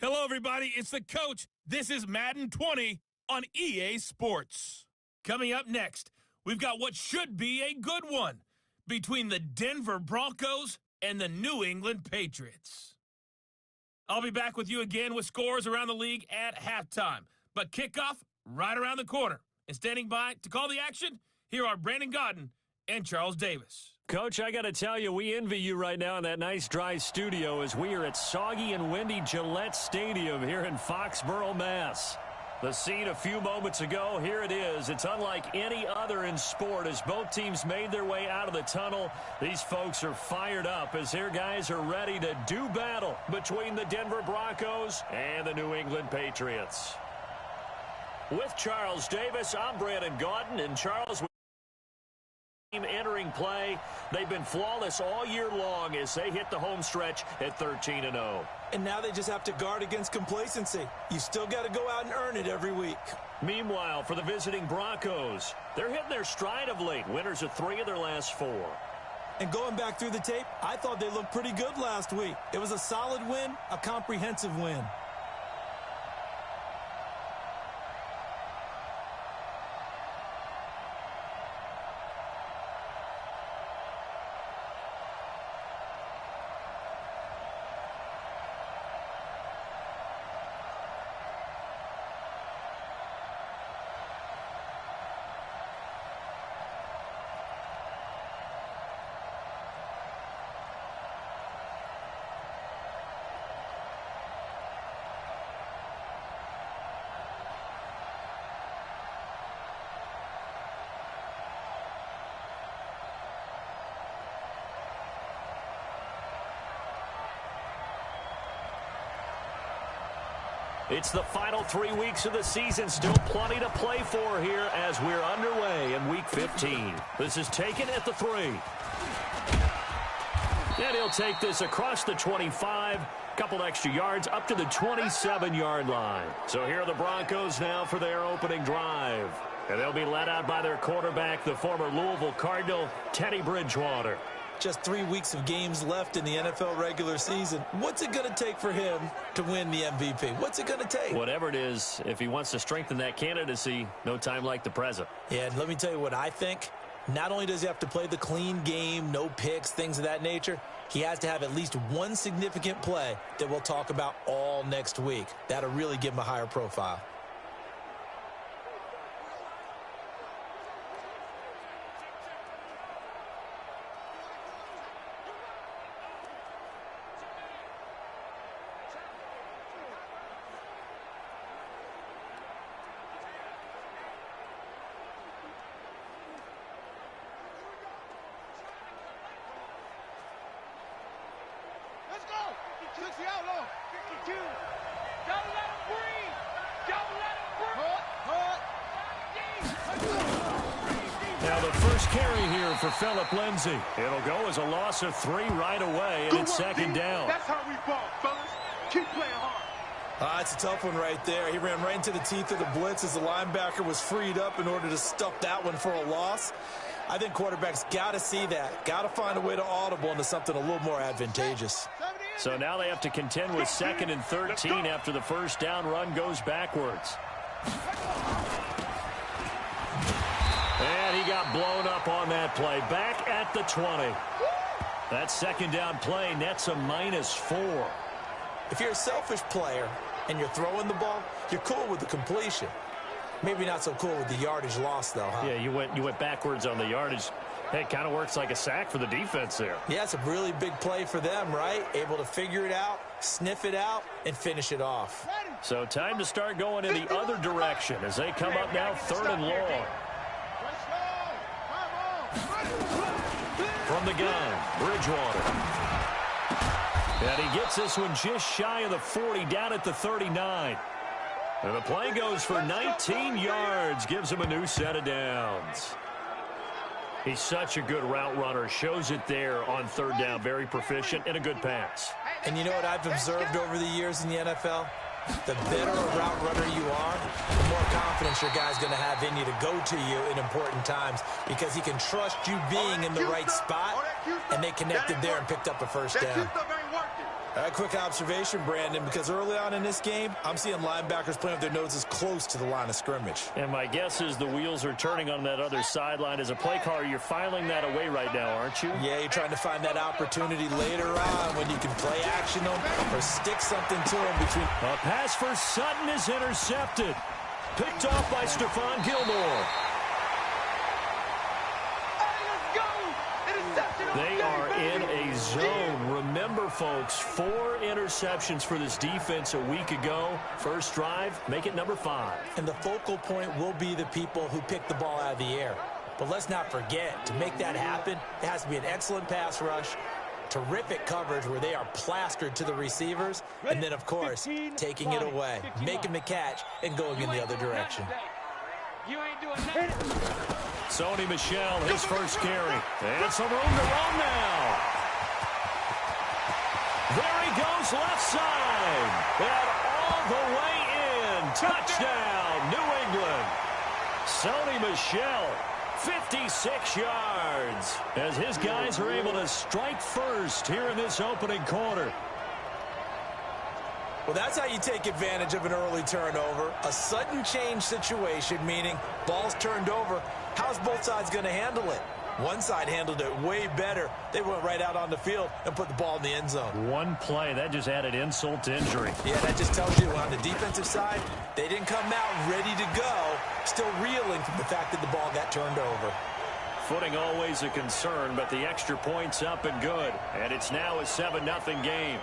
Hello, everybody. It's the coach. This is Madden 20 on EA Sports. Coming up next, we've got what should be a good one between the Denver Broncos and the New England Patriots. I'll be back with you again with scores around the league at halftime. But kickoff right around the corner. And standing by to call the action, here are Brandon Godden and Charles Davis. Coach, I got to tell you, we envy you right now in that nice dry studio as we are at soggy and windy Gillette Stadium here in Foxborough, Mass. The scene a few moments ago, here it is. It's unlike any other in sport as both teams made their way out of the tunnel. These folks are fired up as their guys are ready to do battle between the Denver Broncos and the New England Patriots. With Charles Davis, I'm Brandon Godden, and Charles, entering play. They've been flawless all year long as they hit the home stretch at 13-0. And now they just have to guard against complacency. You still got to go out and earn it every week. Meanwhile, for the visiting Broncos, they're hitting their stride of late. Winners of 3 of their last 4. And going back through the tape, I thought they looked pretty good last week. It was a solid win, a comprehensive win. It's the final 3 weeks of the season. Still plenty to play for here as we're underway in Week 15. This is taken at the 3. And he'll take this across the 25. Couple extra yards up to the 27-yard line. So here are the Broncos now for their opening drive. And they'll be led out by their quarterback, the former Louisville Cardinal, Teddy Bridgewater. Just 3 weeks of games left in the NFL regular season. What's it going to take for him to win the MVP? What's it going to take? Whatever it is, if he wants to strengthen that candidacy, no time like the present. Yeah, and let me tell you what I think. Not only does he have to play the clean game, no picks, things of that nature, he has to have at least one significant play that we'll talk about all next week. That'll really give him a higher profile. Now the first carry here for Phillip Lindsay. It'll go as a loss of 3 right away, and it's second down. That's how we ball, fellas. Keep playing hard. It's a tough one right there. He ran right into the teeth of the blitz as the linebacker was freed up in order to stuff that one for a loss. I think quarterbacks got to see that. Got to find a way to audible into something a little more advantageous. So now they have to contend with 2nd and 13 after the first down run goes backwards. And he got blown up on that play. Back at the 20. That second down play nets a -4. If you're a selfish player and you're throwing the ball, you're cool with the completion. Maybe not so cool with the yardage loss, though, huh? Yeah, you went backwards on the yardage. Hey, it kind of works like a sack for the defense there. Yeah, it's a really big play for them, right? Able to figure it out, sniff it out, and finish it off. So time to start going in the other direction as they come up now 3rd and long. From the gun, Bridgewater. And he gets this one just shy of the 40, down at the 39. And the play goes for 19 yards, gives him a new set of downs. He's such a good route runner, shows it there on 3rd down, very proficient and a good pass. And you know what I've observed over the years in the NFL? The better a route runner you are, the more confidence your guy's going to have in you to go to you in important times because he can trust you being in the right spot, and they connected there and picked up a first down. A quick observation, Brandon, because early on in this game, I'm seeing linebackers playing with their noses close to the line of scrimmage. And my guess is the wheels are turning on that other sideline. As a play caller, you're filing that away right now, aren't you? Yeah, you're trying to find that opportunity later on when you can play action them or stick something to them between. A pass for Sutton is intercepted. Picked off by Stephon Gilmore. They are in a zone. Remember, folks, 4 interceptions for this defense a week ago. First drive, make it number 5. And the focal point will be the people who pick the ball out of the air. But let's not forget, to make that happen, it has to be an excellent pass rush, terrific coverage where they are plastered to the receivers, and then, of course, taking it away, making the catch, and going in the other direction. You ain't doing nothing. Sony Michel, his first carry. And some room to run now. There he goes, left side. And all the way in. Touchdown, New England. Sony Michel, 56 yards. As his guys are able to strike first here in this opening quarter. Well, that's how you take advantage of an early turnover. A sudden change situation, meaning ball's turned over. How's both sides going to handle it? One side handled it way better. They went right out on the field and put the ball in the end zone. One play, that just added insult to injury. Yeah, that just tells you on the defensive side, they didn't come out ready to go, still reeling from the fact that the ball got turned over. Footing always a concern, but the extra point's up and good. And it's now a 7-0 game.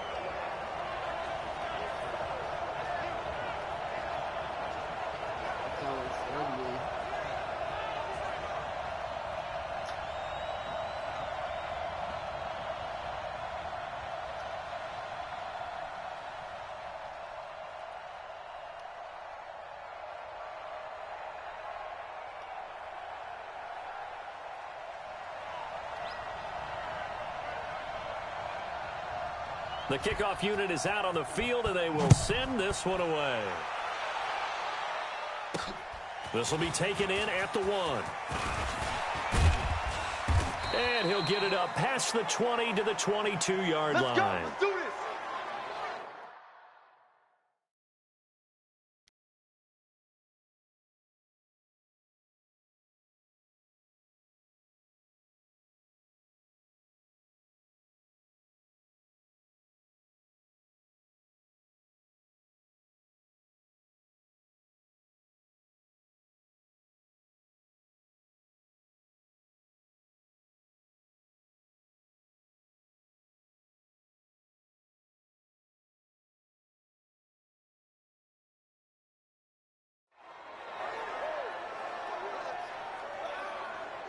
The kickoff unit is out on the field, and they will send this one away. This will be taken in at the 1. And he'll get it up past the 20 to the 22-yard line. Let's do this.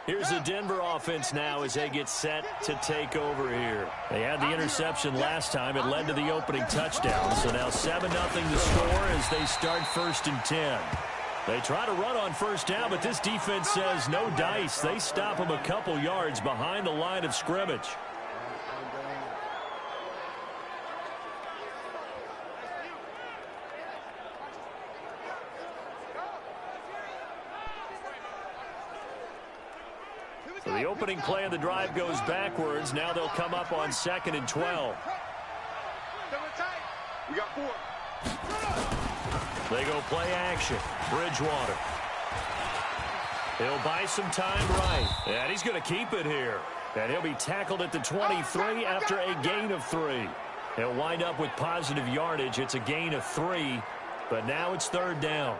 Here's the Denver offense now as they get set to take over here. They had the interception last time. It led to the opening touchdown. So now 7-0 the score as they start 1st and 10. They try to run on first down, but this defense says no dice. They stop them a couple yards behind the line of scrimmage. So the opening play of the drive goes backwards. Now they'll come up on 2nd and 12. We got 4. They go play action. Bridgewater. He'll buy some time right. And he's going to keep it here. And he'll be tackled at the 23 after a gain of 3. He'll wind up with positive yardage. It's a gain of 3. But now it's 3rd down.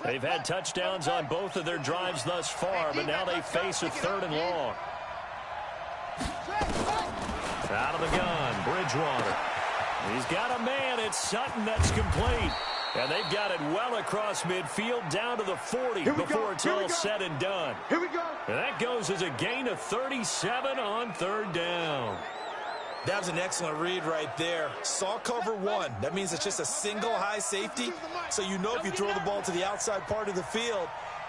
They've had touchdowns on both of their drives thus far, but now they face a 3rd and long. Out of the gun, Bridgewater. He's got a man. It's Sutton that's complete. And they've got it well across midfield down to the 40 before it's all said and done. Here we go. And that goes as a gain of 37 on 3rd down. That was an excellent read right there. Saw cover 1. That means it's just a single high safety. So you know if you throw the ball to the outside part of the field,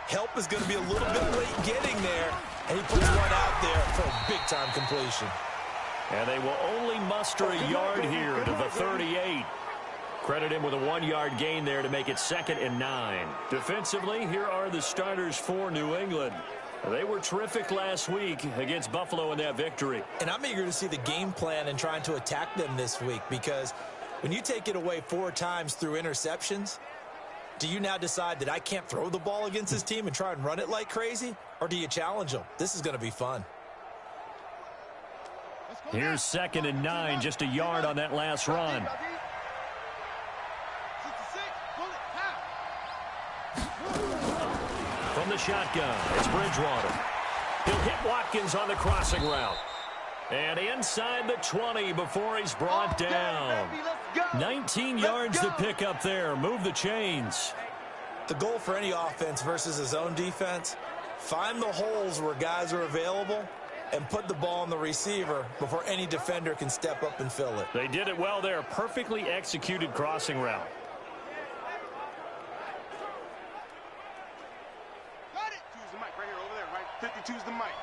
help is going to be a little bit late getting there. And he puts one out there for a big-time completion. And they will only muster a yard here to the 38. Credit him with a 1-yard gain there to make it 2nd and 9. Defensively, here are the starters for New England. They were terrific last week against Buffalo in that victory. And I'm eager to see the game plan and trying to attack them this week, because when you take it away 4 times through interceptions, do you now decide that I can't throw the ball against this team and try and run it like crazy? Or do you challenge them? This is going to be fun. Here's 2nd and 9, just a yard on that last run. From the shotgun, it's Bridgewater. He'll hit Watkins on the crossing route. And inside the 20 before he's brought down. 19 yards to pick up there. Move the chains. The goal for any offense versus his own defense, find the holes where guys are available and put the ball on the receiver before any defender can step up and fill it. They did it well there. Perfectly executed crossing route. Got it. Choose the mic right here, over there, right? 52's the mic.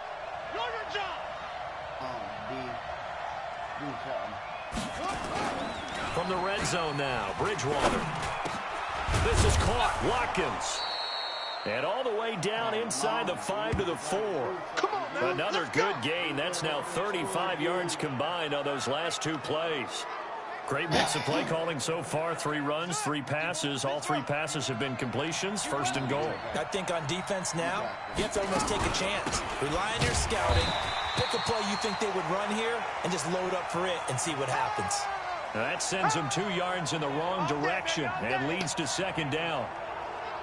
Know your job. From the red zone now, Bridgewater. This is caught. Watkins. And all the way down inside the 5 to the 4. Come on, man. Another good gain. That's now 35 yards combined on those last 2 plays. Great mix of play calling so far. 3 runs, 3 passes. All 3 passes have been completions. 1st and goal. I think on defense now, you have to almost take a chance. Rely on your scouting. Pick a play you think they would run here and just load up for it and see what happens. Now that sends them 2 yards in the wrong direction and leads to 2nd down.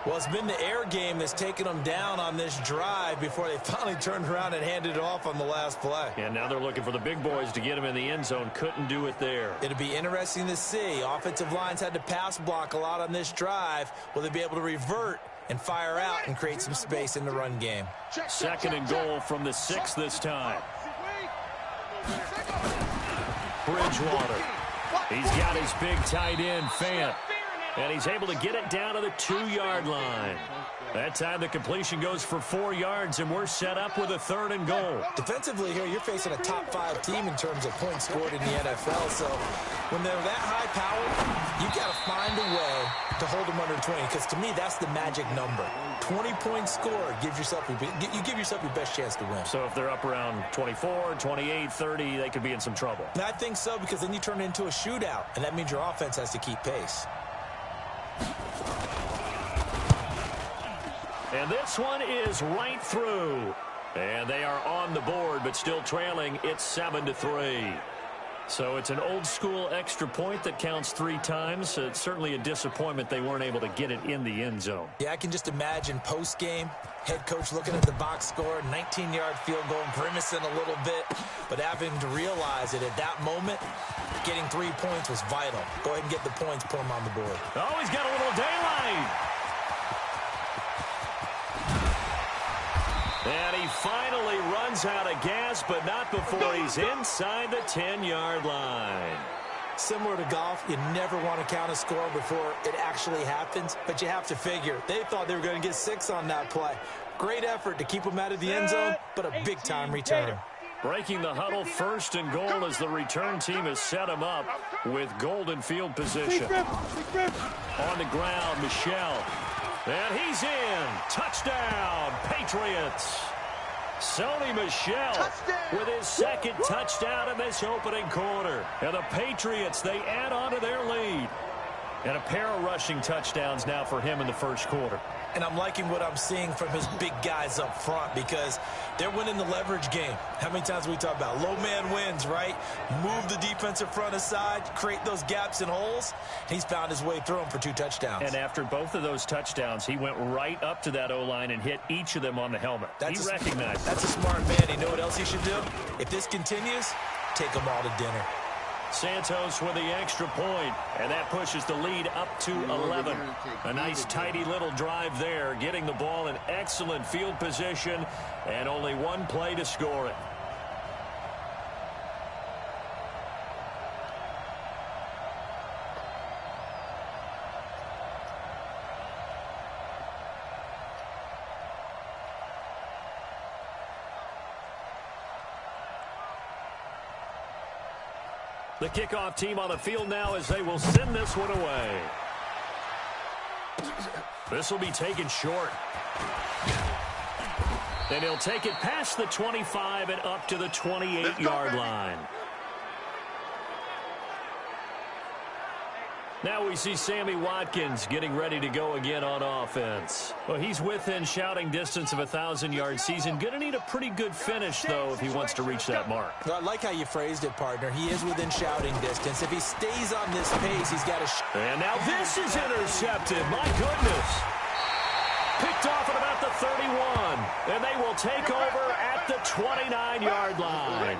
Well, it's been the air game that's taken them down on this drive before they finally turned around and handed it off on the last play. And now they're looking for the big boys to get them in the end zone. Couldn't do it there. It'll be interesting to see. Offensive lines had to pass block a lot on this drive. Will they be able to revert and fire out and create some space in the run game? 2nd and goal from the 6 this time. Bridgewater. He's got his big tight end, Fant. And he's able to get it down to the 2-yard line. That time the completion goes for 4 yards, and we're set up with a 3rd and goal. Defensively here, you're facing a top 5 team in terms of points scored in the NFL. So when they're that high powered, you got to find a way to hold them under 20, because to me, that's the magic number. 20 points scored gives yourself you give yourself your best chance to win. So if they're up around 24, 28, 30, they could be in some trouble. And I think so, because then you turn it into a shootout, and that means your offense has to keep pace. And this one is right through. And they are on the board, but still trailing. It's 7-3. So it's an old-school extra point that counts 3 times. It's certainly a disappointment they weren't able to get it in the end zone. Yeah, I can just imagine post-game, head coach looking at the box score, 19-yard field goal, grimacing a little bit, but having to realize that at that moment, getting 3 points was vital. Go ahead and get the points, put them on the board. Oh, he's got a little daylight. And he finally runs out of gas, but not before he's inside the 10-yard line. Similar to golf, you never want to count a score before it actually happens, but you have to figure they thought they were going to get 6 on that play. Great effort to keep them out of the end zone, but a big-time return. Breaking the huddle, 1st and goal as the return team has set him up with golden field position. On the ground, Michel. And he's in. Touchdown, Patriots. Sony Michel with his 2nd touchdown in this opening quarter. And the Patriots, they add on to their lead. And a pair of rushing touchdowns now for him in the 1st quarter. And I'm liking what I'm seeing from his big guys up front, because they're winning the leverage game. How many times we talk about low man wins, right? Move the defensive front aside, create those gaps and holes. He's found his way through them for 2 touchdowns. And after both of those touchdowns, he went right up to that O-line and hit each of them on the helmet. He recognized it. That's a smart man. You know what else he should do? If this continues, take them all to dinner. Santos with the extra point, and that pushes the lead up to 11. A nice, tidy little drive there, getting the ball in excellent field position, and only 1 play to score it. The kickoff team on the field now as they will send this one away. This will be taken short. And he'll take it past the 25 and up to the 28-yard line. Now we see Sammy Watkins getting ready to go again on offense. Well, he's within shouting distance of a 1,000-yard season. Going to need a pretty good finish, though, if he wants to reach that mark. Well, I like how you phrased it, partner. He is within shouting distance. If he stays on this pace, he's got to... And now this is intercepted. My goodness. Picked off at about the 31. And they will take over at the 29-yard line.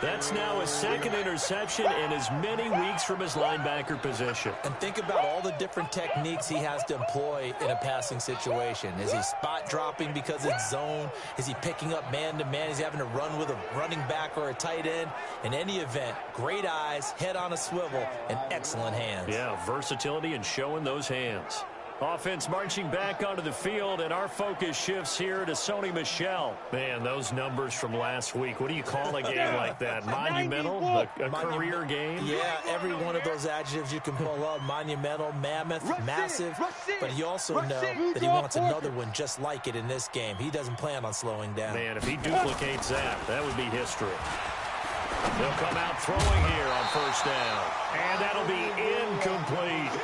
That's now his second interception in as many weeks from his linebacker position. And think about all the different techniques he has to employ in a passing situation. Is he spot dropping because it's zone? Is he picking up man-to-man? Is he having to run with a running back or a tight end? In any event, great eyes, head on a swivel, and excellent hands. Yeah, versatility and showing those hands. Offense marching back onto the field, and our focus shifts here to Sony Michel. Man, those numbers from last week. What do you call a game like that? Monumental? A career game? Yeah, every one of those adjectives you can pull up. Monumental, mammoth, massive. But you also know that he wants another one just like it in this game. He doesn't plan on slowing down. Man, if he duplicates that, that would be history. They'll come out throwing here on first down. And that'll be incomplete.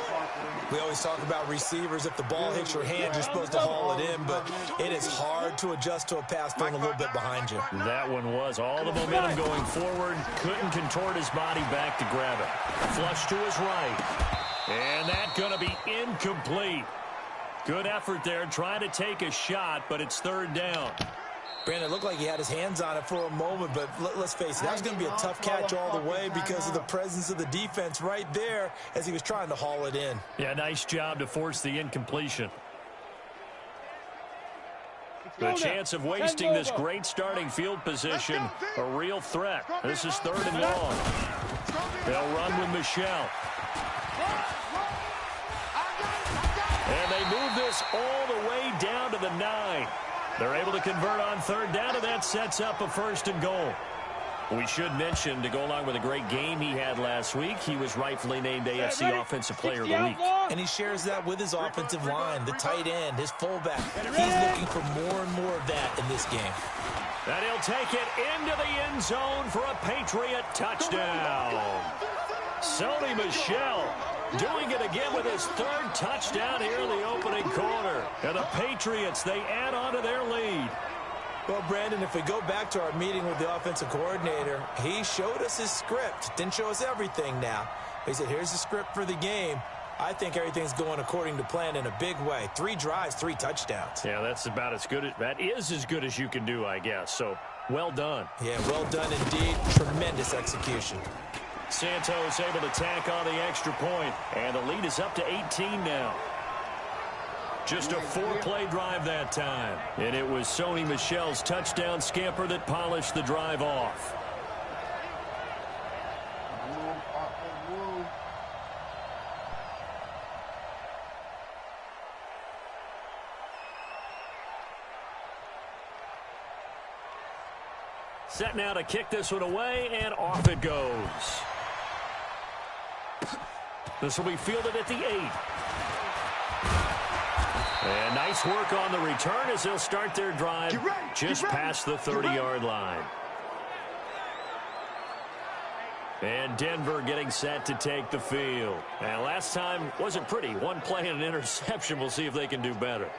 We always talk about receivers. If the ball hits your hand, you're supposed to haul it in, but it is hard to adjust to a pass thrown a little bit behind you. That one was all the momentum going forward. Couldn't contort his body back to grab it. Flush to his right. And that's going to be incomplete. Good effort there, trying to take a shot, but it's third down. Brandon, it looked like he had his hands on it for a moment, but let's face it, that was going to be a tough catch all the way because of the presence of the defense right there as he was trying to haul it in. Yeah, nice job to force the incompletion. The chance of wasting this great starting field position, a real threat. This is third and long. They'll run with Michel. And they move this all the way down to the 9. They're able to convert on third down, and that sets up a first and goal. We should mention, to go along with a great game he had last week, he was rightfully named AFC Offensive Player of the Week. And he shares that with his offensive line, the tight end, his fullback. He's looking for more and more of that in this game. And he'll take it into the end zone for a Patriot touchdown. Sony Michel doing it again with his third touchdown here in the opening quarter. And the Patriots, they add on to their lead. Well, Brandon, if we go back to our meeting with the offensive coordinator, he showed us his script. Didn't show us everything now. He said, here's the script for the game. I think everything's going according to plan in a big way. 3 drives, 3 touchdowns. Yeah, that's about as good. That is as good as you can do, I guess. So, well done. Yeah, well done indeed. Tremendous execution. Santos able to tack on the extra point, and the lead is up to 18 now. Just a 4-play drive that time, and it was Sony Michel's touchdown scamper that polished the drive off. Set now to kick this one away, and off it goes. This will be fielded at the 8. And nice work on the return as they'll start their drive just past the 30-yard line. And Denver getting set to take the field. And last time wasn't pretty. 1 play and an interception. We'll see if they can do better.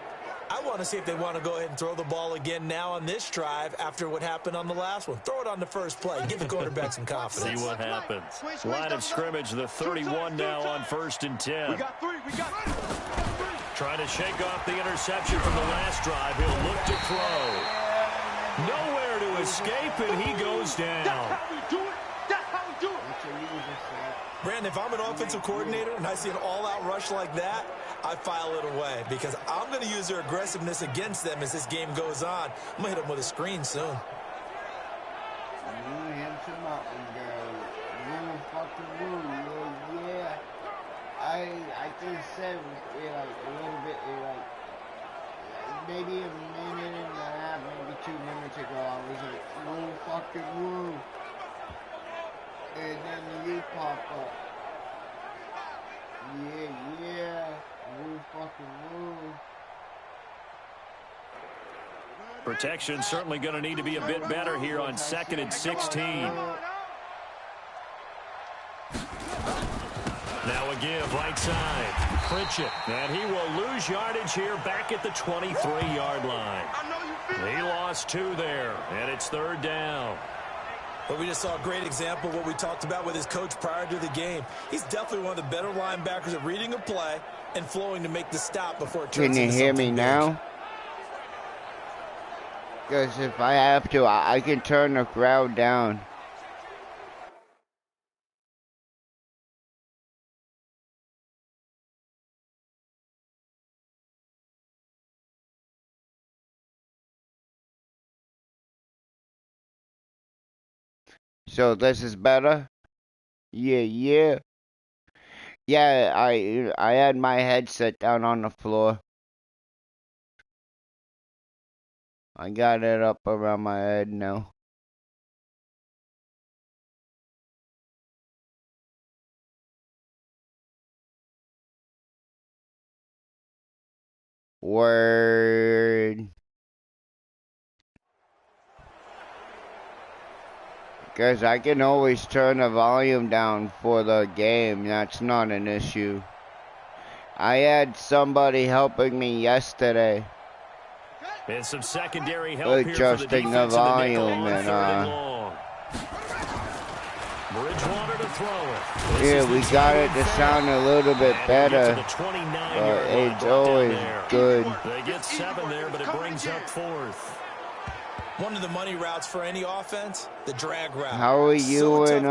I want to see if they want to go ahead and throw the ball again now on this drive after what happened on the last one. Throw it on the first play. Give the quarterback some confidence. See what happens. Line of scrimmage, the 31 now on 1st and 10. We got 3. Trying to shake off the interception from the last drive. He'll look to throw. Nowhere to escape, and he goes down. That's how we do it. That's how we do it. Brandon, if I'm an offensive coordinator and I see an all-out rush like that, I file it away because I'm going to use their aggressiveness against them as this game goes on. I'm going to hit them with a screen soon. I just said like a little bit like maybe a minute and a half, maybe 2 minutes ago, I was like, woo, fucking woo. And then you pop up. Yeah. Move, fucking move. Protection certainly going to need to be a bit better here on 2nd and 16. Now a give right side. Pritchett, and he will lose yardage here back at the 23-yard line. He lost 2 there, and it's 3rd down. But we just saw a great example of what we talked about with his coach prior to the game. He's definitely one of the better linebackers at reading a play and flowing to make the stop before it turns into something big. Can you hear me now? Because if I have to, I can turn the crowd down. So this is better? Yeah. Yeah, I had my headset down on the floor. I got it up around my head now. Word. Guys, I can always turn the volume down for the game. That's not an issue. I had somebody helping me yesterday. And some secondary help here adjusting for the volume and Bridgewater to throw it. Yeah, we got it to sound a little bit better. It's always good. They get 7 there, but it brings up 4th. One of the money routes for any offense, the drag route. How are you and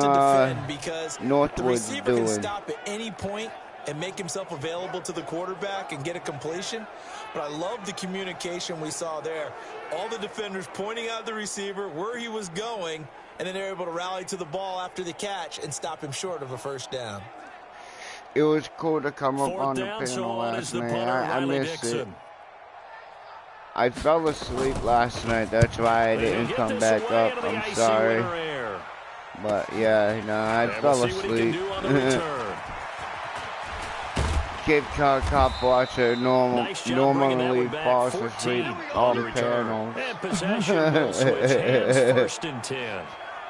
Northwood the receiver doing? Can stop at any point and make himself available to the quarterback and get a completion. But I love the communication we saw there. All the defenders pointing out the receiver, where he was going, and then they're able to rally to the ball after the catch and stop him short of a 1st down. It was cool to come up 4th on the down, panel so on last is the night. punter, I missed Dixon. it. I fell asleep last night. That's why I didn't come back up. I'm sorry. But yeah, no, I fell asleep. Cape Cod Cop Watcher normally falls asleep on panels. And possession will switch hands, 1st and 10.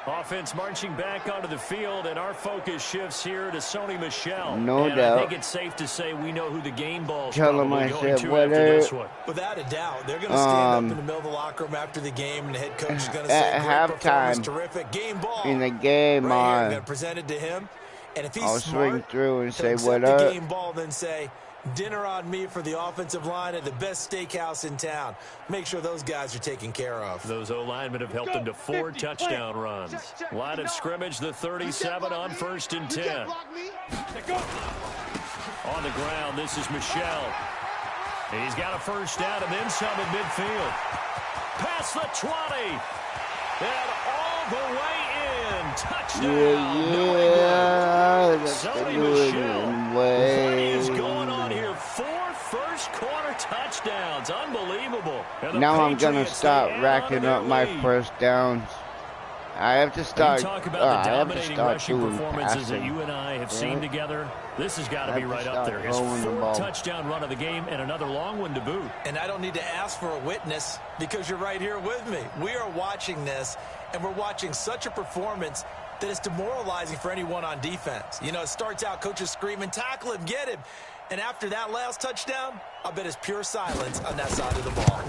Offense marching back onto the field, and our focus shifts here to Sony Michel. No and doubt. I think it's safe to say we know who the game ball's Tell probably him I going said, to what after this one. Without a doubt, they're going to stand up in the middle of the locker room after the game, and the head coach is going to say, at great performance, halftime, terrific game ball. in the game, right here, got presented to him. And if he's I'll smart, swing through and say, he'll what accept up? the game ball, then say, dinner on me for the offensive line at the best steakhouse in town. Make sure those guys are taken care of. Those O-linemen have helped them to 4 touchdown runs. Line of scrimmage, the 37 on 1st and 10. On the ground, this is Michel. He's got a 1st down and then some at midfield. Past the 20. And all the way in. Touchdown. Sony Michel. What is going on here? 4 first-quarter touchdowns. Unbelievable. Now I'm going to start racking up my 1st downs. I have to start. Talk about the dominating rushing doing performances passing. that you and I have seen together. This has got to be right up there. His 4th touchdown run of the game and another long one to boot. And I don't need to ask for a witness because you're right here with me. We are watching this, and we're watching such a performance that is demoralizing for anyone on defense. You know, it starts out, coaches screaming, tackle him, get him. And after that last touchdown, I bet it's pure silence on that side of the ball.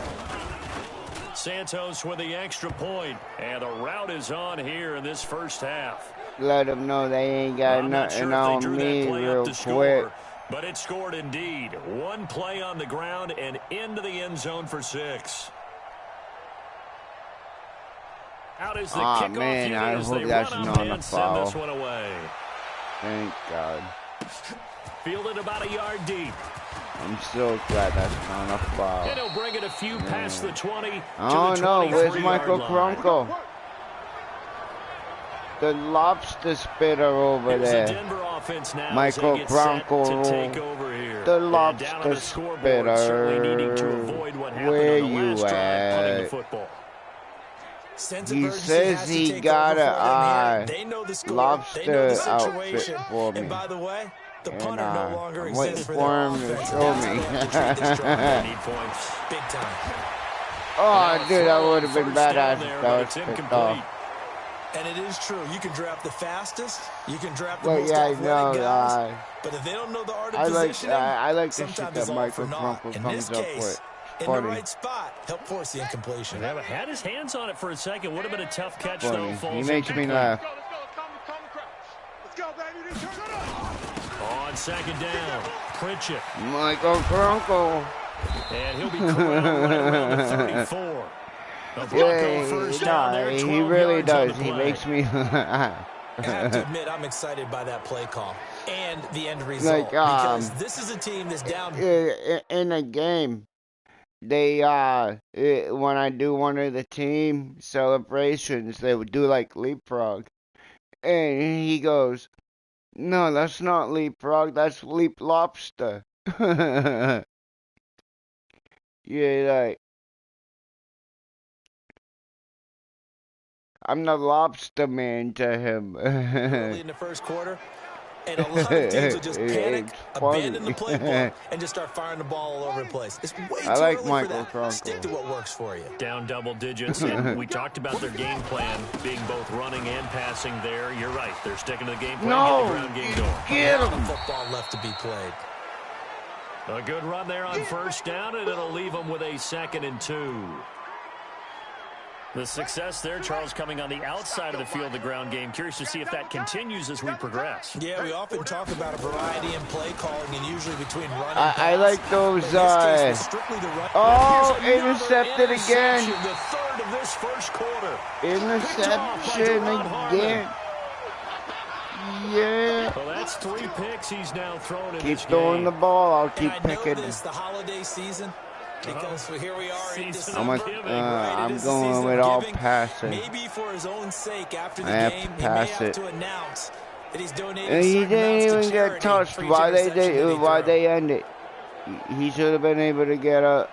Santos with the extra point, and the route is on here in this 1st half. Let them know they ain't got nothing on me real quick. But it scored indeed. 1 play on the ground and into the end zone for 6. Out is the kickoff man, unit I as hope they that's run not up a and foul. send this one away. Thank God. Fielded about a yard deep. I'm so glad that's not a foul. And he'll bring it a few past the 20 Oh to the no, where's 23-yard Michael line. Kronko? The lobster spitter over Here's there. the Denver offense now Michael as they get set Bronco. to take over here. The And lobster down on the scoreboard, certainly needing to avoid what happened Where on the you last drive, punting the at? football. He says he got a lobster outfit for me. And by the way, the And, punter no longer I'm waiting exists for for their him to offense. show That's me. how they have to treat this drive. Need points. Big time. Oh, dude, that would have been First down badass there, if but that it's was picked incomplete. off. And it is true. You can draft the fastest. You can draft the Well, most yeah, I athletic know. guys. But if they don't know the art of I like positioning, the shit sometimes that it's all for Michael naught. Crumple In comes this up case, with. in Funny. the right spot, help force the incompletion. Yeah, but had his hands on it for a second. Would have been a tough catch, though. Funny. Falls He makes me incomplete. laugh. Let's go, baby. Turn it up. On second down, Pritchett. Michael Crumple. And he'll be corralled right around the 34. The Bronco first down there, He 12 really yards on does. the He play. makes me laugh. I have to admit, I'm excited by that play call and the end result. Like, because this is a team that's down. In a game, they when I do one of the team celebrations, they would do like leapfrog, and he goes, "No, that's not leapfrog. That's leap lobster." Yeah, like I'm the lobster man to him. Early in the first quarter, and a lot of teams will just panic, abandon the playbook, and just start firing the ball all over the place. It's way too like early Michael for that. Stick to Crumple. what works for you. Down double digits, and we talked about their game plan being both running and passing there. You're right. They're sticking to the game plan. No, Get the ground game going. get A lot of him. football left to be played. A good run there on first down, and it'll leave them with a 2nd and 2. The success there, Charles, coming on the outside of the field, the ground game. Curious to see if that continues as we progress. Yeah, we often talk about a variety in play calling, and usually between run and pass. I like those. In this case, it was strictly the run. Oh, Here's another intercepted again. interception, the 3rd of this first quarter. Interception again. Yeah. Well, that's 3 picks he's now thrown in Keep this throwing the game. ball. I'll And keep I know picking. this, the holiday season, because here we are in Season December. of giving. Right, it I'm is the going season with of all giving. passing. Maybe for his own sake, after the I have game, to he may pass have it. to announce that he's donating And he certain amounts didn't to even get charity touched. for each Why interception that he threw. they end it? He should have been able to get up.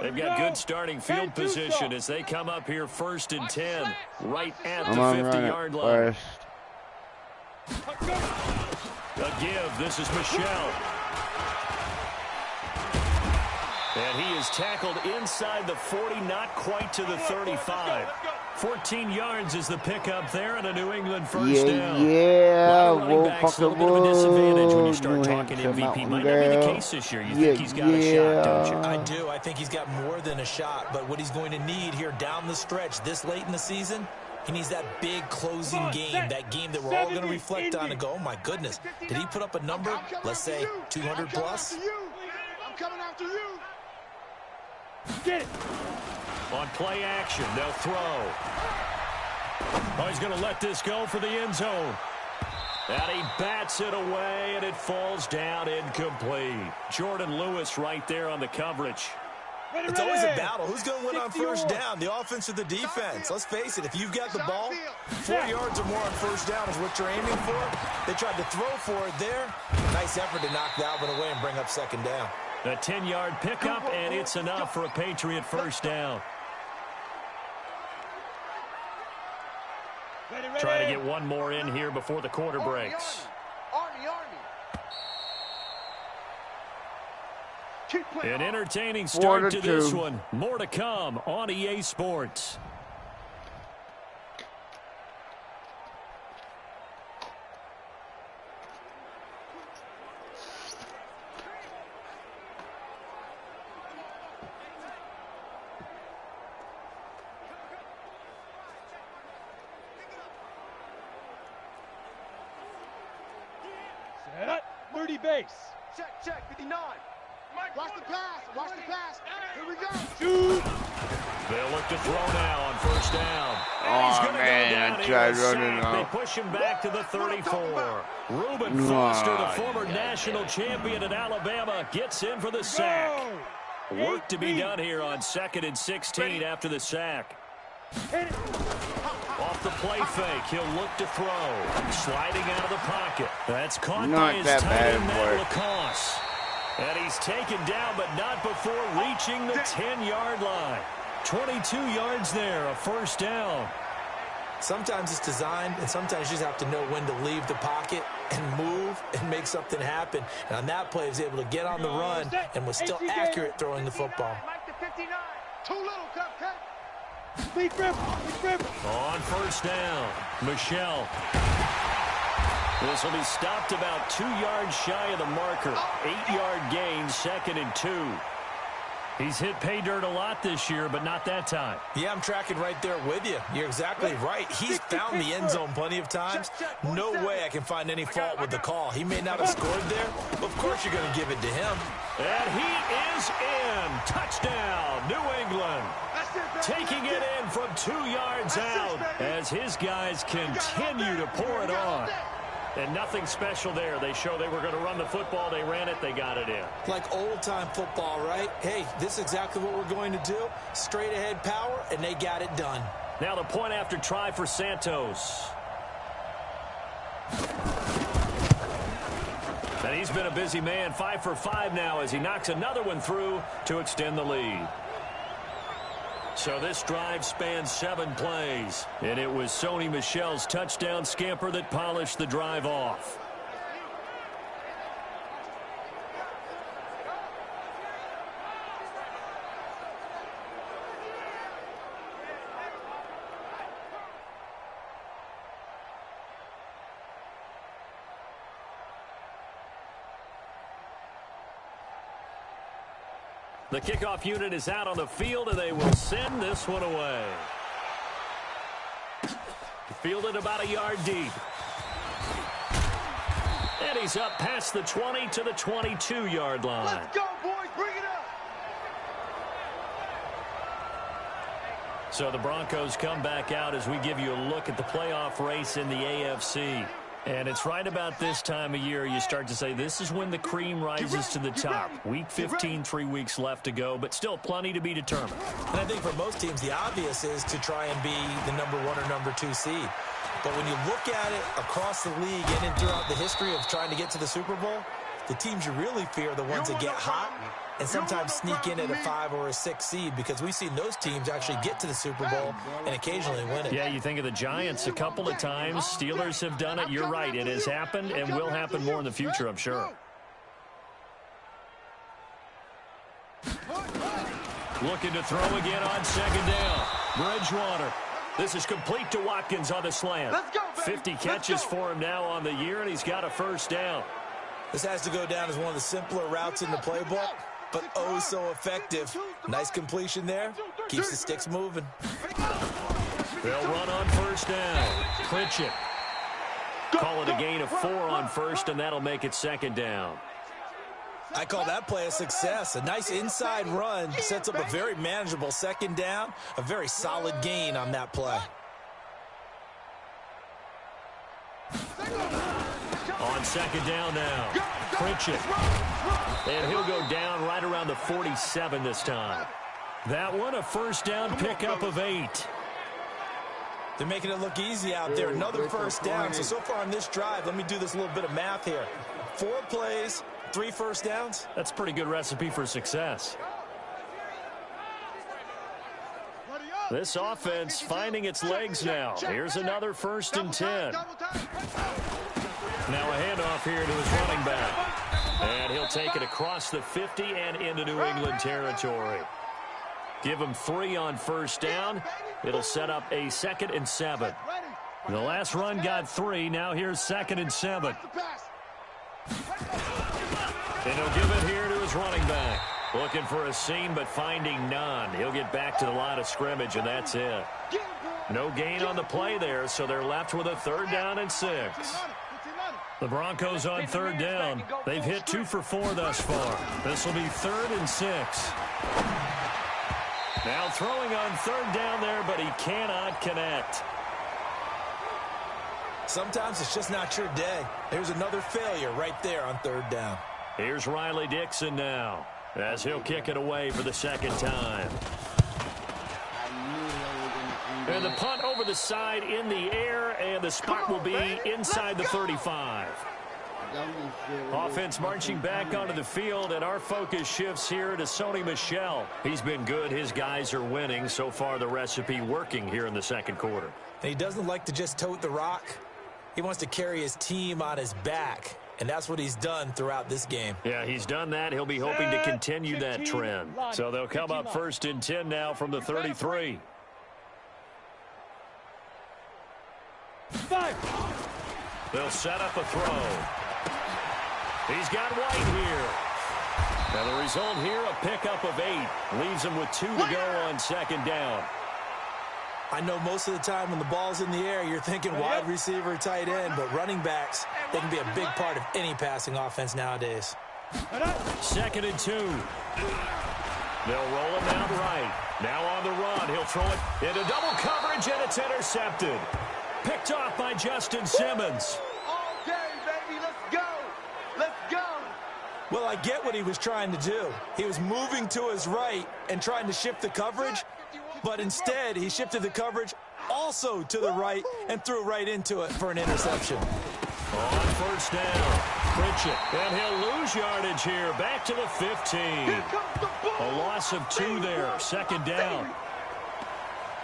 They've got good starting field position as they come up here 1st and 10, right at I'm the gonna run 50-yard it line. first. A give. This is Michelle. And he is tackled inside the 40, not quite to the 35. 14 yards is the pickup there, and a New England first down. Yeah, A lot of running backs, a little bit of a disadvantage when you start talking MVP. Might not be the case this year. You think he's got a shot, don't you? I do. I think he's got more than a shot, but what he's going to need here down the stretch this late in the season, he needs that big closing game, that game that we're all going to reflect on and go, oh my goodness, did he put up a number, let's say 200 plus? I'm coming after you. Get it. On play action, they'll throw. Oh, he's going to let this go for the end zone. And he bats it away, and it falls down incomplete. Jordan Lewis right there on the coverage. It's always a battle. Who's going to win on first down, the offense or the defense? Let's face it, if you've got the ball, 4 yards or more on first down is what you're aiming for. They tried to throw for it there. Nice effort to knock that one away and bring up 2nd down. A 10-yard pickup, and it's enough for a Patriot first down. Trying to get one more in here before the quarter breaks. An entertaining start to this one. More to come on EA Sports. Set up. 30 base. Check, 59. Watch the pass. Here we go. Shoot. They'll look to throw now on first down. Oh, man, I tried running They out. push him back to the 34. Reuben Foster, the former national champion at Alabama, gets in for the sack. Work to be done here on 2nd and 16 after the sack. Off the play fake, he'll look to throw. Sliding out of the pocket. That's caught by his tight end, Matt LaCosse. And he's taken down, but not before reaching the 10-yard line. 22 yards there, a first down. Sometimes it's designed, and sometimes you just have to know when to leave the pocket and move and make something happen. And on that play, he was able to get on the run and was still accurate throwing the football. Too little, cupcake. Big rip. On first down, Michelle. This will be stopped about 2 yards shy of the marker. 8-yard gain, 2nd and 2. He's hit pay dirt a lot this year, but not that time. Yeah, I'm tracking right there with you. You're exactly right. He's found the end zone plenty of times. No way I can find any fault with the call. He may not have scored there, but of course you're going to give it to him. And he is in. Touchdown, New England. Taking it in from 2 yards out as his guys continue to pour it on. And nothing special there. They show they were going to run the football. They ran it. They got it in. Like old-time football, right? Hey, this is exactly what we're going to do. Straight-ahead power, and they got it done. Now the point after try for Santos. And he's been a busy man. 5 for 5 now as he knocks another one through to extend the lead. So this drive spans 7 plays, and it was Sony Michel's touchdown scamper that polished the drive off. The kickoff unit is out on the field, and they will send this one away. Fielded about a yard deep. And he's up past the 20 to the 22-yard line. Let's go, boys. Bring it up. So the Broncos come back out as we give you a look at the playoff race in the AFC. And it's right about this time of year you start to say this is when the cream rises to the top. Week 15, 3 weeks left to go, but still plenty to be determined. And I think for most teams, the obvious is to try and be the number 1 or number 2 seed. But when you look at it across the league and throughout the history of trying to get to the Super Bowl, the teams you really fear are the ones that get hot and sometimes sneak in at a 5 or a 6 seed, because we've seen those teams actually get to the Super Bowl and occasionally win it. Yeah, you think of the Giants a couple of times. Steelers have done it. You're right. It has happened and will happen more in the future, I'm sure. Looking to throw again on 2nd down. Bridgewater. This is complete to Watkins on the slant. 50 catches for him now on the year, and he's got a first down. This has to go down as one of the simpler routes in the playbook, but oh so effective. Nice completion there. Keeps the sticks moving. They'll run on first down. Clinch it. Call it a gain of 4 on first, and that'll make it 2nd down. I call that play a success. A nice inside run sets up a very manageable 2nd down. A very solid gain on that play. On 2nd down now. Pritchett. And he'll go down right around the 47 this time. That one a first down pickup of 8. They're making it look easy out there. Another first down. So far on this drive, let me do this little bit of math here. 4 plays, 3 first downs. That's a pretty good recipe for success. This offense finding its legs now. Here's another 1st and 10. Now a handoff here to his running back. And he'll take it across the 50 and into New England territory. Give him 3 on first down. It'll set up a 2nd and 7. The last run got 3. Now here's 2nd and 7. And he'll give it here to his running back. Looking for a seam, but finding none. He'll get back to the line of scrimmage, and that's it. No gain on the play there, so they're left with a 3rd down and 6. The Broncos on 3rd down. They've hit 2 for 4 thus far. This will be 3rd and 6. Now throwing on 3rd down there, but he cannot connect. Sometimes it's just not your day. There's another failure right there on 3rd down. Here's Riley Dixon now, as he'll kick it away for the 2nd time. And the punt over the side in the air, and the spot will be inside the 35. Offense marching back onto the field, and our focus shifts here to Sony Michel. He's been good. His guys are winning. So far, the recipe working here in the second quarter. He doesn't like to just tote the rock. He wants to carry his team on his back, and that's what he's done throughout this game. Yeah, he's done that. He'll be hoping to continue that trend. So they'll come up 1st and 10 now from the 33. They'll set up a throw. He's got White here. Now the result here, a pickup of 8. Leaves him with 2 to go on 2nd down. I know most of the time when the ball's in the air, you're thinking wide receiver, tight end, but running backs, they can be a big part of any passing offense nowadays. 2nd and 2. They'll roll him out right. Now on the run, he'll throw it into double coverage, and it's intercepted. Picked off by Justin Simmons. Okay, baby, let's go. Let's go. Well, I get what he was trying to do. He was moving to his right and trying to shift the coverage, but instead he shifted the coverage also to the right and threw right into it for an interception. On 1st down, Pritchett, and he'll lose yardage here, back to the 15. A loss of 2 there, 2nd down.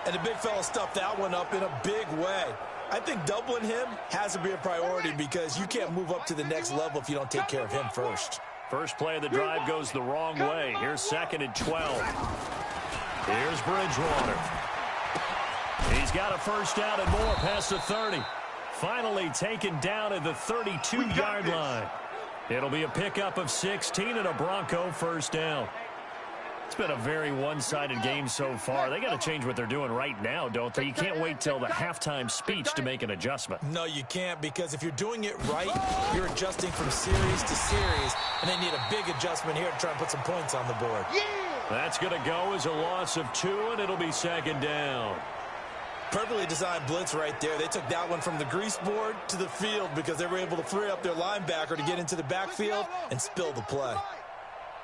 And the big fella stuffed that one up in a big way. I think doubling him has to be a priority because you can't move up to the next level if you don't take care of him first. First play of the drive goes the wrong way. Here's 2nd and 12. Here's Bridgewater. He's got a 1st down and more past the 30. Finally taken down at the 32-yard line. It'll be a pickup of 16 and a Bronco 1st down. It's been a very one-sided game so far. They got to change what they're doing right now, don't they? You can't wait till the halftime speech to make an adjustment. No, you can't, because if you're doing it right, you're adjusting from series to series, and they need a big adjustment here to try and put some points on the board. That's going to go as a loss of 2, and it'll be 2nd down. Perfectly designed blitz right there. They took that one from the grease board to the field because they were able to free up their linebacker to get into the backfield and spill the play.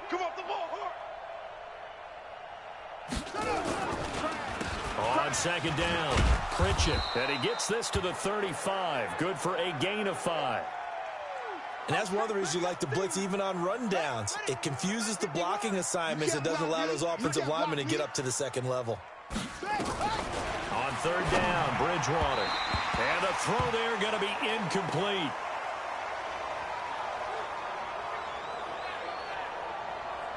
Come off the ball. On 2nd down, Pritchett, and he gets this to the 35. Good for a gain of 5. And that's one of the reasons you like to blitz even on rundowns. It confuses the blocking assignments and doesn't allow those offensive linemen to get up to the 2nd level. On 3rd down, Bridgewater. And a throw there going to be incomplete.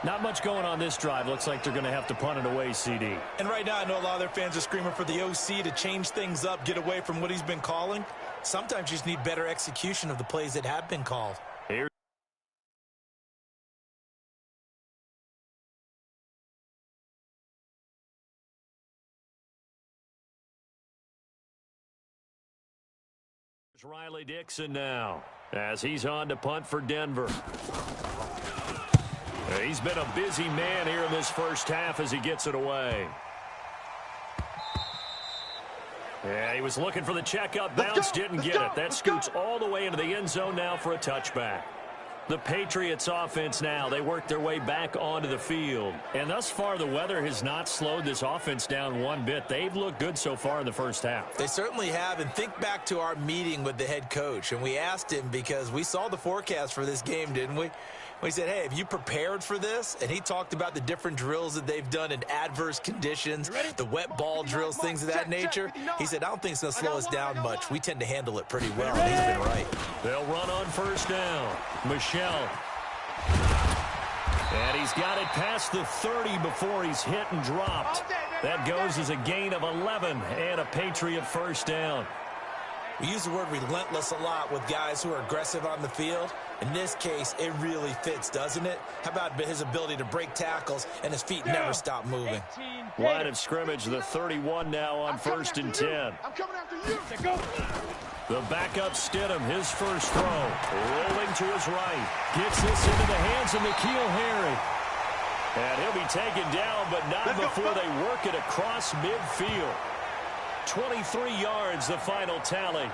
Not much going on this drive. Looks like they're going to have to punt it away, CD. And right now, I know a lot of their fans are screaming for the OC to change things up, get away from what he's been calling. Sometimes you just need better execution of the plays that have been called. Here's Riley Dixon now, as he's on to punt for Denver. He's been a busy man here in this 1st half as he gets it away. Yeah, he was looking for the checkup bounce, didn't get it. That scoots all the way into the end zone now for a touchback. The Patriots offense now, they work their way back onto the field. And thus far, the weather has not slowed this offense down one bit. They've looked good so far in the 1st half. They certainly have. And think back to our meeting with the head coach. And we asked him because we saw the forecast for this game, didn't we? We said, hey, have you prepared for this? And he talked about the different drills that they've done in adverse conditions, the wet ball drills, things of that nature. He said, I don't think it's going to slow us down much. We tend to handle it pretty well. And he's been right. They'll run on 1st down. Michel. And he's got it past the 30 before he's hit and dropped. That goes as a gain of 11 and a Patriot 1st down. We use the word relentless a lot with guys who are aggressive on the field. In this case, it really fits, doesn't it? How about his ability to break tackles and his feet never stop moving? Line of scrimmage, the 31 now on 1st and 10. I'm coming after you. The backup Stidham, his first throw. Rolling to his right. Gets this into the hands of N'Keal Harry. And he'll be taken down, but not before they work it across midfield. 23 yards, the final tally.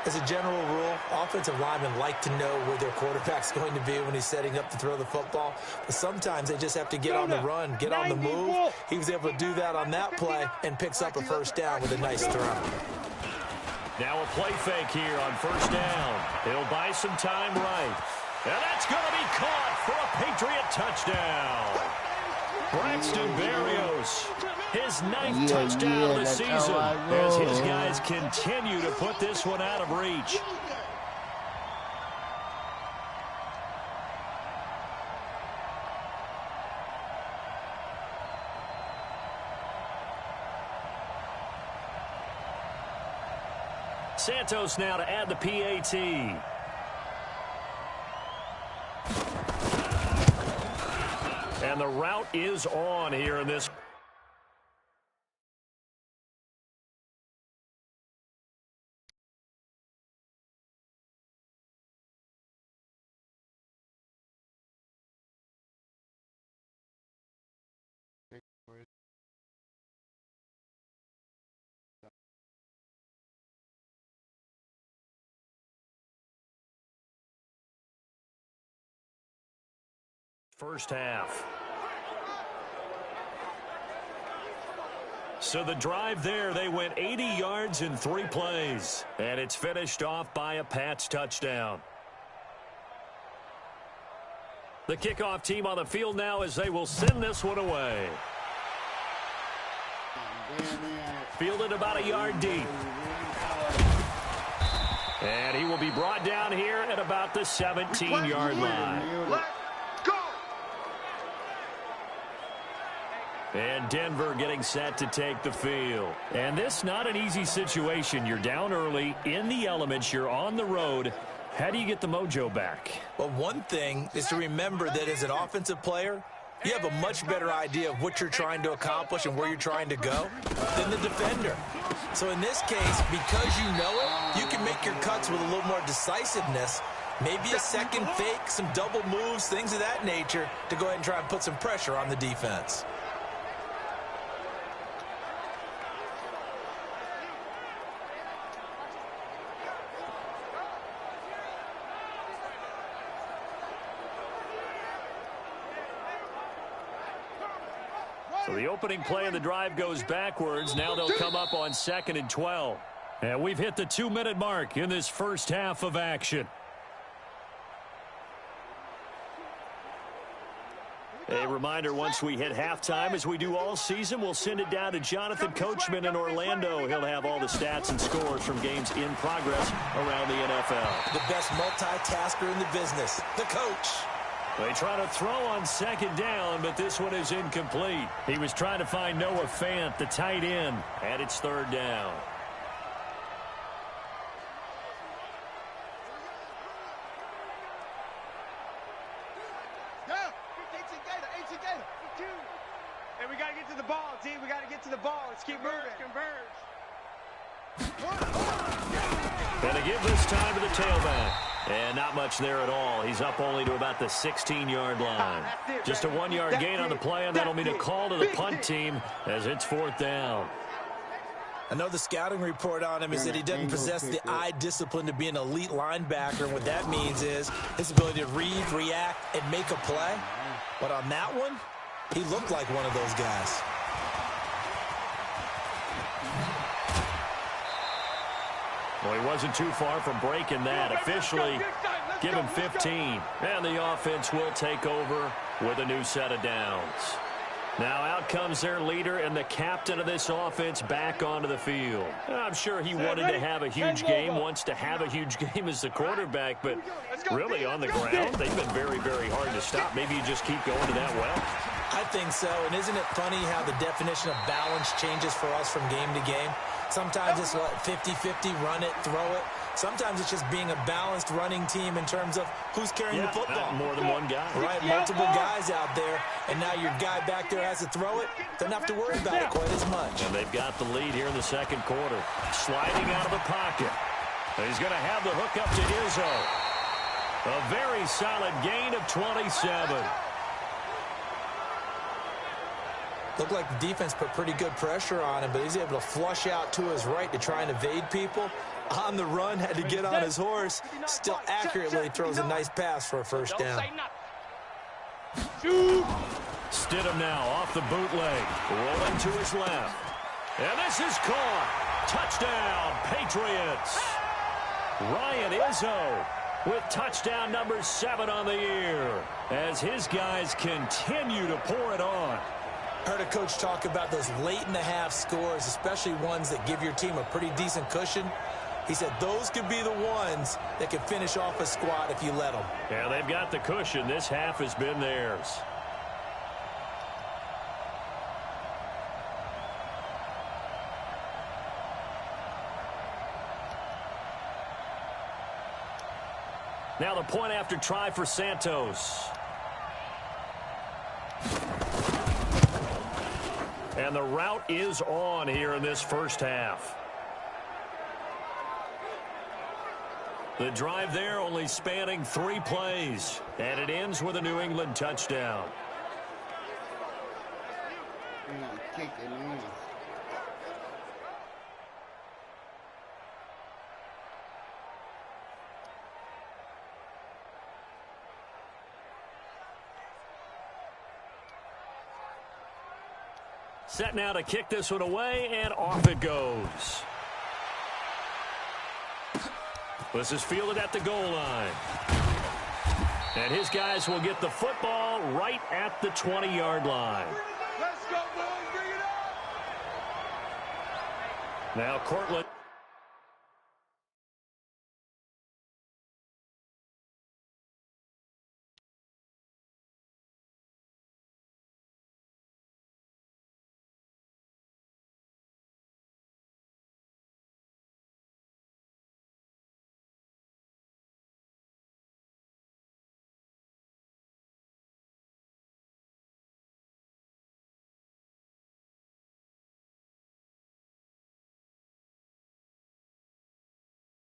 As a general rule, offensive linemen like to know where their quarterback's going to be when he's setting up to throw the football. But sometimes they just have to get on the run, get on the move. He was able to do that on that play and picks up a 1st down with a nice throw. Now a play fake here on first down. He'll buy some time right. And that's going to be caught for a Patriot touchdown. Braxton Berrios, his ninth touchdown of the season as his guys continue to put this one out of reach. Santos now to add the PAT. And the route is on here in this. First half. So the drive there, they went 80 yards in 3 plays. And it's finished off by a Pats touchdown. The kickoff team on the field now as they will send this one away. Fielded about a yard deep. And he will be brought down here at about the 17-yard line. And Denver getting set to take the field. And this not an easy situation. You're down early, in the elements, you're on the road. How do you get the mojo back? Well, one thing is to remember that as an offensive player, you have a much better idea of what you're trying to accomplish and where you're trying to go than the defender. So in this case, because you know it, you can make your cuts with a little more decisiveness. Maybe a second fake, some double moves, things of that nature to go ahead and try and put some pressure on the defense. So the opening play of the drive goes backwards. Now they'll come up on 2nd and 12. And we've hit the 2-minute mark in this first half of action. A reminder, once we hit halftime, as we do all season, we'll send it down to Jonathan Coachman in Orlando. He'll have all the stats and scores from games in progress around the NFL. The best multitasker in the business, the coach. They try to throw on 2nd down, but this one is incomplete. He was trying to find Noah Fant, the tight end, and it's 3rd down. And we got to get to the ball, team. We got to get to the ball. Let's keep moving. Converge. And to give this time to the tailback. And not much there at all. He's up only to about the 16-yard line. Just a 1-yard gain on the play, and that'll mean a call to the punt team as it's 4th down. I know the scouting report on him is that he doesn't possess the eye discipline to be an elite linebacker. And what that means is his ability to read, react, and make a play. But on that one, he looked like one of those guys. Well, he wasn't too far from breaking that. Officially, give him 15. And the offense will take over with a new set of downs. Now out comes their leader and the captain of this offense back onto the field. I'm sure he wanted to have a huge game, wants to have a huge game as the quarterback, but really on the ground, they've been very, very hard to stop. Maybe you just keep going to that well. I think so, and isn't it funny how the definition of balance changes for us from game to game? Sometimes it's 50-50, run it, throw it. Sometimes it's just being a balanced running team in terms of who's carrying the football. More than one guy. Right, multiple guys out there, and now your guy back there has to throw it. Doesn't have to worry about it quite as much. And they've got the lead here in the 2nd quarter. Sliding out of the pocket. He's going to have the hook up to Izzo. A very solid gain of 27. Looked like the defense put pretty good pressure on him, but he's able to flush out to his right to try and evade people. On the run, had to get on his horse. Still accurately throws a nice pass for a 1st down. Stidham now off the bootleg. Rolling to his left. And this is caught. Touchdown, Patriots. Ryan Izzo with touchdown number 7 on the year as his guys continue to pour it on. Heard a coach talk about those late-in-the-half scores, especially ones that give your team a pretty decent cushion. He said those could be the ones that could finish off a squad if you let them. Yeah, they've got the cushion. This half has been theirs. Now the point after try for Santos. And the route is on here in this first half. The drive there only spanning 3 plays. And it ends with a New England touchdown. Set now to kick this one away, and off it goes. This is fielded at the goal line. And his guys will get the football right at the 20-yard line. Let's go, boys. Bring it up. Now Cortland.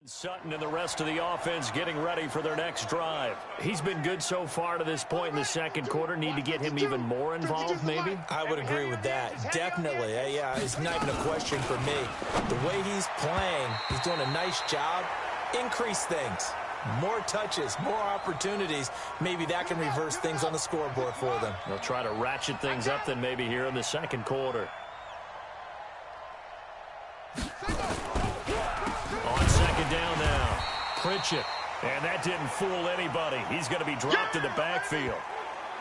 Sutton and the rest of the offense getting ready for their next drive. He's been good so far to this point in the second quarter. Need to get him even more involved, maybe? I would agree with that. Definitely. Yeah, it's not even a question for me. The way he's playing, he's doing a nice job. Increase things. More touches, more opportunities. Maybe that can reverse things on the scoreboard for them. They'll try to ratchet things up then maybe here in the second quarter. Down now. Pritchett. And that didn't fool anybody. He's going to be dropped in the backfield.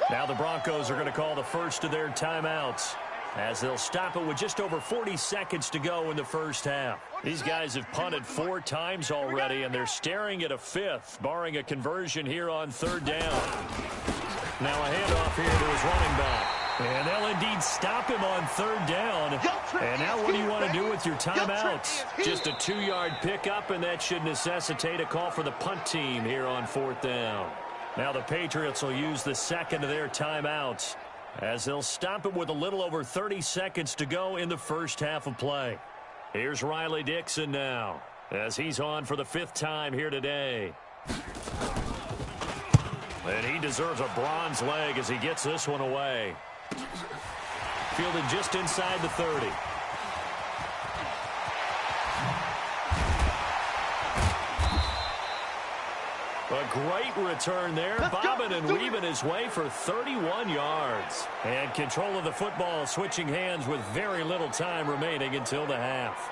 Now the Broncos are going to call the first of their timeouts as they'll stop it with just over 40 seconds to go in the first half. These guys have punted 4 times already, and they're staring at a 5th, barring a conversion here on 3rd down. Now a handoff here to his running back. And they'll indeed stop him on 3rd down. And now what do you want to do with your timeouts? Just a 2-yard pickup, and that should necessitate a call for the punt team here on 4th down. Now the Patriots will use the second of their timeouts as they'll stop it with a little over 30 seconds to go in the first half of play. Here's Riley Dixon now as he's on for the 5th time here today. And he deserves a bronze leg as he gets this one away. Fielded just inside the 30. A great return there, bobbing and weaving his way for 31 yards. And control of the football switching hands with very little time remaining until the half.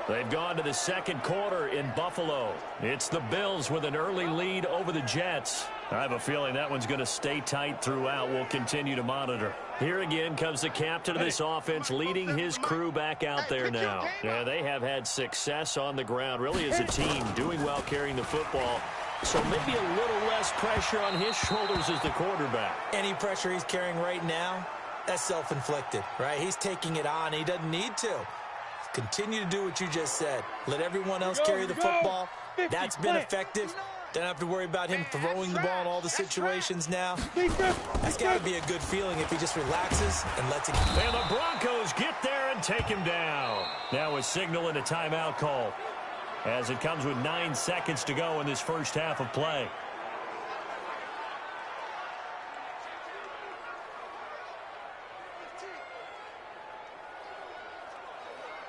They've gone to the second quarter in Buffalo. It's the Bills with an early lead over the Jets. I have a feeling that one's going to stay tight throughout. We'll continue to monitor. Here again comes the captain of this offense leading his crew back out there now. Yeah, they have had success on the ground, really as a team, doing well carrying the football. So maybe a little less pressure on his shoulders as the quarterback. Any pressure he's carrying right now, that's self-inflicted, right? He's taking it on. He doesn't need to. Continue to do what you just said. Let everyone else carry the football. That's been effective. Don't have to worry about him throwing the ball in all the situations now. That's got to be a good feeling if he just relaxes and lets it go. And the Broncos get there and take him down. Now a signal and a timeout call as it comes with 9 seconds to go in this first half of play.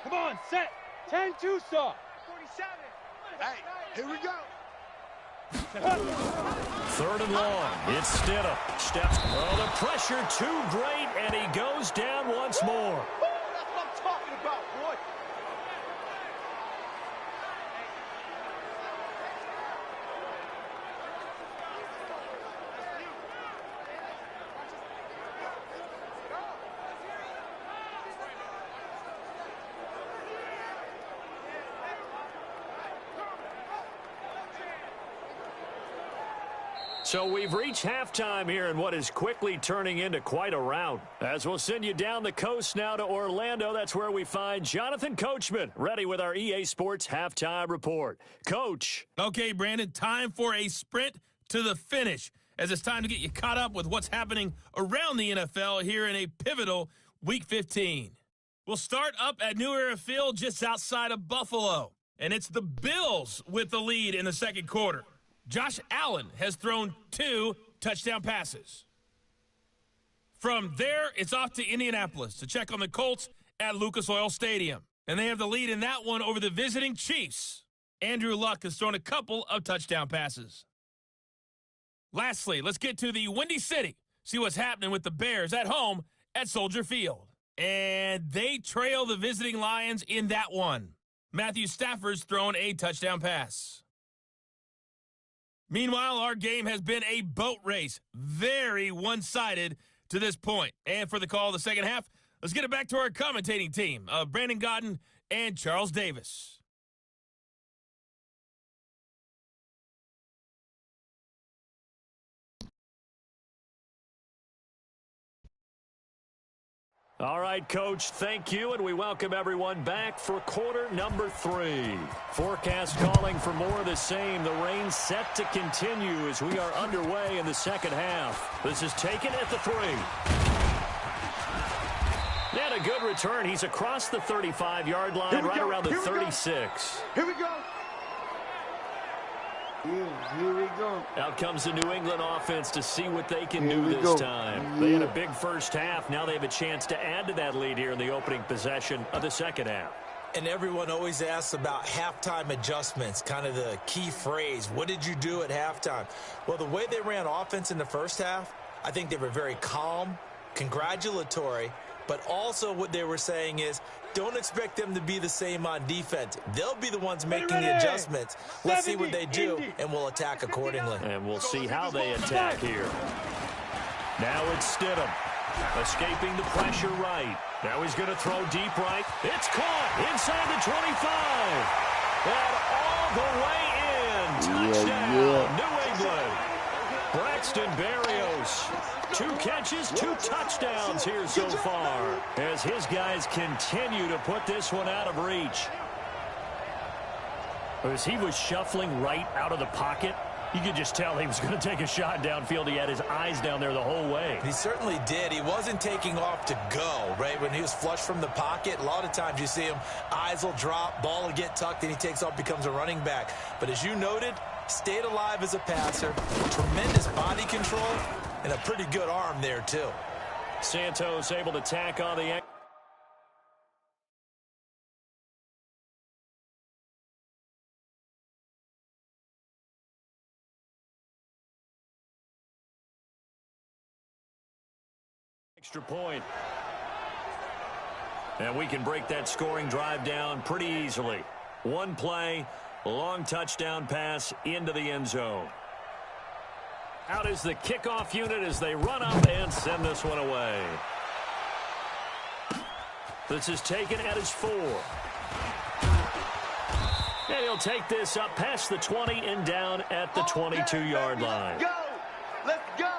Come on, set. 10-2 stop. 47. Hey, here we go. 3rd and long. It's Stidham. Steps. Oh, the pressure too great, and he goes down once more. That's what I'm talking about, boy. So we've reached halftime here in what is quickly turning into quite a rout. As we'll send you down the coast now to Orlando, that's where we find Jonathan Coachman, ready with our EA Sports Halftime Report. Coach. Okay, Brandon, time for a sprint to the finish, as it's time to get you caught up with what's happening around the NFL here in a pivotal Week 15. We'll start up at New Era Field just outside of Buffalo, and it's the Bills with the lead in the second quarter. Josh Allen has thrown 2 touchdown passes. From there, it's off to Indianapolis to check on the Colts at Lucas Oil Stadium. And they have the lead in that one over the visiting Chiefs. Andrew Luck has thrown a couple of touchdown passes. Lastly, let's get to the Windy City. See what's happening with the Bears at home at Soldier Field. And they trail the visiting Lions in that one. Matthew Stafford's thrown a touchdown pass. Meanwhile, our game has been a boat race. Very one-sided to this point. And for the call of the second half, let's get it back to our commentating team of Brandon Godden and Charles Davis. All right, Coach, thank you, and we welcome everyone back for quarter number 3. Forecast calling for more of the same. The rain set to continue as we are underway in the second half. This is taken at the 3. And a good return. He's across the 35-yard line, right around the 36. Here we go. Here we go. Out comes the New England offense to see what they can do this time. They had a big first half. Now they have a chance to add to that lead here in the opening possession of the second half. And everyone always asks about halftime adjustments, kind of the key phrase. What did you do at halftime? Well, the way they ran offense in the first half, I think they were very calm, congratulatory, but also what they were saying is, don't expect them to be the same on defense. They'll be the ones making the adjustments. Let's see what they do, and we'll attack accordingly. And we'll see how they attack here. Now it's Stidham, escaping the pressure right. Now he's going to throw deep right. It's caught inside the 25. And all the way in. Touchdown, New England. Braxton Berrios. 2 catches, 2 touchdowns here so far as his guys continue to put this one out of reach. As he was shuffling right out of the pocket, you could just tell he was going to take a shot downfield. He had his eyes down there the whole way. He certainly did. He wasn't taking off to go, right? When he was flush from the pocket, a lot of times you see him, eyes will drop, ball will get tucked, and he takes off, becomes a running back. But as you noted, stayed alive as a passer, tremendous body control, and a pretty good arm there, too. Santos able to tack on the extra point. And we can break that scoring drive down pretty easily. One play, long touchdown pass into the end zone. Out is the kickoff unit as they run up and send this one away. This is taken at his 4. And he'll take this up past the 20 and down at the 22-yard line. Let's go. Let's go.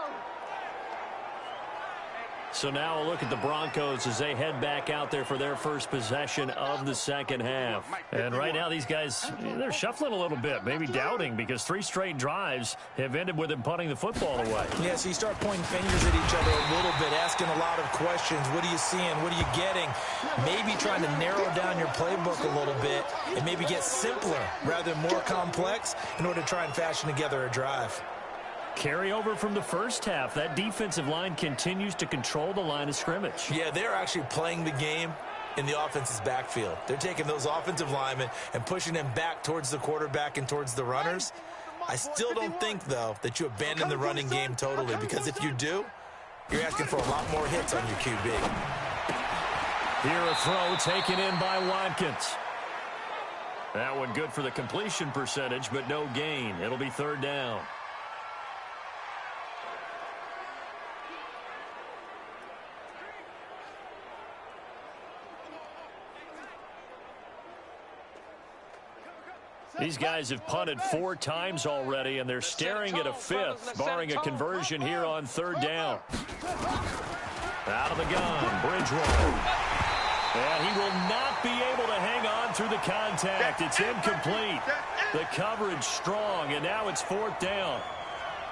So now a look at the Broncos as they head back out there for their first possession of the second half. And right now these guys, they're shuffling a little bit, maybe doubting, because 3 straight drives have ended with them punting the football away. Yeah, so you start pointing fingers at each other a little bit, asking a lot of questions. What are you seeing? What are you getting? Maybe trying to narrow down your playbook a little bit and maybe get simpler rather than more complex in order to try and fashion together a drive. Carry over from the first half. That defensive line continues to control the line of scrimmage. Yeah, they're actually playing the game in the offense's backfield. They're taking those offensive linemen and pushing them back towards the quarterback and towards the runners. I still don't think, though, that you abandon the running game totally, because if you do, you're asking for a lot more hits on your QB. Here a throw taken in by Watkins. That one good for the completion percentage, but no gain. It'll be 3rd down. These guys have punted 4 times already, and they're staring at a 5th, barring a conversion here on 3rd down. Out of the gun, Bridgewater. And he will not be able to hang on through the contact. It's incomplete. The coverage strong, and now it's 4th down.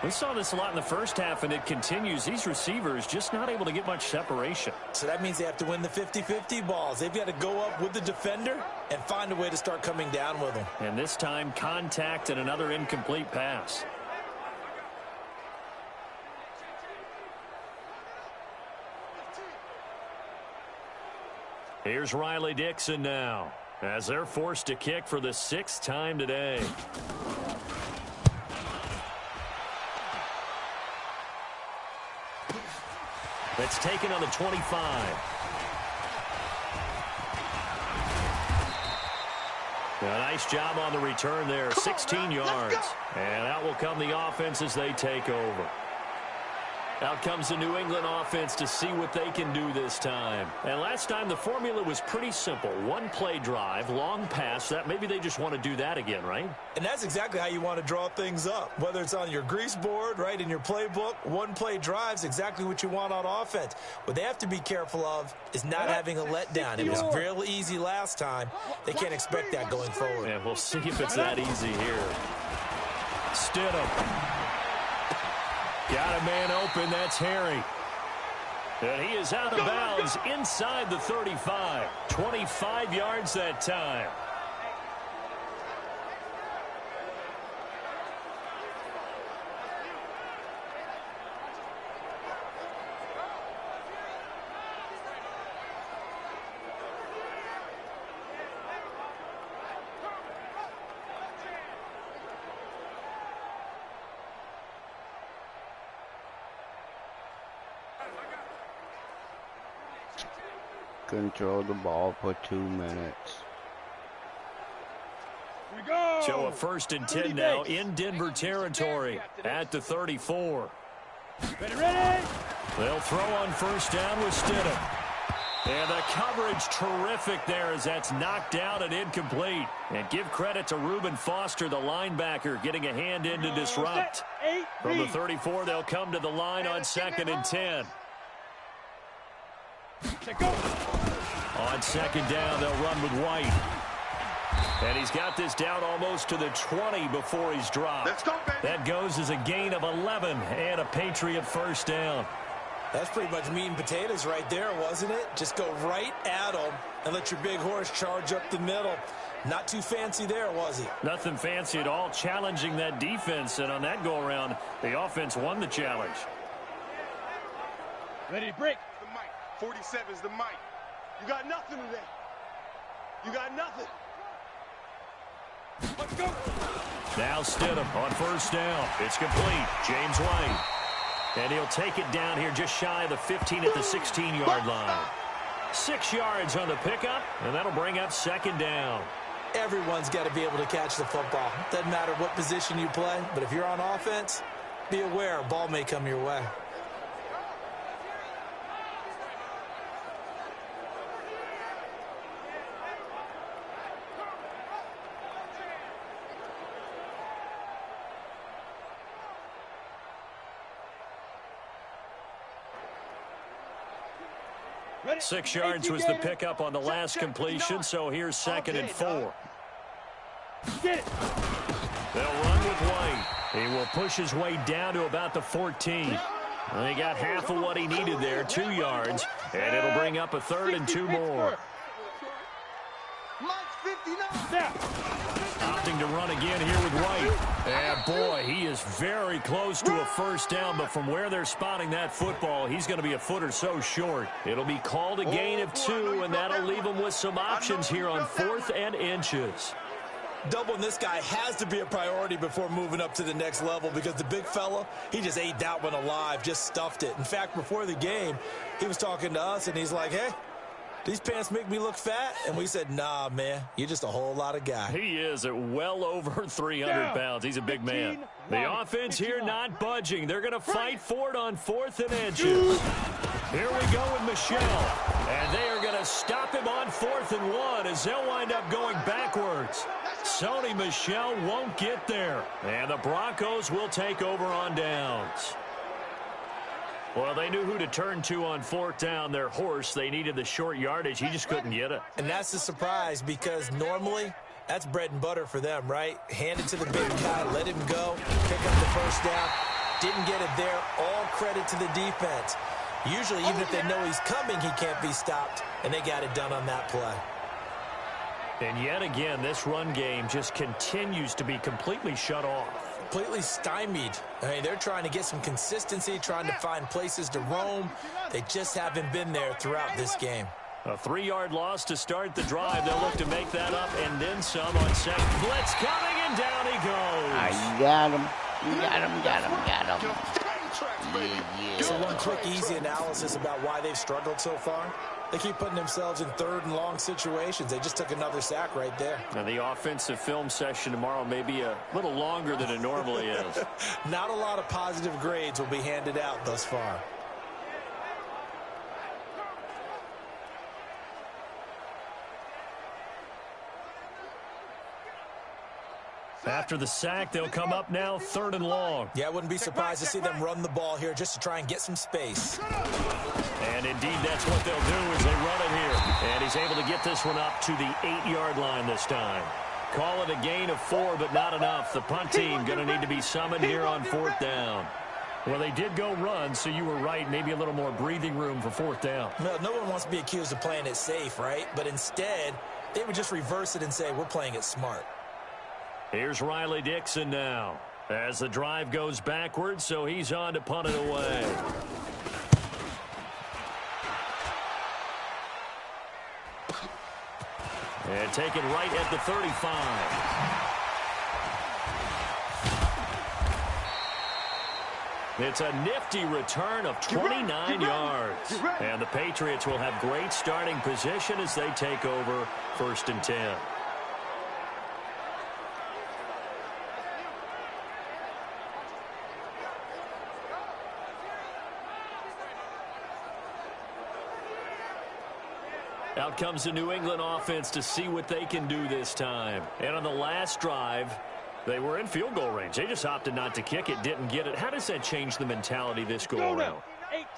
We saw this a lot in the first half, and it continues. These receivers just not able to get much separation. So that means they have to win the 50-50 balls. They've got to go up with the defender and find a way to start coming down with them. And this time, contact and another incomplete pass. Here's Riley Dixon now, as they're forced to kick for the 6th time today. It's taken on the 25. A nice job on the return there, 16 yards. And out will come the offense as they take over. Out comes the New England offense to see what they can do this time. And last time the formula was pretty simple. 1-play drive, long pass. That maybe they just want to do that again, right? And that's exactly how you want to draw things up. Whether it's on your grease board, right, in your playbook, 1-play drive's exactly what you want on offense. What they have to be careful of is not having a letdown. It was real easy last time. They can't expect that going forward. And we'll see if it's that easy here. Stidham. Got a man open, that's Harry. And he is out of bounds inside the 35. 25 yards that time. Control the ball for 2 minutes. We go. So a 1st and 10 now in Denver territory at the 34. Ready. They'll throw on 1st down with Stidham. And the coverage terrific there as that's knocked out and incomplete. And give credit to Reuben Foster, the linebacker, getting a hand in to disrupt. From the 34, they'll come to the line on 2nd and 10. On 2nd down, they'll run with White. And he's got this down almost to the 20 before he's dropped. Let's go, baby. That goes as a gain of 11 and a Patriot 1st down. That's pretty much meat and potatoes right there, wasn't it? Just go right at them and let your big horse charge up the middle. Not too fancy there, was it? Nothing fancy at all, challenging that defense. And on that go-around, the offense won the challenge. Ready to break. The mic. 47's the mic. You got nothing today. You got nothing. Let's go. Now Stidham on 1st down. It's complete. James White. And he'll take it down here just shy of the 15 at the 16-yard line. 6 yards on the pickup, and that'll bring up 2nd down. Everyone's got to be able to catch the football. Doesn't matter what position you play, but if you're on offense, be aware a ball may come your way. Ready. 6 yards was the pickup on the last completion, so here's 2nd and 4. Get it. They'll run with White. He will push his way down to about the 14. And he got half of what he needed there, 2 yards, and it'll bring up a 3rd and 2 more. Opting to run again here with White. And boy, he is very close to a 1st down, but from where they're spotting that football, he's going to be a foot or so short. It'll be called a gain of 2, and that'll leave him with some options here on 4th and inches. Doubling this guy has to be a priority before moving up to the next level because the big fella, he just ate that one alive, just stuffed it. In fact, before the game, he was talking to us, and he's like, hey, these pants make me look fat? And we said, nah, man, you're just a whole lot of guy. He is at well over 300 pounds. He's a big man. The offense here not budging. They're going to fight for it on 4th and inches. Here we go with Michelle. And they are going to stop him on 4th and 1 as they'll wind up going backwards. Sony Michel won't get there. And the Broncos will take over on downs. Well, they knew who to turn to on 4th down. Their horse, they needed the short yardage. He just couldn't get it. And that's a surprise because normally that's bread and butter for them, right? Hand it to the big guy, let him go, pick up the first down. Didn't get it there. All credit to the defense. Usually, even if they know he's coming, he can't be stopped, and they got it done on that play. And yet again, this run game just continues to be completely shut off. Completely stymied. I mean, they're trying to get some consistency, trying to find places to roam. They just haven't been there throughout this game. A 3-yard loss to start the drive. They'll look to make that up and then some on second. Blitz coming, and down he goes. I got him. Got him. Yeah. So one quick, easy analysis about why they've struggled so far. They keep putting themselves in 3rd and long situations. They just took another sack right there. Now, the offensive film session tomorrow may be a little longer than it normally is. Not a lot of positive grades will be handed out thus far. After the sack, they'll come up now 3rd and long. Yeah, I wouldn't be surprised to see them run the ball here just to try and get some space. And indeed, that's what they'll do as they run it here. And he's able to get this one up to the 8-yard line this time. Call it a gain of 4, but not enough. The punt team going to need to be summoned here on 4th down. Well, they did go run, so you were right. Maybe a little more breathing room for 4th down. No one wants to be accused of playing it safe, right? But instead, they would just reverse it and say, we're playing it smart. Here's Riley Dixon now as the drive goes backwards, so he's on to punt it away. And taken right at the 35. It's a nifty return of 29 yards. And the Patriots will have great starting position as they take over 1st and 10. Out comes the New England offense to see what they can do this time. And on the last drive, they were in field goal range. They just opted not to kick it, didn't get it. How does that change the mentality this go-around?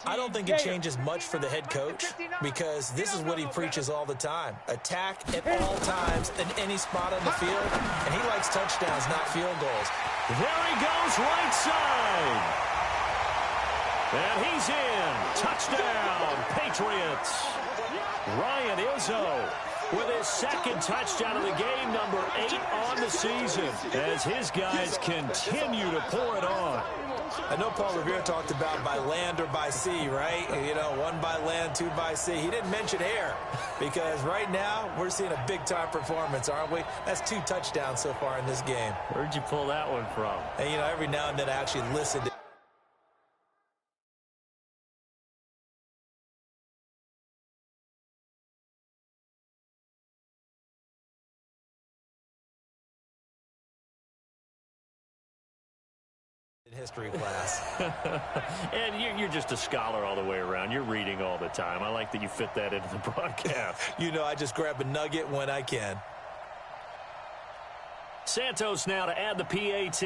I don't think it changes much for the head coach because this is what he preaches all the time. Attack at all times in any spot on the field, and he likes touchdowns, not field goals. There he goes, right side. And he's in. Touchdown, Patriots. Ryan Izzo with his 2nd touchdown of the game, number 8 on the season, as his guys continue to pour it on. I know Paul Revere talked about by land or by sea, right? You know, 1 by land, 2 by sea. He didn't mention air because right now we're seeing a big-time performance, aren't we? That's 2 touchdowns so far in this game. Where'd you pull that one from? And, you know, every now and then I actually listen to history class. And you're just a scholar all the way around. You're reading all the time. I like that you fit that into the broadcast. You know, I just grab a nugget when I can. Santos now to add the PAT.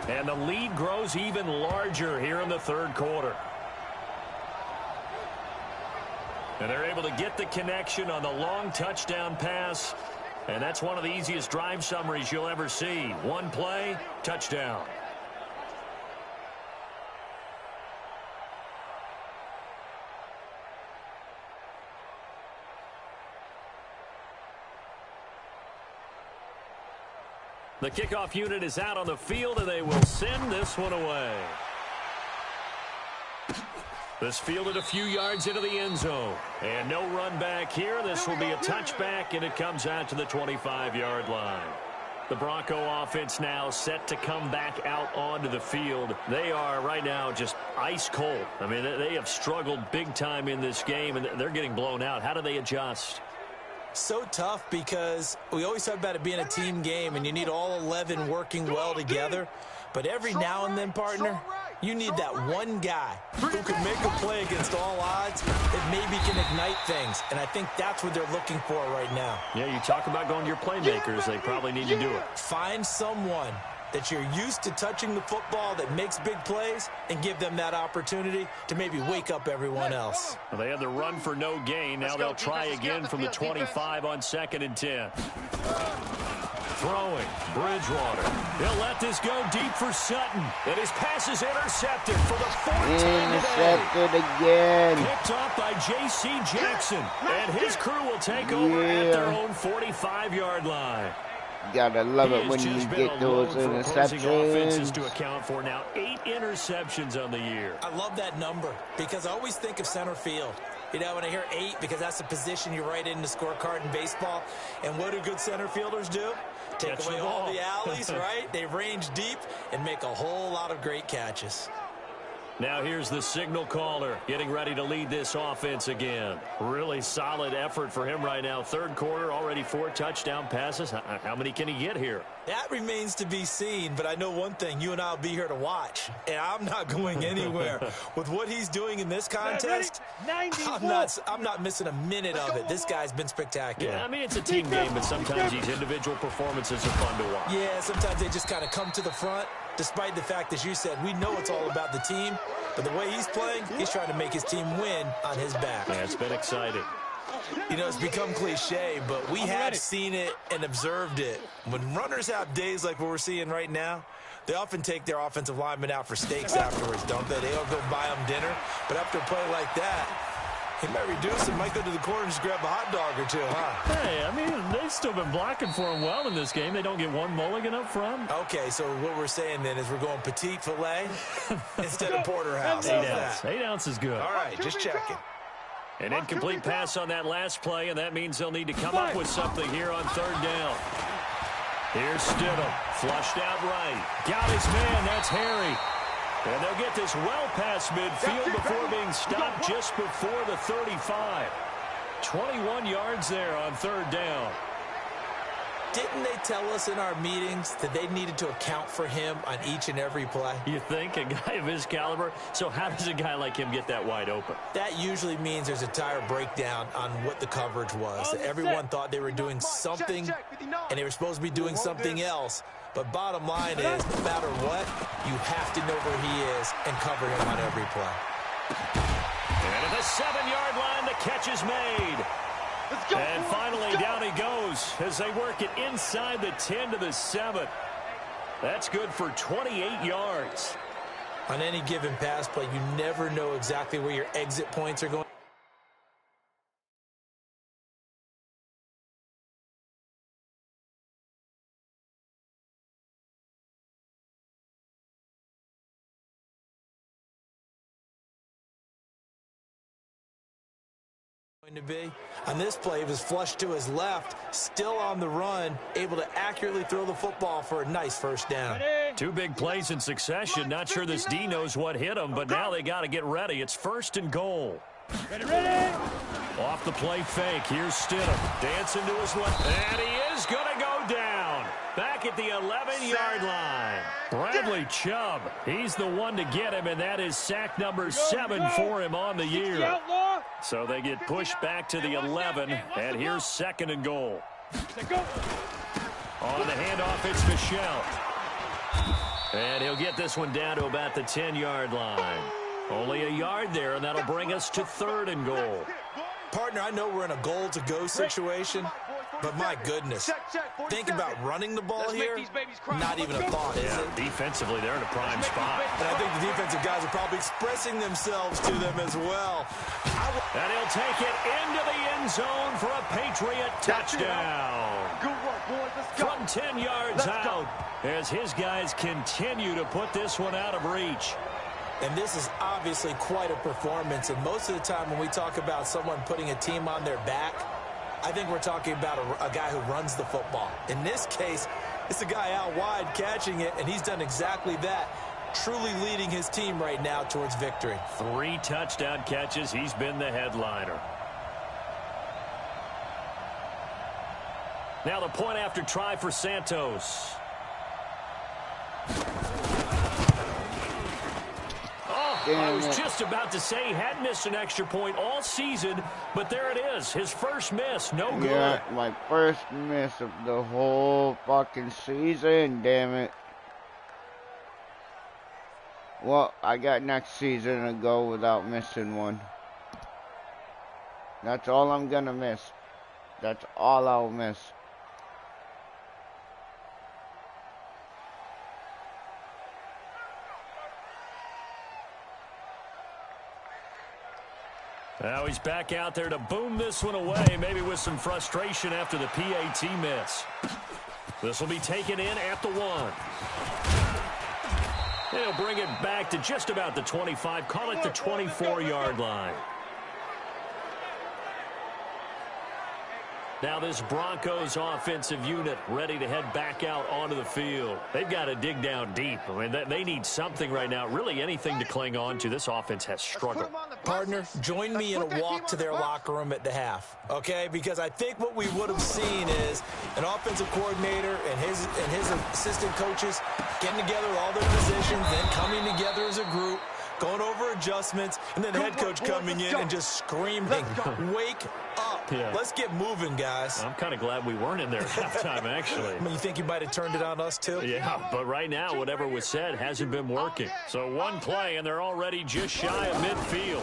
And the lead grows even larger here in the 3rd quarter. And they're able to get the connection on the long touchdown pass. And that's one of the easiest drive summaries you'll ever see. 1 play, touchdown. The kickoff unit is out on the field, and they will send this one away. This fielded a few yards into the end zone. And no run back here. This will be a touchback, and it comes out to the 25-yard line. The Bronco offense now set to come back out onto the field. They are right now just ice cold. I mean, they have struggled big time in this game, and they're getting blown out. How do they adjust? So tough because we always talk about it being a team game, and you need all 11 working well together. But every now and then, partner, You need that one guy who can make a play against all odds that maybe can ignite things. And I think that's what they're looking for right now. Yeah, you talk about going to your playmakers. They probably need to do it. Find someone that you're used to touching the football that makes big plays and give them that opportunity to maybe wake up everyone else. Well, they had the run for no gain. Now they'll try again from the 25 on 2nd and 10. Throwing, Bridgewater. He'll let this go deep for Sutton. And his pass is intercepted for the 4th time today. Intercepted again. Picked off by J.C. Jackson. And his crew will take over at their own 45-yard line. Gotta love it when you get those interceptions. To account for now 8 interceptions on the year. I love that number because I always think of center field. You know, when I hear 8, because that's the position you write in the scorecard in baseball. And what do good center fielders do? Take away all the alleys, right? They range deep and make a whole lot of great catches. Now here's the signal caller getting ready to lead this offense again. Really solid effort for him right now. 3rd quarter, already 4 touchdown passes. How many can he get here? That remains to be seen, but I know one thing. You and I will be here to watch, and I'm not going anywhere. With what he's doing in this contest, I'm not missing a minute of it. This guy's been spectacular. Yeah, I mean, it's a team game, but sometimes these individual performances are fun to watch. Yeah, sometimes they just kind of come to the front, despite the fact, as you said, we know it's all about the team. But the way he's playing, he's trying to make his team win on his back. Yeah, it's been exciting. You know, it's become cliche, but we have seen it and observed it. When runners have days like what we're seeing right now, they often take their offensive linemen out for steaks afterwards, don't they? They'll go buy them dinner. But after a play like that, he might reduce it, might go to the corner and just grab a hot dog or two, huh? Hey, I mean, they've still been blocking for him well in this game. They don't get one mulligan up front. Okay, so what we're saying then is we're going petite filet instead of porterhouse. 8 ounce. 8 ounce is good. All right, just checking. An incomplete pass on that last play, and that means they'll need to come up with something here on 3rd down. Here's Stidham, flushed out right. Got his man, that's Harry. And they'll get this well past midfield before being stopped just before the 35. 21 yards there on 3rd down. Didn't they tell us in our meetings that they needed to account for him on each and every play? You think? A guy of his caliber? So how does a guy like him get that wide open? That usually means there's a tire breakdown on what the coverage was. Everyone thought they were doing something, and they were supposed to be doing something else. But bottom line is, no matter what, you have to know where he is and cover him on every play. And at the 7-yard line, the catch is made. And finally, down he goes as they work it inside the 10 to the 7. That's good for 28 yards. On any given pass play, you never know exactly where your exit points are going. To be. On this play, he was flushed to his left, still on the run, able to accurately throw the football for a nice 1st down. 2 big plays in succession. Not sure this D knows what hit him, but now they got to get ready. It's 1st and goal. Ready. Off the play fake. Here's Stidham. Dancing to his left. And he is going to go down. Back at the 11-yard line. Bradley Chubb. He's the one to get him, and that is sack number 7 for him on the year. So they get pushed back to the 11, and here's 2nd and goal. On the handoff, it's Michelle. And he'll get this one down to about the 10-yard line. Only a yard there, and that'll bring us to 3rd and goal. Partner, I know we're in a goal-to-go situation, but my goodness, think about running the ball here, not even a thought, is it? Defensively, they're in a prime spot. And I think the defensive guys are probably expressing themselves to them as well. And he'll take it into the end zone for a Patriot touchdown. From 10 yards out, as his guys continue to put this one out of reach. And this is obviously quite a performance. And most of the time when we talk about someone putting a team on their back, I think we're talking about a guy who runs the football. In this case, it's a guy out wide catching it, and he's done exactly that, truly leading his team right now towards victory. 3 touchdown catches. He's been the headliner. Now the point after try for Santos. I was just about to say he hadn't missed an extra point all season, but there it is. His first miss. No good. Yeah, my first miss of the whole fucking season, damn it. Well, I got next season to go without missing one. That's all I'm gonna miss. That's all I'll miss. Now he's back out there to boom this one away, maybe with some frustration after the PAT miss. This will be taken in at the 1. He'll bring it back to just about the 25, call it the 24-yard line. Now this Broncos offensive unit ready to head back out onto the field. They've got to dig down deep. I mean, they need something right now, really anything to cling on to. This offense has struggled. Partner, join me in a walk to their locker room at the half, okay? Because I think what we would have seen is an offensive coordinator and his assistant coaches getting together all their positions, then coming together as a group, going over adjustments, and then the head coach coming in and just screaming, wake up. Yeah. Let's get moving, guys. I'm kind of glad we weren't in there at halftime, actually. I mean, you think you might have turned it on us, too? Yeah, but right now, whatever was said hasn't been working. So one play, and they're already just shy of midfield.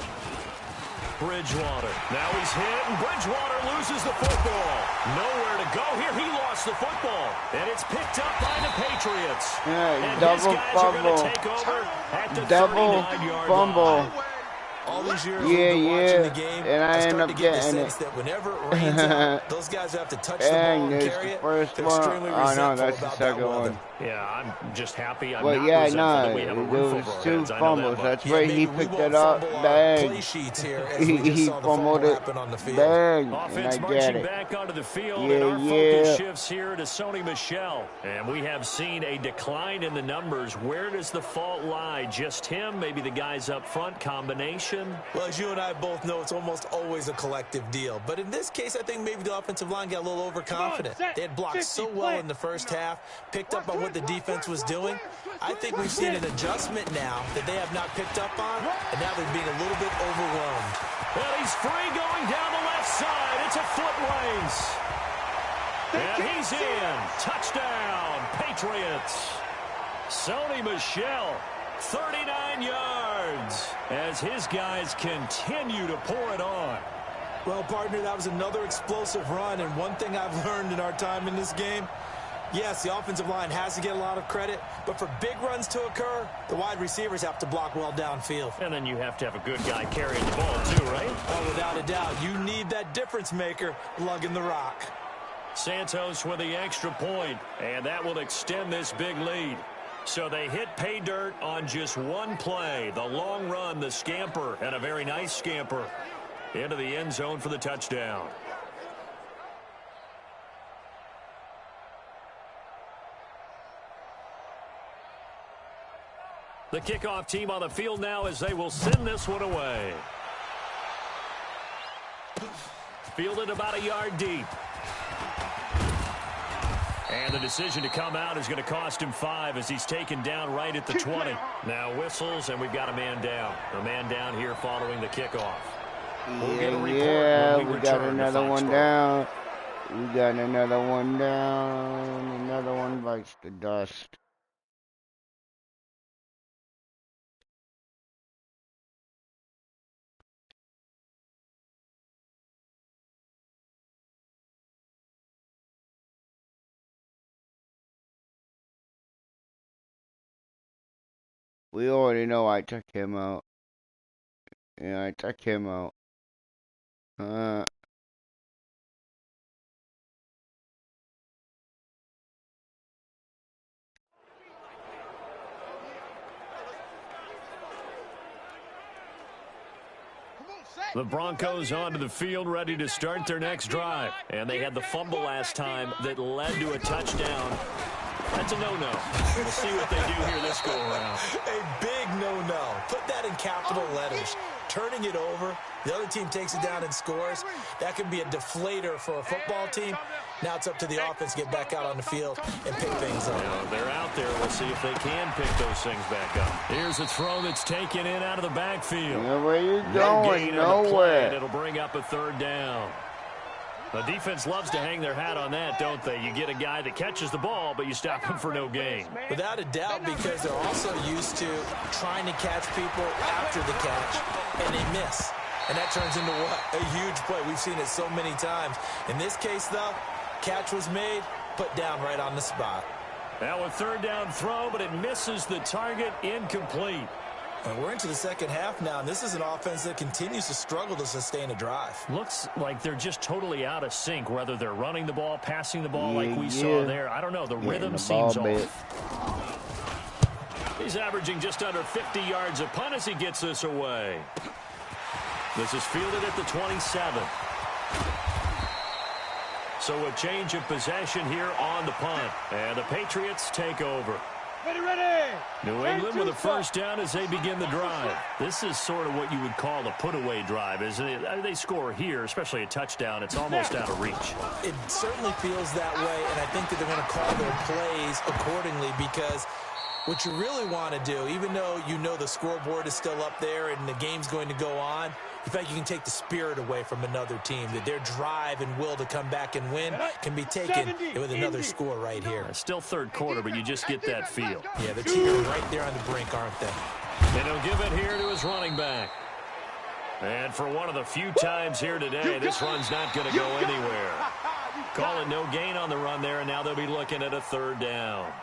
Bridgewater. Now he's hit, and Bridgewater loses the football. Nowhere to go here. He lost the football. And it's picked up by the Patriots. Yeah, and double his guys fumble. are going to take over at the Double 39-yard fumble. line. All these years we've been watching the game, and I end up to get the getting sense it. that whenever it rains out, those guys who have to touch the ball Dang, and there's carry the it, first they're one. extremely Oh, no, resentful that's the about that second weather. one. Yeah, I'm just happy. I'm Well, not yeah, resentful no, that we have a there roof was over our two heads. I know fumbles. that That's much. why maybe he we picked won't it up. fumble our Bang. play sheets here as we just He saw the fumbled fumble it. happen on the field. Bang. Offense And I marching get it. back onto the field, Yeah, and our yeah. focus shifts here to Sony Michel. And we have seen a decline in the numbers. Where does the fault lie? Just him? Maybe the guys up front? Combination? Well, as you and I both know, it's almost always a collective deal. But in this case, I think maybe the offensive line got a little overconfident. They had blocked so well in the first half, picked up on what the defense was doing. I think we've seen an adjustment now that they have not picked up on, and now they're being a little bit overwhelmed. Well, he's free going down the left side. It's a foot race. And he's in. Touchdown, Patriots. Sony Michel, 39 yards, as his guys continue to pour it on. Well, partner, that was another explosive run, and one thing I've learned in our time in this game, yes, the offensive line has to get a lot of credit, but for big runs to occur, the wide receivers have to block well downfield. And then you have to have a good guy carrying the ball too, right? Oh, without a doubt, you need that difference maker lugging the rock. Santos with the extra point, and that will extend this big lead. So they hit pay dirt on just one play. The long run, the scamper, and a very nice scamper into the end zone for the touchdown. The kickoff team on the field now as they will send this one away. Fielded about a yard deep. And the decision to come out is going to cost him 5 as he's taken down right at the 20. Now whistles, and we've got a man down. A man down here following the kickoff. We'll get a report when we got return to another one Foxborough. down. We got another one down. Another one bites the dust. We already know I took him out. Yeah, I took him out. The Broncos onto the field ready to start their next drive. And they had the fumble last time that led to a touchdown. That's a no-no. We'll see what they do here this go-around. A big no-no. Put that in capital letters. turning it over. The other team takes it down and scores. That can be a deflator for a football team. Now it's up to the offense to get back out on the field and pick things up. Yeah, they're out there. We'll see if they can pick those things back up. Here's a throw that's taken in out of the backfield. Yeah, where you No going? gain on the play, Nowhere. and it'll bring up a third down. The defense loves to hang their hat on that, don't they? You get a guy that catches the ball, but you stop him for no gain. Without a doubt, because they're also used to trying to catch people after the catch, and they miss. And that turns into what? A huge play. We've seen it so many times. In this case, though, catch was made, put down right on the spot. Now a third down throw, but it misses the target, incomplete. And we're into the second half now, and this is an offense that continues to struggle to sustain a drive. Looks like they're just totally out of sync, whether they're running the ball, passing the ball like we saw there. I don't know. The rhythm seems off. He's averaging just under 50 yards a punt as he gets this away. This is fielded at the 27. So a change of possession here on the punt. And the Patriots take over. Ready. New England with a first down as they begin the drive. This is sort of what you would call a put-away drive, isn't it? They score here, especially a touchdown. It's almost out of reach. It certainly feels that way, and I think that they're going to call their plays accordingly because what you really want to do, even though you know the scoreboard is still up there and the game's going to go on, in fact, you can take the spirit away from another team, that their drive and will to come back and win can be taken with another score right here. It's still third quarter, but you just get that feel. Yeah, the team are right there on the brink, aren't they? And he'll give it here to his running back. And for one of the few times here today, this run's not going to go anywhere. Call it no gain on the run there, and now they'll be looking at a third down.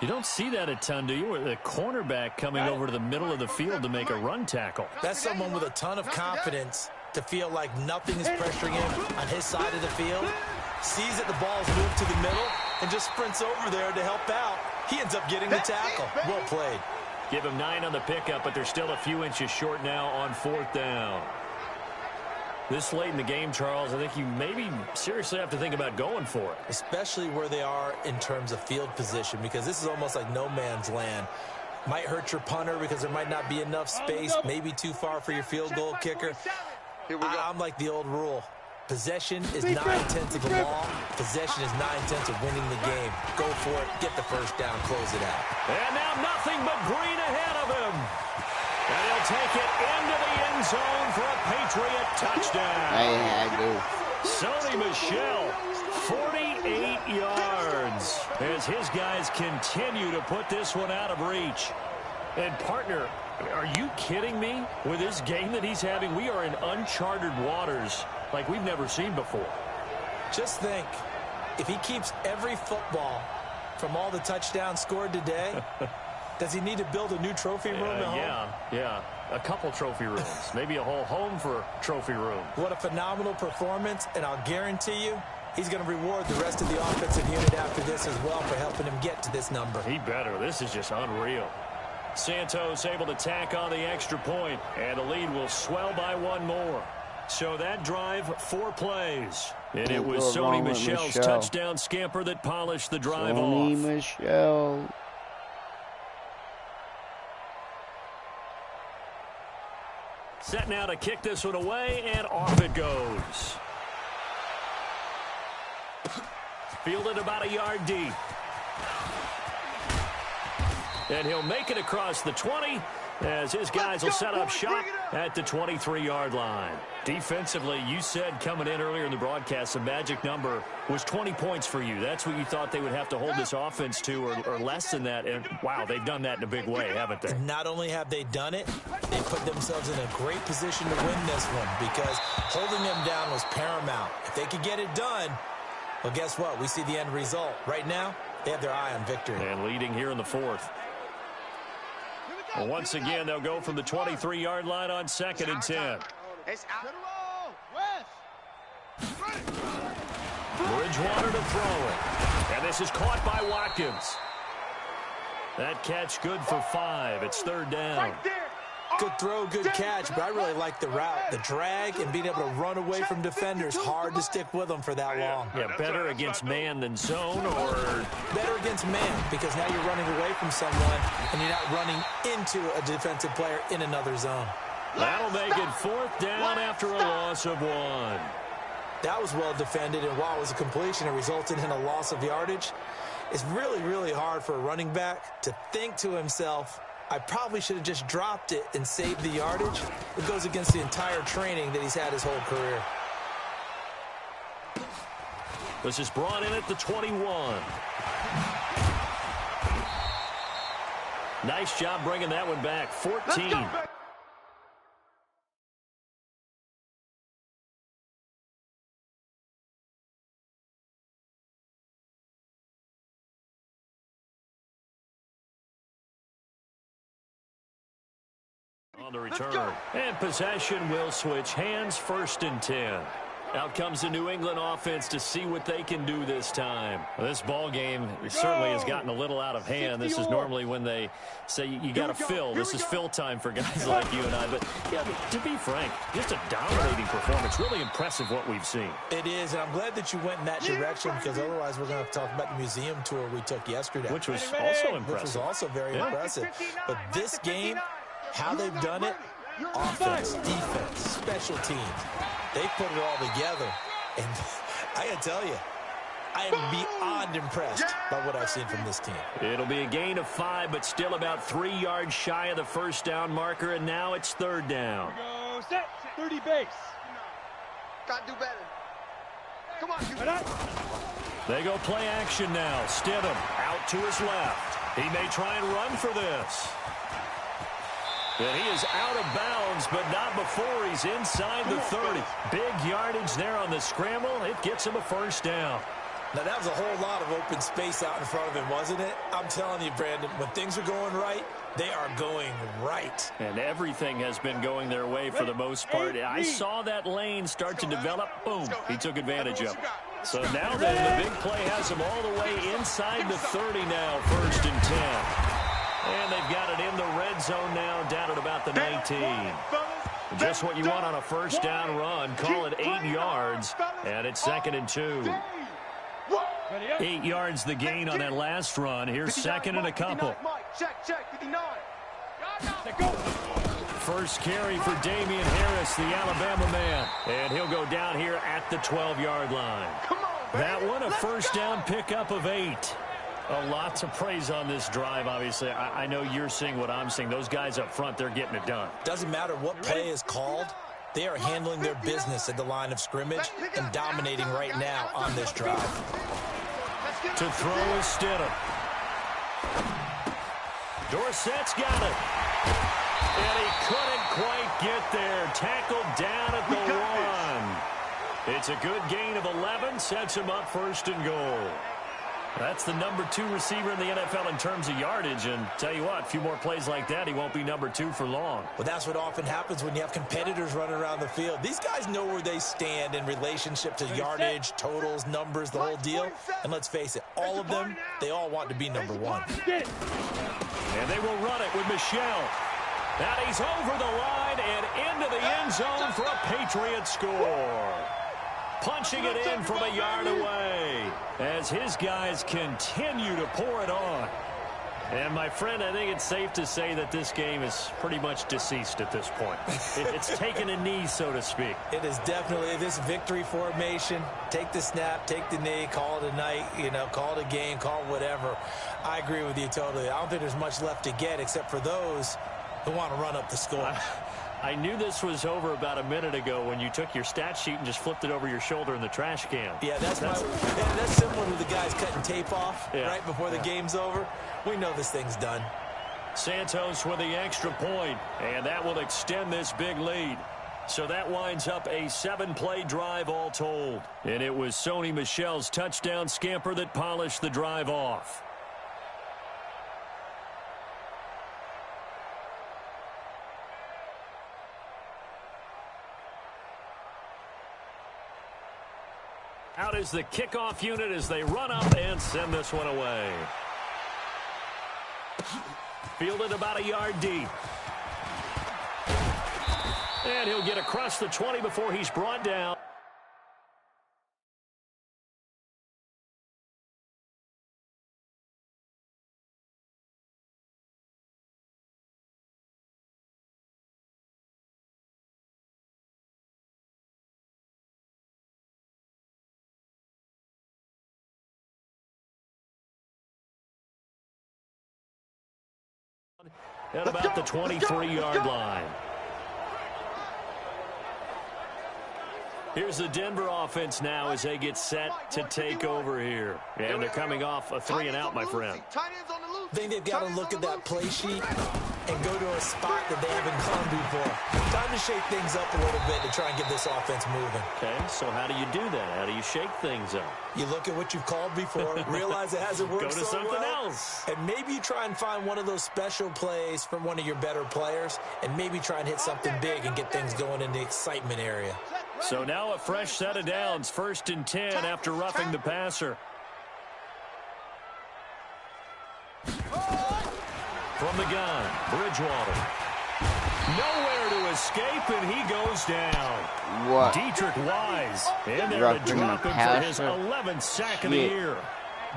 You don't see that a ton, do you? With a cornerback coming over to the middle of the field to make a run tackle. That's someone with a ton of confidence to feel like nothing is pressuring him on his side of the field. Sees that the ball's moved to the middle and just sprints over there to help out. He ends up getting the tackle. Well played. Give him 9 on the pickup, but they're still a few inches short now on fourth down. This late in the game, Charles, I think you maybe seriously have to think about going for it. Especially where they are in terms of field position, because this is almost like no man's land. Might hurt your punter because there might not be enough space, maybe too far for your field goal kicker. I'm like the old rule. Possession is 9/10 of the law. Possession is 9/10 of winning the game. Go for it. Get the first down. Close it out. And now nothing but green ahead of him. And he'll take it into the end zone for a Patriot touchdown. I do. Sony Michel, 48 yards as his guys continue to put this one out of reach. And, partner, are you kidding me? With this game that he's having, we are in uncharted waters like we've never seen before. Just think, if he keeps every football from all the touchdowns scored today, does he need to build a new trophy room at home? Yeah. A couple trophy rooms. Maybe a whole home for trophy room. What a phenomenal performance, and I'll guarantee you he's going to reward the rest of the offensive unit after this as well for helping him get to this number. He better. This is just unreal. Santos able to tack on the extra point, and the lead will swell by one more. So that drive, 4 plays. And it was Sony Michel's touchdown scamper that polished the drive off. Sony Michel. Set now to kick this one away, and off it goes. Fielded about a yard deep. And he'll make it across the 20 as his guys will set up shop at the 23-yard line. Defensively, you said coming in earlier in the broadcast, the magic number was 20 points for you. That's what you thought they would have to hold this offense to, or less than that. And, wow, they've done that in a big way, haven't they? Not only have they done it, they put themselves in a great position to win this one because holding them down was paramount. If they could get it done, well, guess what? We see the end result. Right now, they have their eye on victory. And leading here in the fourth. Well, once again, they'll go from the 23-yard line on 2nd and 10. Bridgewater to throw it. And this is caught by Watkins. That catch good for 5. It's 3rd down. Good throw, good catch, but I really like the route. The drag and being able to run away from defenders, hard to stick with them for that long. Yeah, better against man than zone, or? Better against man, because now you're running away from someone and you're not running into a defensive player in another zone. That'll make it 4th down after a loss of 1. That was well defended, and while it was a completion, it resulted in a loss of yardage. It's really, really hard for a running back to think to himself, I probably should have just dropped it and saved the yardage. It goes against the entire training that he's had his whole career. This is brought in at the 21. Nice job bringing that one back. 14. On the return. And possession will switch hands. 1st and 10. Out comes the New England offense to see what they can do this time. Well, this ball game certainly has gotten a little out of hand. This is normally when they say you got to fill. This is fill time for guys like you and I. But yeah, to be frank, just a dominating performance. Really impressive what we've seen. It is, and I'm glad that you went in that direction because otherwise we're going to have to talk about the museum tour we took yesterday. Which was also impressive. Which was also very impressive. But this game, how they've done it, offense, defense, special teams, they put it all together. And I got to tell you, I am beyond impressed by what I've seen from this team. It'll be a gain of 5, but still about 3 yards shy of the 1st down marker, and now it's 3rd down. Go set. 30 base. Got to do better. Come on, They go play action now. Stidham out to his left. He may try and run for this. And he is out of bounds, but not before he's inside the 30. Big yardage there on the scramble. It gets him a 1st down. Now, that was a whole lot of open space out in front of him, wasn't it? I'm telling you, Brandon, when things are going right, they are going right. And everything has been going their way for the most part. I saw that lane start to develop. Boom. He took advantage of it. So now then, the big play has him all the way inside the 30 now, 1st and 10. And they've got it in the red zone now, down at about the 19. Just what you want on a 1st down run. Call it 8 yards, and it's 2nd and 2. 8 yards the gain on that last run. Here's 2nd and a couple. Check, 59. First carry for Damian Harris, the Alabama man. And he'll go down here at the 12-yard line. That one, a 1st down pickup of 8. A lot to praise on this drive, obviously. I know you're seeing what I'm seeing. Those guys up front, they're getting it done. Doesn't matter what play is called. They are handling their business at the line of scrimmage and dominating right now on this drive. To throw is Stidham. Dorsett's got it. And he couldn't quite get there. Tackled down at the 1. It's a good gain of 11. Sets him up 1st and goal. That's the number 2 receiver in the NFL in terms of yardage. And tell you what, a few more plays like that, he won't be number 2 for long. Well, that's what often happens when you have competitors running around the field. These guys know where they stand in relationship to yardage, totals, numbers, the whole deal. And let's face it, all of them, they all want to be number 1. And they will run it with Michel. Now he's over the line and into the end zone for a Patriot score. Punching it in from a yard away as his guys continue to pour it on. And, my friend, I think it's safe to say that this game is pretty much deceased at this point. It's taken a knee, so to speak. It is definitely this victory formation. Take the snap, take the knee, call it a night, call it a game, call it whatever. I agree with you totally. I don't think there's much left to get except for those who want to run up the score. I knew this was over about a minute ago when you took your stat sheet and just flipped it over your shoulder in the trash can. Yeah, that's similar to the guys cutting tape off right before the game's over. We know this thing's done. Santos with the extra point, and that will extend this big lead. So that winds up a 7-play drive all told. And it was Sony Michel's touchdown scamper that polished the drive off. Out is the kickoff unit as they run up and send this one away. Fielded about a yard deep. And he'll get across the 20 before he's brought down. At about the 23-yard line. Here's the Denver offense now as they get set to take over here. And they're coming off a 3-and-out, my friend. I think they've got to look at that play sheet and go to a spot that they haven't gone before. Time to shake things up a little bit to try and get this offense moving. Okay, so how do you do that? How do you shake things up? You look at what you've called before, realize it hasn't worked Go to so something well, else. and maybe you try and find one of those special plays from one of your better players, and maybe try and hit something big and get things going in the excitement area. So now a fresh set of downs, 1st and 10 after roughing the passer. From the gun, Bridgewater. Nowhere to escape, and he goes down. What? Dietrich Wise in there to Roughing drop the him for his passer? 11th sack of the year.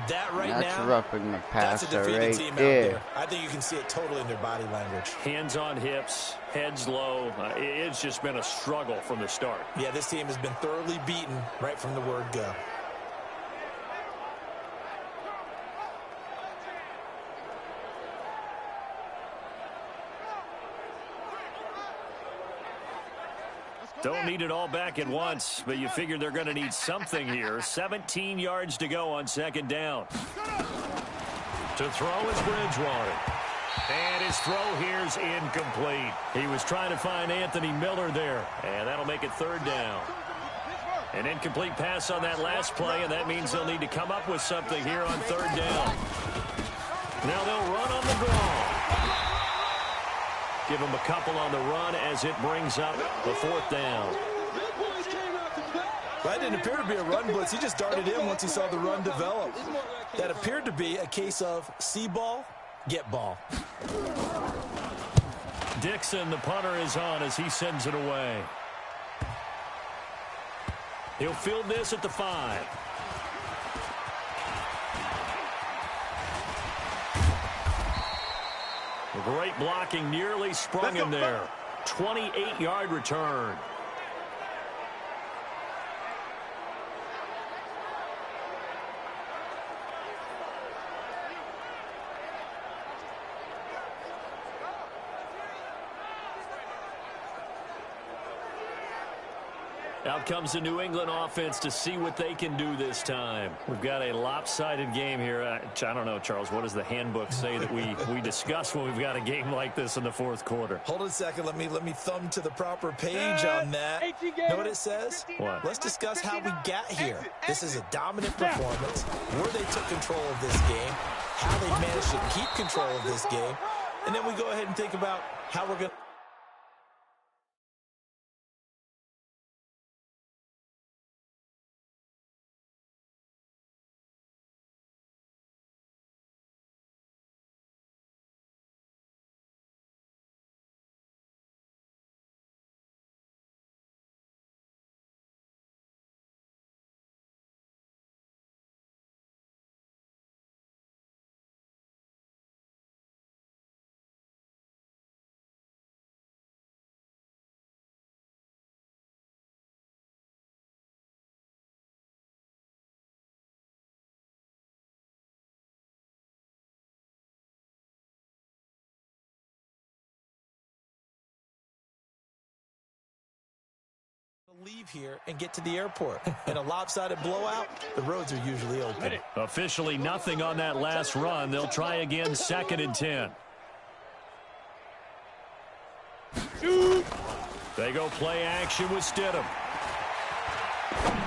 That right That's now, roughing the that's a passer defeated right team out there. there. I think you can see it totally in their body language. Hands on hips, heads low. It's just been a struggle from the start. Yeah, this team has been thoroughly beaten right from the word go. Don't need it all back at once, but you figure they're going to need something here. 17 yards to go on 2nd down. To throw is Bridgewater. And his throw here's incomplete. He was trying to find Anthony Miller there, and that'll make it 3rd down. An incomplete pass on that last play, and that means they'll need to come up with something here on 3rd down. Now they'll run on the draw. Give him a couple on the run as it brings up the 4th down. That didn't appear to be a run blitz. He just darted in once he saw the run develop. That appeared to be a case of see ball, get ball. Dixon, the punter, is on as he sends it away. He'll field this at the 5. Great blocking, nearly sprung him there. 28-yard return. Out comes the New England offense to see what they can do this time. We've got a lopsided game here. I don't know, Charles, what does the handbook say that we discuss when we've got a game like this in the 4th quarter? Hold on a second. Let me thumb to the proper page on that. Know what it says? What? Let's discuss how we got here. This is a dominant performance, where they took control of this game, how they managed to keep control of this game, and then we go ahead and think about how we're going to leave here and get to the airport. In a lopsided blowout, the roads are usually open. Officially nothing on that last run. They'll try again 2nd and 10. They go play action with Stidham.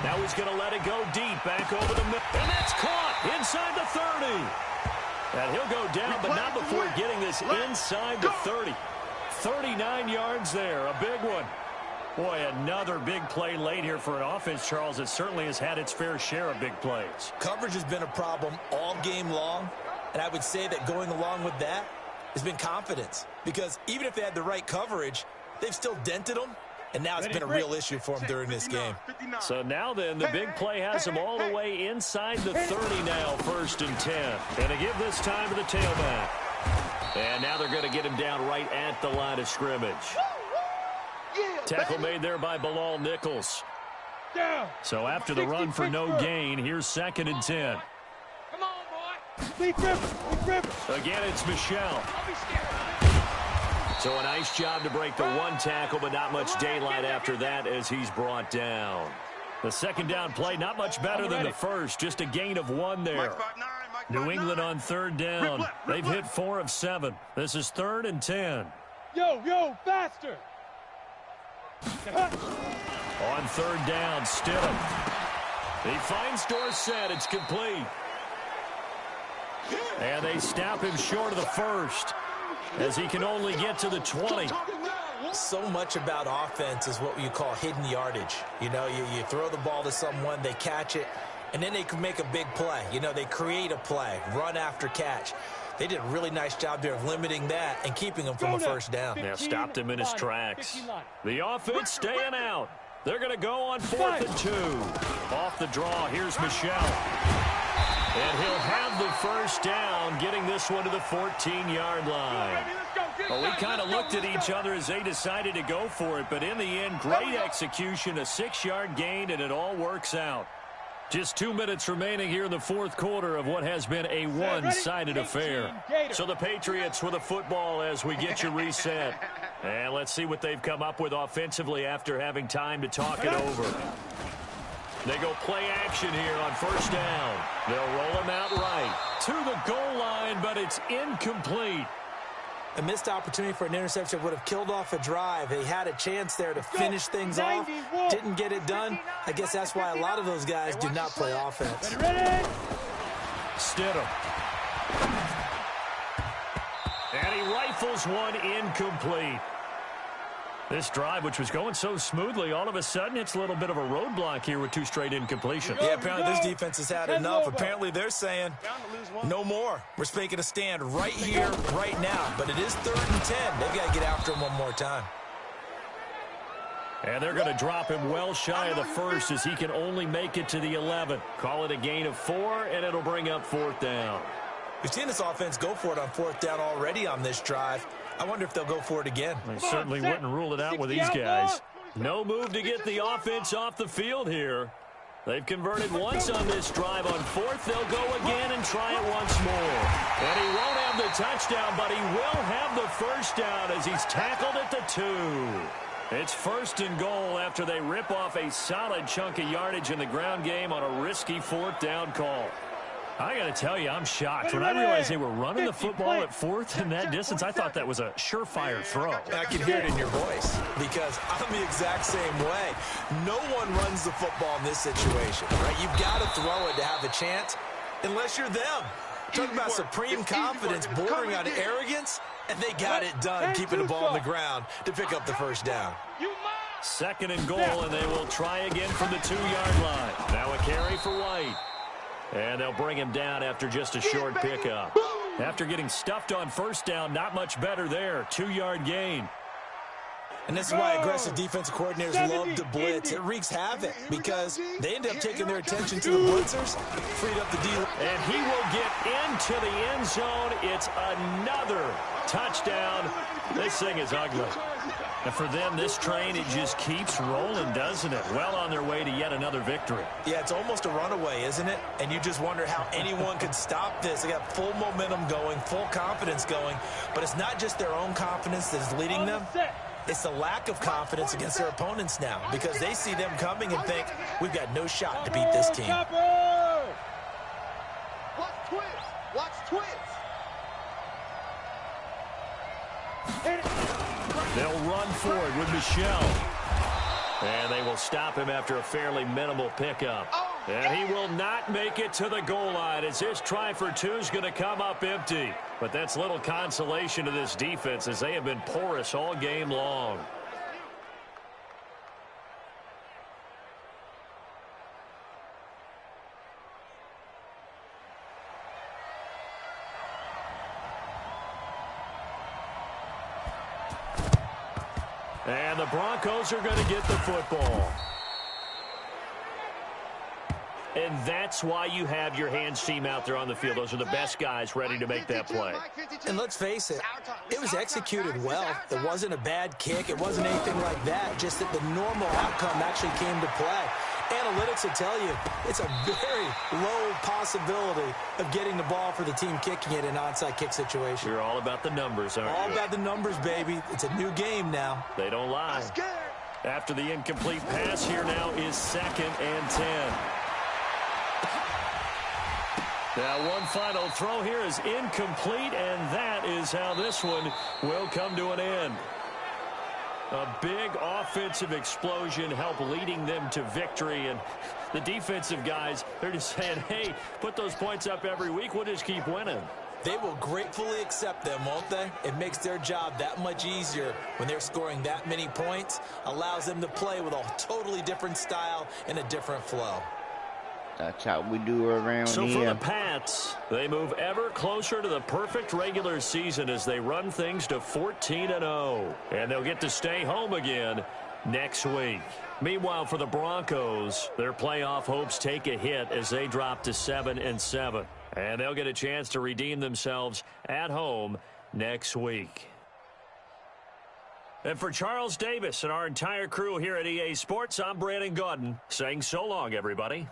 Now he's going to let it go deep, back over the middle. And that's caught inside the 30. And he'll go down, but not before getting this inside the 30. 39 yards there, a big one. Boy, another big play late here for an offense, Charles, that certainly has had its fair share of big plays. Coverage has been a problem all game long, and I would say that going along with that has been confidence. Because even if they had the right coverage, they've still dented them, and now it's been a real issue for them during this game. So now then, the big play has them all the way inside the 30 now, 1st and 10. And to give this time to the tailback. And now they're going to get him down right at the line of scrimmage. Tackle made there by Bilal Nichols. So after the run for no gain, here's 2nd and 10. Come on, boy. Lead Rivers. Again, it's Michelle. So a nice job to break the one tackle, but not much daylight after that as he's brought down. The second down play, not much better than the first, just a gain of 1 there. New England on third down. They've hit 4 of 7. This is 3rd and 10. Yo, faster! On third down, Stidham. He finds Dorsett. It's complete. And they stop him short of the first as he can only get to the 20. So much about offense is what you call hidden yardage. You know, you throw the ball to someone, they catch it, and then they can make a big play. You know, they create a play, run after catch. They did a really nice job there of limiting that and keeping him from a first down. Yeah, stopped him in his tracks. The offense staying out. They're going to go on 4th and 2. Off the draw, here's Michel. And he'll have the first down, getting this one to the 14-yard line. Well, we kind of looked at each other as they decided to go for it, but in the end, great execution, a 6-yard gain, and it all works out. Just 2 minutes remaining here in the fourth quarter of what has been a one-sided affair. So the Patriots with a football as we get you reset. And let's see what they've come up with offensively after having time to talk it over. They go play action here on first down. They'll roll him out right to the goal line, but it's incomplete. A missed opportunity for an interception would have killed off a drive. They had a chance there to finish things off. Didn't get it done. I guess that's why a lot of those guys do not play offense. Stidham. And he rifles one incomplete. This drive, which was going so smoothly, all of a sudden it's a little bit of a roadblock here with 2 straight incompletions. Yeah, apparently this defense has had enough. Apparently they're saying no more. We're making a stand right here, right now. But it is 3rd and 10. They've got to get after him one more time. And they're going to drop him well shy of the first as he can only make it to the 11. Call it a gain of 4, and it'll bring up 4th down. We've seen this offense go for it on 4th down already on this drive. I wonder if they'll go for it again. They certainly wouldn't rule it out with these guys. No move to get the offense off the field here. They've converted once on this drive. On 4th, they'll go again and try it once more. And he won't have the touchdown, but he will have the first down as he's tackled at the 2. It's 1st and goal after they rip off a solid chunk of yardage in the ground game on a risky 4th down call. I got to tell you, I'm shocked. When I realized they were running the football at 4th in that distance, I thought that was a surefire throw. I can hear it in your voice because I'm the exact same way. No one runs the football in this situation, right? You've got to throw it to have a chance unless you're them. Talking about supreme confidence bordering on arrogance, and they got it done, keeping the ball on the ground to pick up the first down. 2nd and goal, and they will try again from the 2-yard line. Now a carry for White. And they'll bring him down after just a short pickup. After getting stuffed on first down, not much better there. 2-yard gain. And this is why aggressive defensive coordinators love to blitz. It wreaks havoc because they end up taking their attention to the blitzers, freed up the D. And he will get into the end zone. It's another touchdown. This thing is ugly. And for them, this train, it just keeps rolling, doesn't it? Well on their way to yet another victory. Yeah, it's almost a runaway, isn't it? And you just wonder how anyone could stop this. They got full momentum going, full confidence going. But it's not just their own confidence that's leading them. It's the lack of confidence against their opponents now because they see them coming and think, we've got no shot to beat this team. Watch twins. Watch twins. They'll run forward with Michel. And they will stop him after a fairly minimal pickup. And he will not make it to the goal line as this try for 2 is going to come up empty. But that's little consolation to this defense as they have been porous all game long. And the Broncos are going to get the football. And that's why you have your hands team out there on the field. Those are the best guys ready to make that play. And let's face it, it was executed well. It wasn't a bad kick. It wasn't anything like that. Just that the normal outcome actually came to play. Analytics will tell you it's a very low possibility of getting the ball for the team kicking it in an onside kick situation. You're all about the numbers, aren't you? All about the numbers, baby. It's a new game now. They don't lie. After the incomplete pass, here now is 2nd and 10. Now one final throw here is incomplete, and that is how this one will come to an end. A big offensive explosion helped leading them to victory, and the defensive guys, they're just saying, hey, put those points up every week, we'll just keep winning. They will gratefully accept them, won't they? It makes their job that much easier when they're scoring that many points, allows them to play with a totally different style and a different flow. That's how we do around so here. So for the Pats, they move ever closer to the perfect regular season as they run things to 14-0. And they'll get to stay home again next week. Meanwhile, for the Broncos, their playoff hopes take a hit as they drop to 7-7. And they'll get a chance to redeem themselves at home next week. And for Charles Davis and our entire crew here at EA Sports, I'm Brandon Gaudin saying so long, everybody.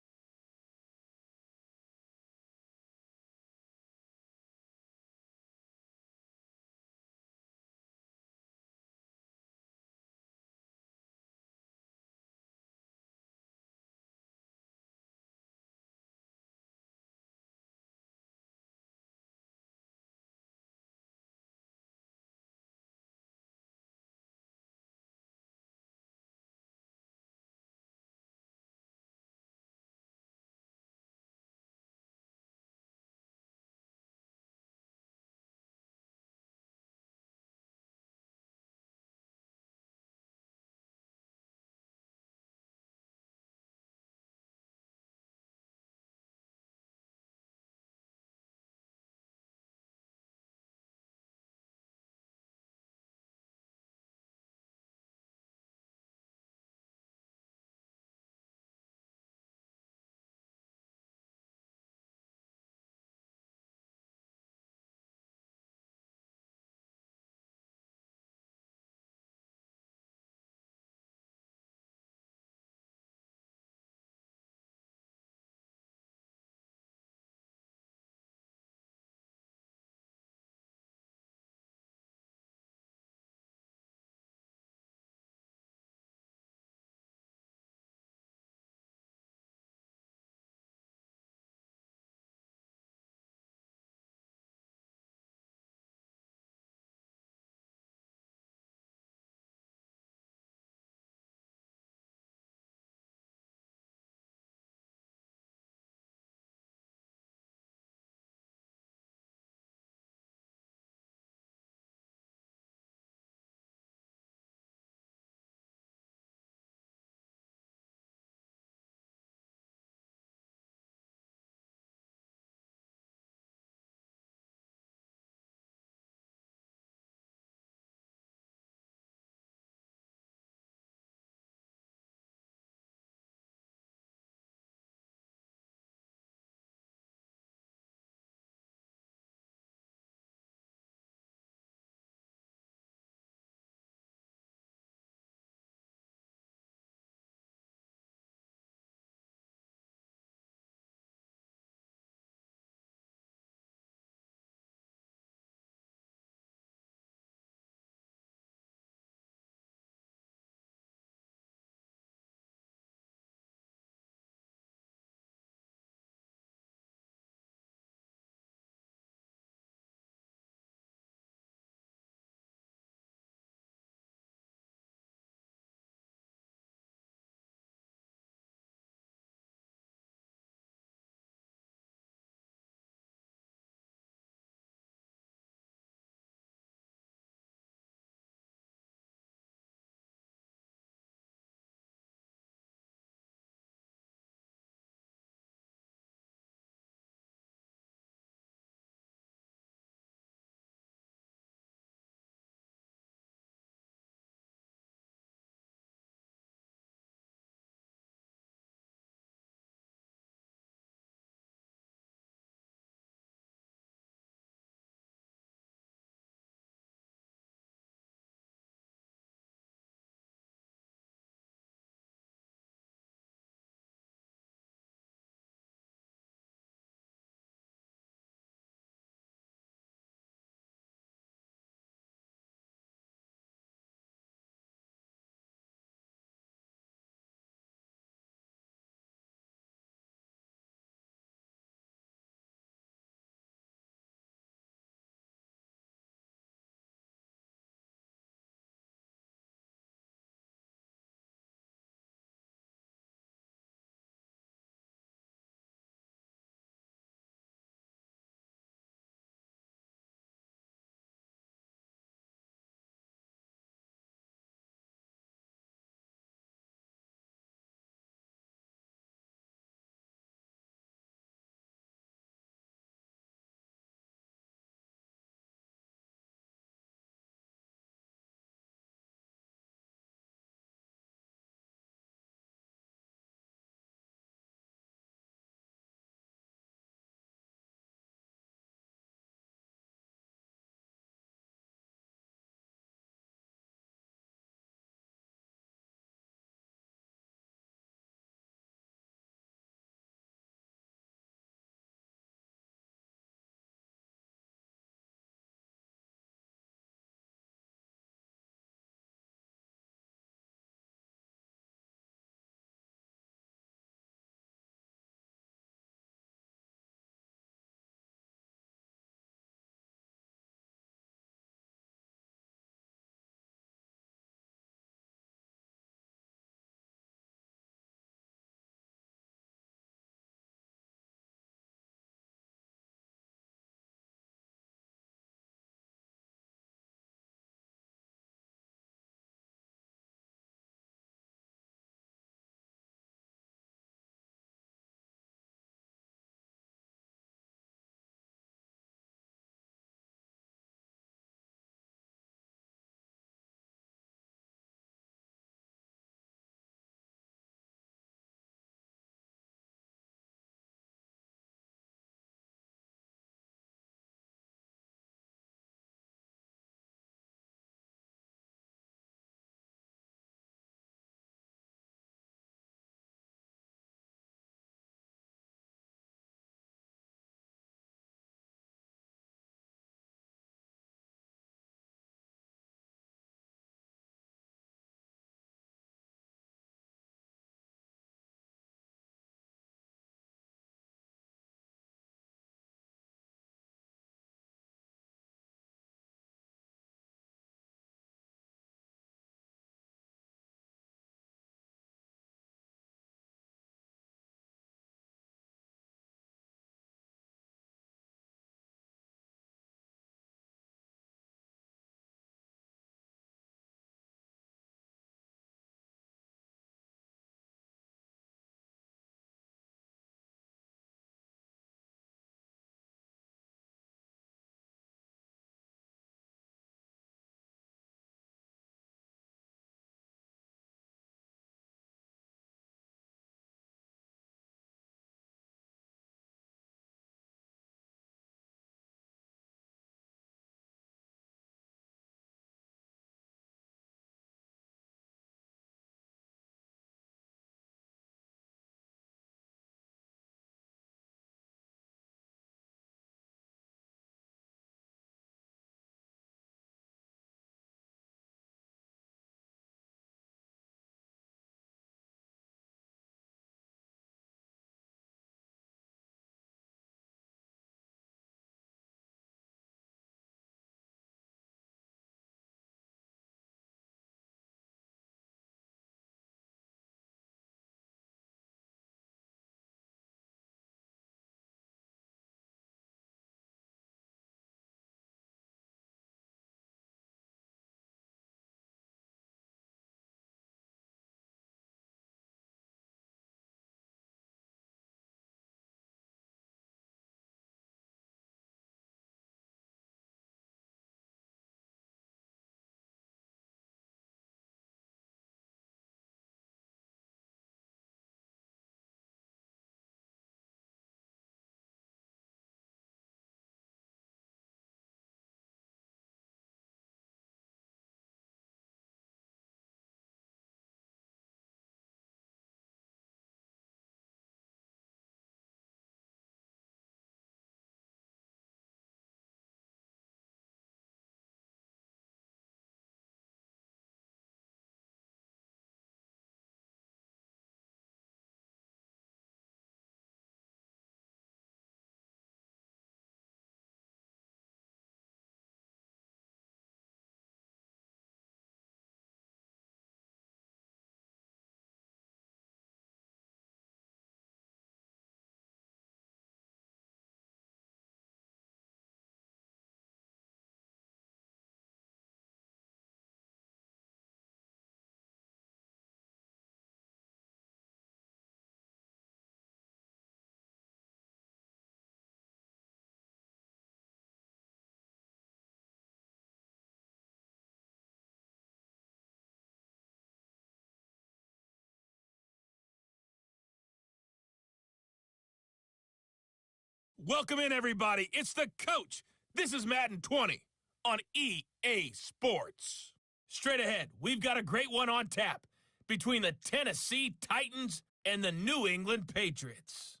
Welcome in, everybody. It's the coach. This is Madden 20 on EA Sports. Straight ahead, we've got a great one on tap between the Tennessee Titans and the New England Patriots.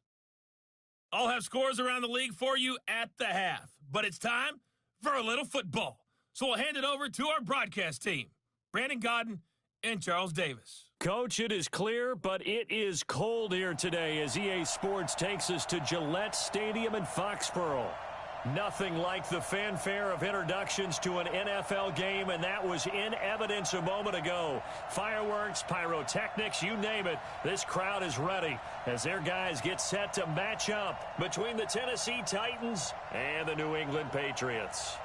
I'll have scores around the league for you at the half, but it's time for a little football. So we'll hand it over to our broadcast team, Brandon Godden and Charles Davis. Coach, it is clear, but it is cold here today as EA Sports takes us to Gillette Stadium in Foxborough. Nothing like the fanfare of introductions to an NFL game, and that was in evidence a moment ago. Fireworks, pyrotechnics, you name it, this crowd is ready as their guys get set to match up between the Tennessee Titans and the New England Patriots.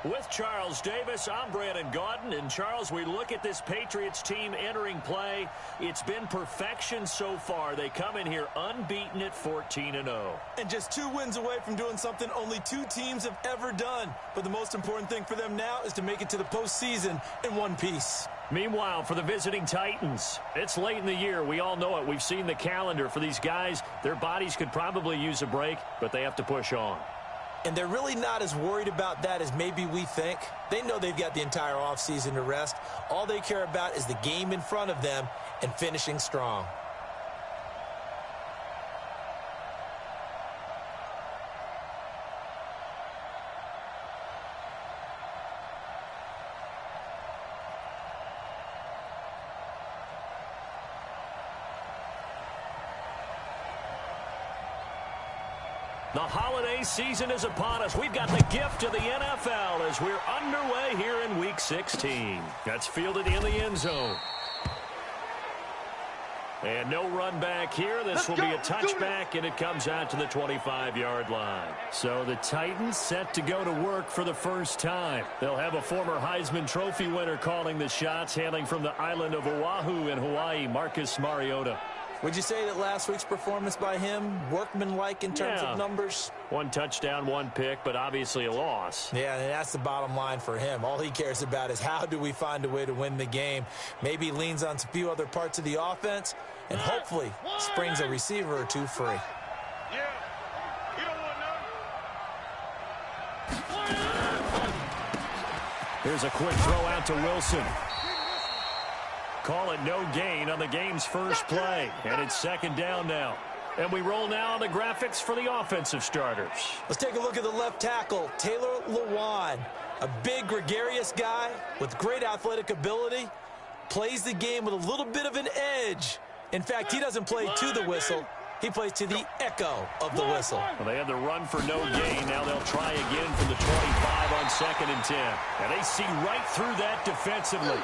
With Charles Davis, I'm Brandon Godden. And Charles, we look at this Patriots team entering play. It's been perfection so far. They come in here unbeaten at 14-0. And just 2 wins away from doing something only 2 teams have ever done. But the most important thing for them now is to make it to the postseason in one piece. Meanwhile, for the visiting Titans, it's late in the year. We all know it. We've seen the calendar for these guys. Their bodies could probably use a break, but they have to push on. And they're really not as worried about that as maybe we think. They know they've got the entire offseason to rest. All they care about is the game in front of them and finishing strong. The holiday season is upon us. We've got the gift of the NFL as we're underway here in Week 16. That's fielded in the end zone. And no run back here. This will be a touchback, and it comes out to the 25-yard line. So the Titans set to go to work for the first time. They'll have a former Heisman Trophy winner calling the shots, hailing from the island of Oahu in Hawaii, Marcus Mariota. Would you say that last week's performance by him, workmanlike in terms of numbers? 1 touchdown, 1 pick, but obviously a loss. Yeah, and that's the bottom line for him. All he cares about is how do we find a way to win the game. Maybe he leans on a few other parts of the offense and hopefully springs a receiver or 2 free. Yeah. You don't want none. Here's a quick throw out to Wilson. Call it no gain on the game's first play. And it's 2nd down now. And we roll now on the graphics for the offensive starters. Let's take a look at the left tackle, Taylor Lewan. A big, gregarious guy with great athletic ability. Plays the game with a little bit of an edge. In fact, he doesn't play to the whistle. He plays to the echo of the whistle. Well, they had the run for no gain. Now they'll try again from the 25 on 2nd and 10. And they see right through that defensively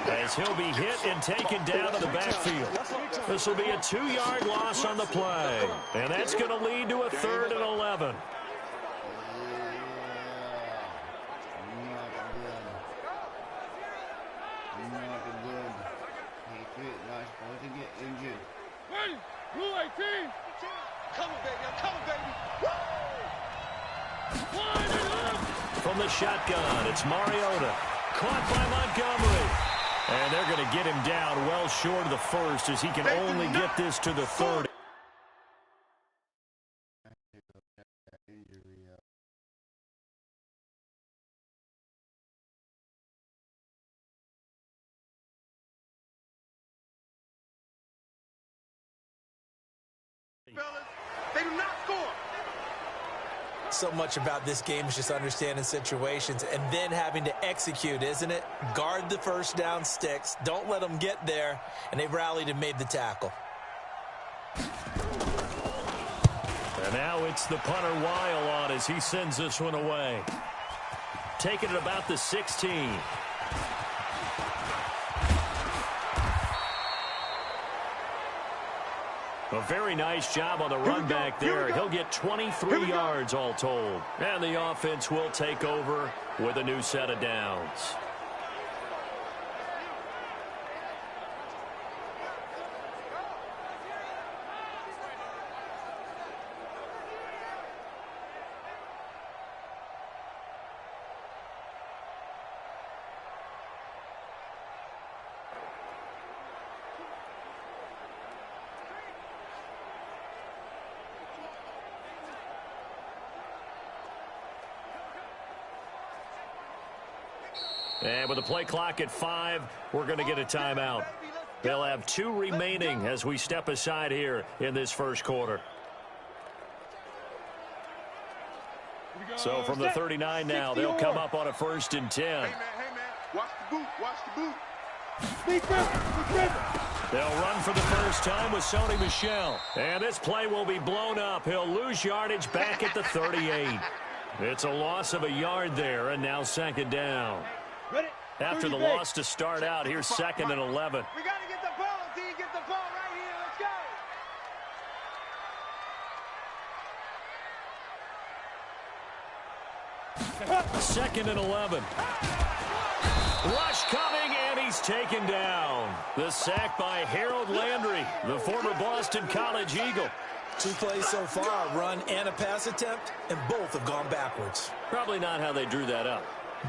as he'll be hit and taken down to the backfield. This will be a 2-yard loss on the play. And that's going to lead to a 3rd and 11. Rule 18. Coming, baby. I'm coming, baby. Woo! From the shotgun, it's Mariota. Caught by Montgomery. And they're going to get him down well short of the first as he can only get this to the 30. Fellas, they do not score. So much about this game is just understanding situations and then having to execute, isn't it? Guard the first down sticks. Don't let them get there. And they've rallied and made the tackle. And now it's the punter Weil on as he sends this one away. Taking it about the 16. A very nice job on the run back there. He'll get 23 yards all told. And the offense will take over with a new set of downs. And with the play clock at 5, we're going to get a timeout. They'll have 2 remaining as we step aside here in this first quarter. So from the 39 now, they'll come up on a 1st and 10. Hey, man, watch the boot, watch the boot. They'll run for the first time with Sony Michel. And this play will be blown up. He'll lose yardage back at the 38. It's a loss of a yard there, and now 2nd down. After the loss to start out, here's 2nd and 11. We got to get the ball, D. Get the ball right here. Let's go. 2nd and 11. Rush coming, and he's taken down. The sack by Harold Landry, the former Boston College Eagle. 2 plays so far, a run and a pass attempt, and both have gone backwards. Probably not how they drew that up.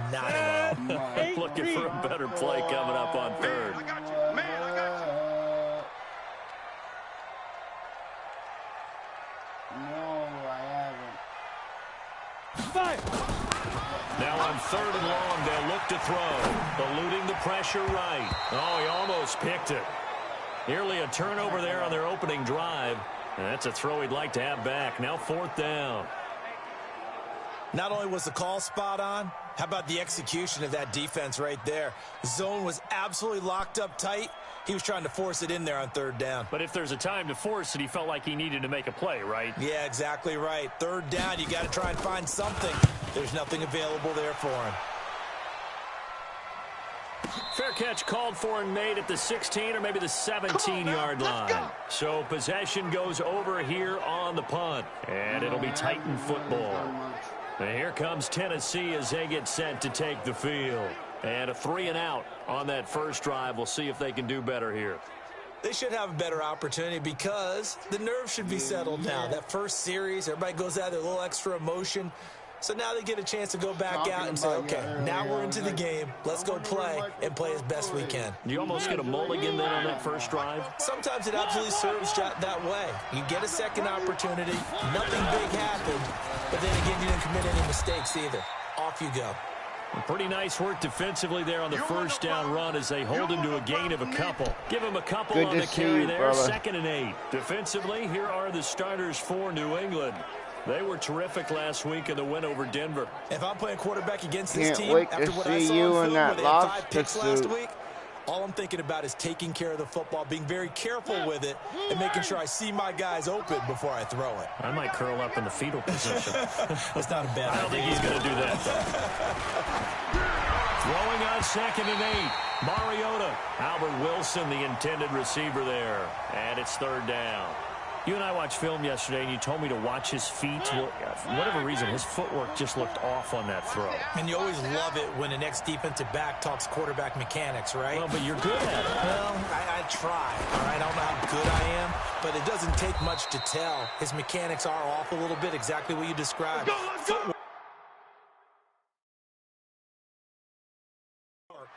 Not at all. Looking for a better play coming up on 3rd. I got you. Man, I got you. No, I haven't. Now on 3rd and long, they'll look to throw. Eluding the pressure right. Oh, he almost picked it. Nearly a turnover there on their opening drive. And that's a throw he'd like to have back. Now 4th down. Not only was the call spot on, how about the execution of that defense right there? The zone was absolutely locked up tight. He was trying to force it in there on 3rd down. But if there's a time to force it, he felt like he needed to make a play, right? Yeah, exactly right. 3rd down, you got to try and find something. There's nothing available there for him. Fair catch called for and made at the 16 or maybe the 17-yard line. So possession goes over here on the punt. And it'll be Titan football. And here comes Tennessee as they get set to take the field. And a 3-and-out on that first drive. We'll see if they can do better here. They should have a better opportunity because the nerves should be settled now. That first series, everybody goes out there, a little extra emotion. So now they get a chance to go back out and say, okay, now we're into the game. Let's go play and play as best we can. You almost get a mulligan then on that first drive? Sometimes it absolutely serves that way. You get a second opportunity. Nothing big happened. But then again, you didn't commit any mistakes either. Off you go. Pretty nice work defensively there on the first down run as they hold him to a gain of a couple. Give him a couple Good on the see carry you, there. brother. 2nd and 8. Defensively, here are the starters for New England. They were terrific last week in the win over Denver. If I'm playing quarterback against this Can't team, wait to after what I see saw you on in film that where they had 5 lobster picks last suit. week, all I'm thinking about is taking care of the football, being very careful with it, and making sure I see my guys open before I throw it. I might curl up in the fetal position. That's not a bad idea. I don't think he's going to do that. Throwing on 2nd and 8. Mariota. Albert Wilson, the intended receiver there. And it's 3rd down. You and I watched film yesterday, and you told me to watch his feet. For whatever reason, his footwork just looked off on that throw. And you always love it when the next defensive back talks quarterback mechanics, right? Well, but you're good at it. Well, I try. All right, I don't know how good I am, but it doesn't take much to tell. His mechanics are off a little bit, exactly what you described. Footwork.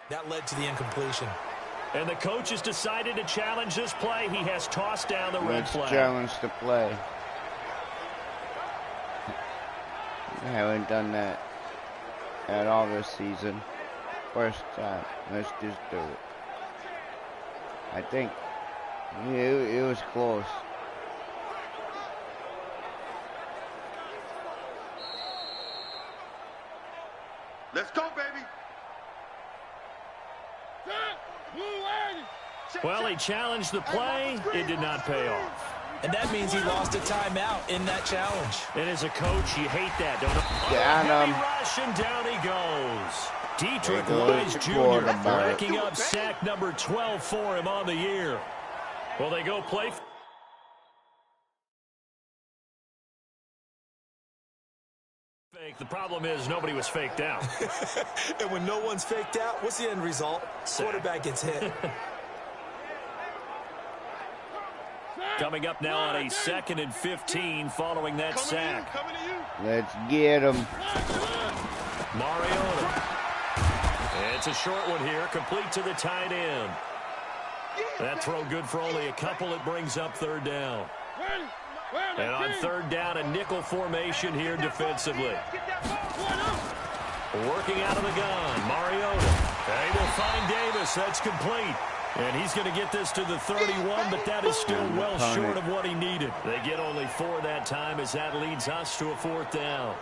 That led to the incompletion. And the coach has decided to challenge this play. He has tossed down the red Let's flag. challenge the play. I haven't done that at all this season. First time. Let's just do it. I think it was close. Let's go, baby. Well, he challenged the play. It did not pay off. And that means he lost a timeout in that challenge. And as a coach, you hate that, don't you? Got Heavy him. rush, and down he goes. Dietrich There goes Wise the Jr. quarterback. racking up sack number 12 for him on the year. Well, they go play. Fake. The problem is nobody was faked out. And when no one's faked out, what's the end result? Sack. Quarterback gets hit. Coming up now on a 2nd and 15 following that sack. Coming to you. Let's get him. Mariota. It's a short one here, complete to the tight end. That throw good for only a couple. It brings up 3rd down. And on 3rd down, a nickel formation here defensively. Working out of the gun, Mariota. They will find Davis. That's complete. And he's going to get this to the 31, but that is still well short of what he needed. They get only 4 that time as that leads us to a 4th down.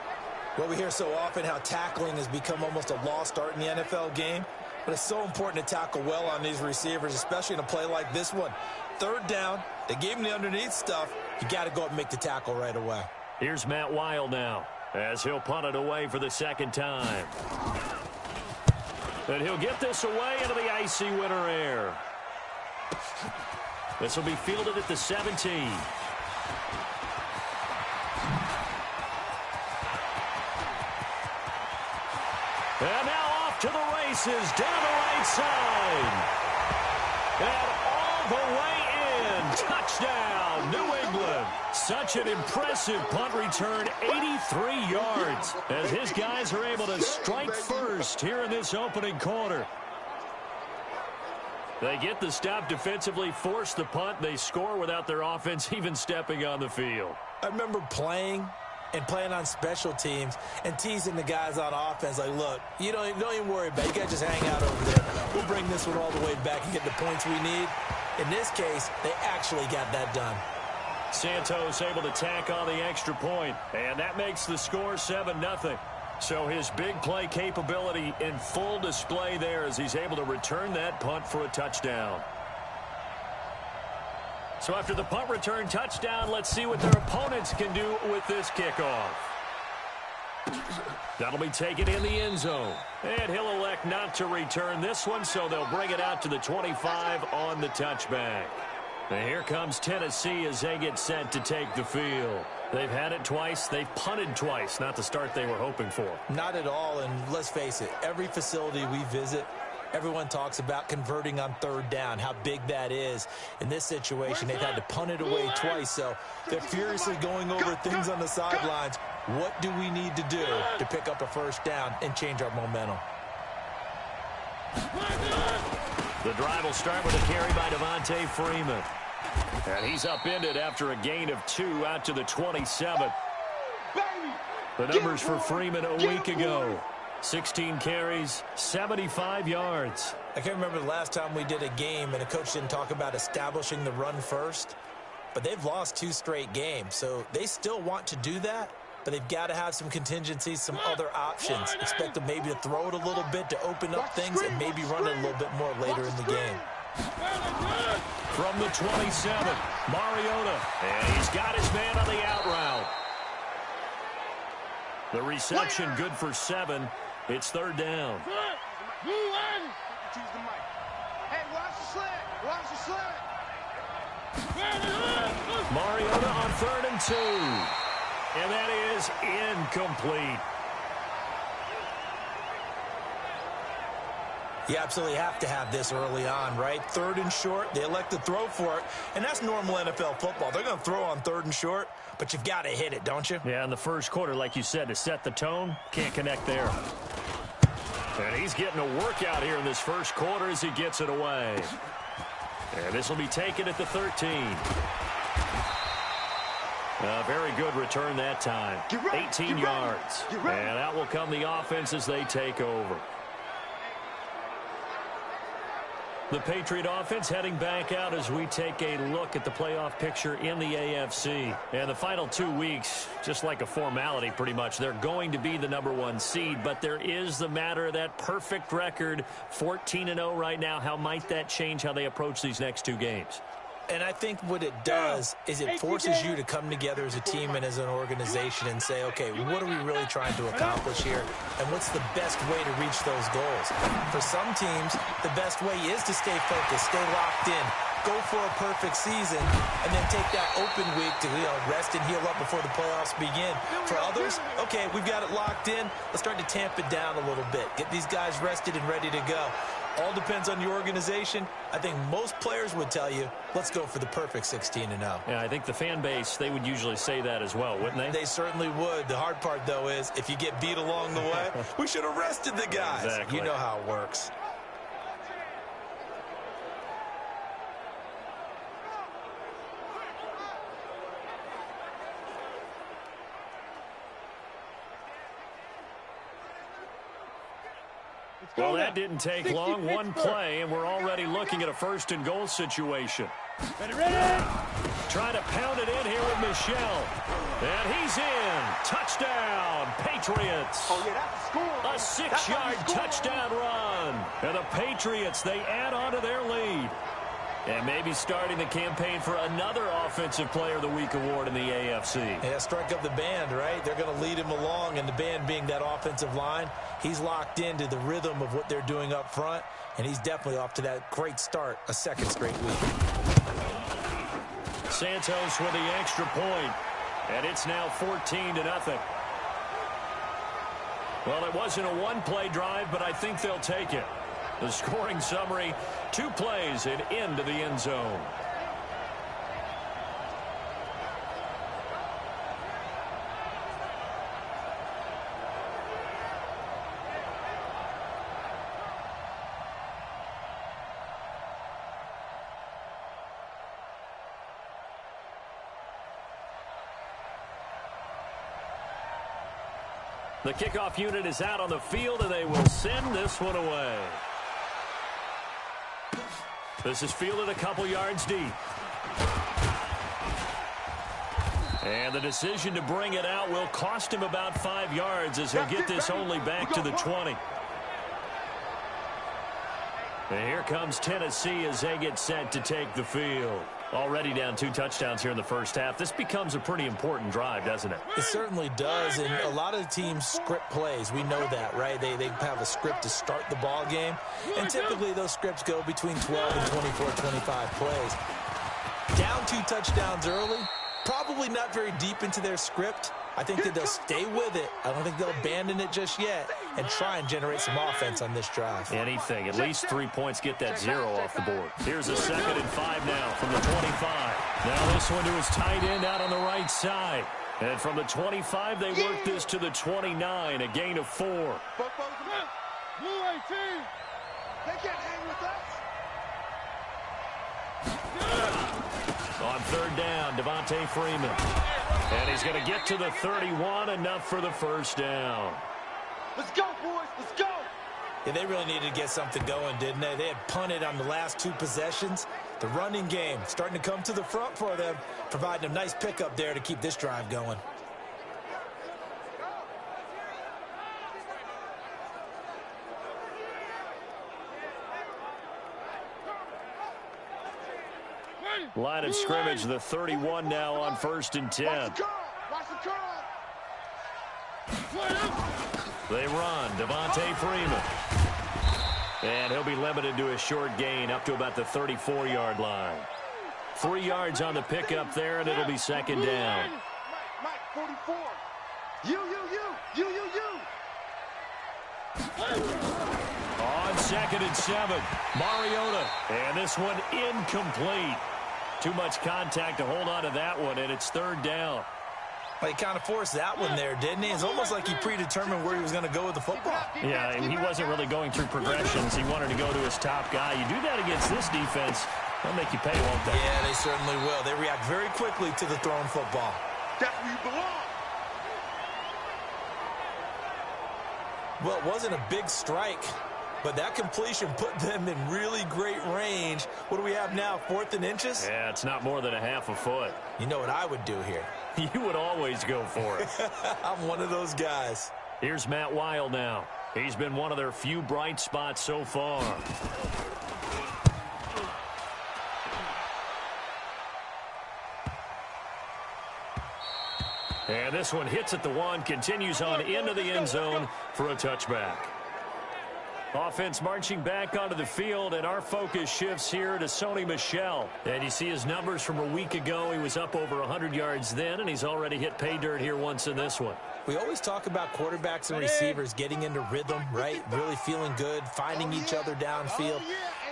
Well, we hear so often how tackling has become almost a lost art in the NFL game, but it's so important to tackle well on these receivers, especially in a play like this one. 3rd down, they gave him the underneath stuff. You got to go up and make the tackle right away. Here's Matt Weil now as he'll punt it away for the 2nd time. And he'll get this away into the icy winter air. This will be fielded at the 17. And now off to the races, down the right side. And all the way in. Touchdown, New England. Such an impressive punt return, 83 yards, as his guys are able to strike first here in this opening quarter. They get the stop defensively, force the punt. They score without their offense even stepping on the field. I remember playing on special teams and teasing the guys on offense like, look, you don't even worry about it. You guys just hang out over there. We'll bring this one all the way back and get the points we need. In this case, they actually got that done. Santos able to tack on the extra point, and that makes the score 7-0. So his big play capability in full display there as he's able to return that punt for a touchdown. So after the punt return touchdown, let's see what their opponents can do with this kickoff. That'll be taken in the end zone. And he'll elect not to return this one, so they'll bring it out to the 25 on the touchback. And here comes Tennessee as they get set to take the field. They've had it twice. They've punted twice. Not the start they were hoping for. Not at all, and let's face it, every facility we visit, everyone talks about converting on 3rd down, how big that is. In this situation, they've had to punt it away twice, so they're furiously going over things on the sidelines. What do we need to do to pick up a 1st down and change our momentum? The drive will start with a carry by Devontae Freeman. And he's upended after a gain of 2 out to the 27. The numbers for Freeman a week ago. 16 carries, 75 yards. I can't remember the last time we did a game and a coach didn't talk about establishing the run first. But they've lost 2 straight games, so they still want to do that. But they've got to have some contingencies, some other options. Expect them maybe to throw it a little bit to open up things and maybe run it a little bit more later in the game. From the 27, Mariota. And he's got his man on the out route. The reception good for 7. It's 3rd down. Hey, watch the slant. Watch the slant. Mariota on 3rd and 2. And that is incomplete. You absolutely have to have this early on, right? 3rd and short, they elect to throw for it, and that's normal NFL football. They're going to throw on 3rd and short, but you've got to hit it, don't you? Yeah, in the first quarter, like you said, to set the tone, can't connect there. And he's getting a workout here in this first quarter as he gets it away. And this will be taken at the 13. A very good return that time. 18 yards. And out will come the offense as they take over. The Patriot offense heading back out as we take a look at the playoff picture in the AFC. And the final 2 weeks, just like a formality pretty much, they're going to be the #1 seed. But there is the matter of that perfect record, 14-0 right now. How might that change how they approach these next 2 games? And I think what it does is it forces you to come together as a team and as an organization and say, okay, what are we really trying to accomplish here? And what's the best way to reach those goals? For some teams, the best way is to stay focused, stay locked in, go for a perfect season, and then take that open week to rest and heal up before the playoffs begin. For others, okay, we've got it locked in. Let's start to tamp it down a little bit. Get these guys rested and ready to go. All depends on your organization. I think most players would tell you, let's go for the perfect 16-0. Yeah, I think the fan base, they would usually say that as well, wouldn't they? They certainly would. The hard part, though, is if you get beat along the way, we should have rested the guys. Exactly. You know how it works. Well, that didn't take long. One play, and we're already looking at a first-and-goal situation. Ready! Trying to pound it in here with Michel. And he's in. Touchdown, Patriots. Oh, yeah, that's a score. A 6-yard touchdown run. And the Patriots, they add on to their lead. And maybe starting the campaign for another Offensive Player of the Week award in the AFC. Yeah, strike up the band, right? They're going to lead him along, and the band being that offensive line, he's locked into the rhythm of what they're doing up front, and he's definitely off to that great start, a second straight week. Santos with the extra point, and it's now 14-0. Well, it wasn't a one-play drive, but I think they'll take it. The scoring summary, 2 plays and into the end zone. The kickoff unit is out on the field, and they will send this one away. This is fielded a couple yards deep. And the decision to bring it out will cost him about 5 yards as he'll get this only back to the 20. And here comes Tennessee as they get set to take the field. Already down 2 touchdowns here in the first half. This becomes a pretty important drive, doesn't it? It certainly does, and a lot of the teams script plays. We know that, right? They have a script to start the ball game, and typically those scripts go between 12 and 24, 25 plays. Down 2 touchdowns early, probably not very deep into their script. I think that they'll stay with it. I don't think they'll abandon it just yet and try and generate some offense on this drive. Anything. At least 3 points, get that 0 off the board. Here's a 2nd and 5 now from the 25. Now this one to his tight end out on the right side. And from the 25, they work this to the 29, a gain of 4. Blue 18. They can't hang with us. On 3rd down, Devontae Freeman. And he's going to get to the 31, enough for the first down. Let's go, boys. Let's go. Yeah, they really needed to get something going, didn't they? They had punted on the last 2 possessions. The running game starting to come to the front for them, providing a nice pickup there to keep this drive going. Line of scrimmage, the 31 now on 1st and 10. Watch the curl. They run, Devontae Freeman. And he'll be limited to a short gain up to about the 34-yard line. 3 yards on the pickup there, and it'll be 2nd down. Mike, 44. You. On 2nd and 7, Mariota. And this one incomplete. Too much contact to hold on to that one, and it's 3rd down. Well, he kind of forced that one there, didn't he? It's almost like he predetermined where he was going to go with the football. Yeah, he wasn't really going through progressions. He wanted to go to his top guy. You do that against this defense, they'll make you pay, won't they? Yeah, they certainly will. They react very quickly to the thrown football. That's where you belong. Well, it wasn't a big strike, but that completion put them in really great range. What do we have now, 4th and inches? Yeah, it's not more than a half a foot. You know what I would do here? You would always go for it. I'm one of those guys. Here's Matt Weil now. He's been one of their few bright spots so far. And this one hits at the 1, continues on into the end zone for a touchback. Offense marching back onto the field, and our focus shifts here to Sony Michel. And you see his numbers from a week ago. He was up over 100 yards then, and he's already hit pay dirt here once in this one. We always talk about quarterbacks and receivers getting into rhythm, right? Really feeling good, finding each other downfield.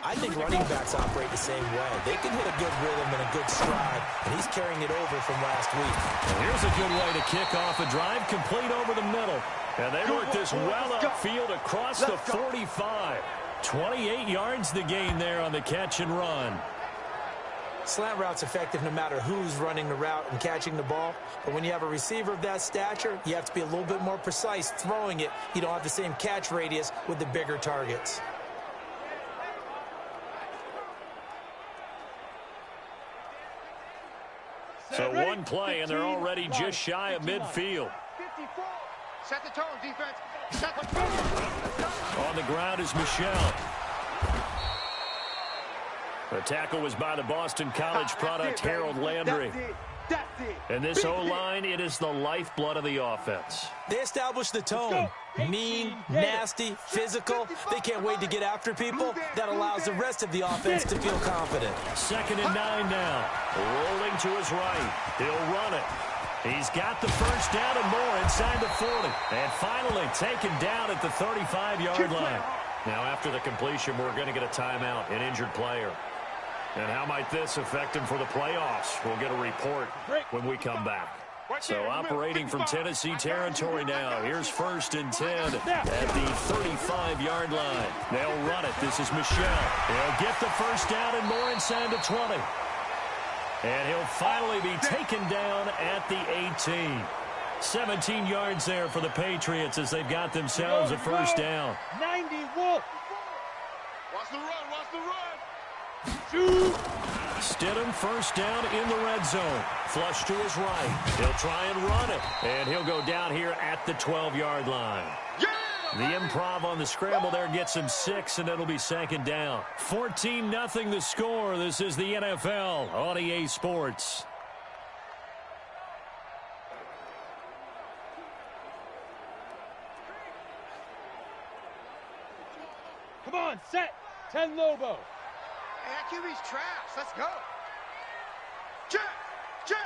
I think running backs operate the same way. They can hit a good rhythm and a good stride, and he's carrying it over from last week. And here's a good way to kick off a drive, complete over the middle. And they work this well upfield across the 45. 28 yards the gain there on the catch and run. Slant route's effective no matter who's running the route and catching the ball. But when you have a receiver of that stature, you have to be a little bit more precise throwing it. You don't have the same catch radius with the bigger targets. So one play, and they're already just shy of midfield. Set the tone, defense. Set the tone. On the ground is Michelle. The tackle was by the Boston College product, Harold Landry. And this O-line, it is the lifeblood of the offense. They established the tone. Mean, nasty, physical. They can't wait to get after people. That allows the rest of the offense to feel confident. 2nd and 9 now. Rolling to his right. He'll run it. He's got the first down and more inside the 40. And finally taken down at the 35-yard line. Now after the completion, we're going to get a timeout, an injured player. And how might this affect him for the playoffs? We'll get a report when we come back. So operating from Tennessee territory now. Here's 1st and 10 at the 35-yard line. They'll run it. This is Michelle. He'll get the first down and more inside the 20. And he'll finally be taken down at the 18. 17 yards there for the Patriots as they've got themselves a first down. 90 Wolf. Watch the run, watch the run. Shoot. Stidham first down in the red zone. Flush to his right. He'll try and run it. And he'll go down here at the 12-yard line. The improv on the scramble there gets him 6, and it'll be 2nd down. 14-0 the score. This is the NFL on EA Sports. Come on, set. 10 Lobo. Hey, that QB's trash. Let's go. Check, check,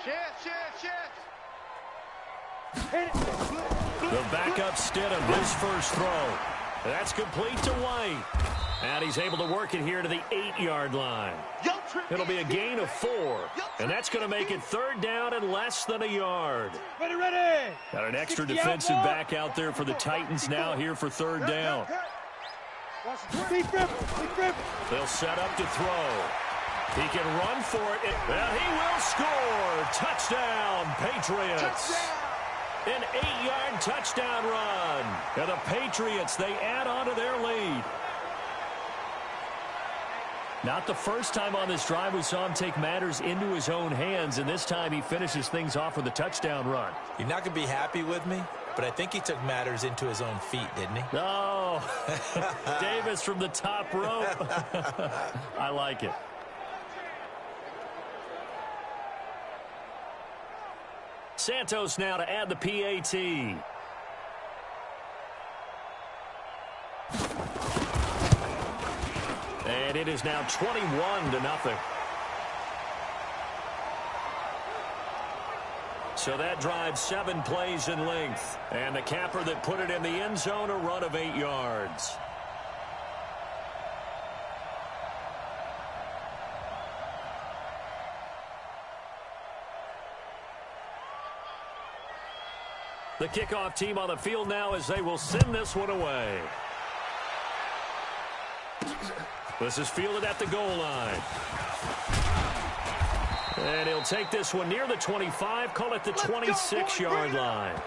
check. Shift. Hit it. The backup Stidham, his first throw. That's complete to White. And he's able to work it here to the 8-yard line. It'll be a gain of 4. And that's going to make it 3rd down and less than a yard. Ready. Got an extra defensive back out there for the Titans now here for 3rd down. They'll set up to throw. He can run for it, and he will score. Touchdown, Patriots. An 8-yard touchdown run. And the Patriots, they add on to their lead. Not the first time on this drive we saw him take matters into his own hands, and this time he finishes things off with a touchdown run. You're not going to be happy with me, but I think he took matters into his own feet, didn't he? No. Davis from the top rope. I like it. Santos now to add the PAT. And it is now 21-0. So that drives 7 plays in length. And the capper that put it in the end zone, a run of 8 yards. The kickoff team on the field now as they will send this one away. This is fielded at the goal line. And he'll take this one near the 25, call it the 26-yard line.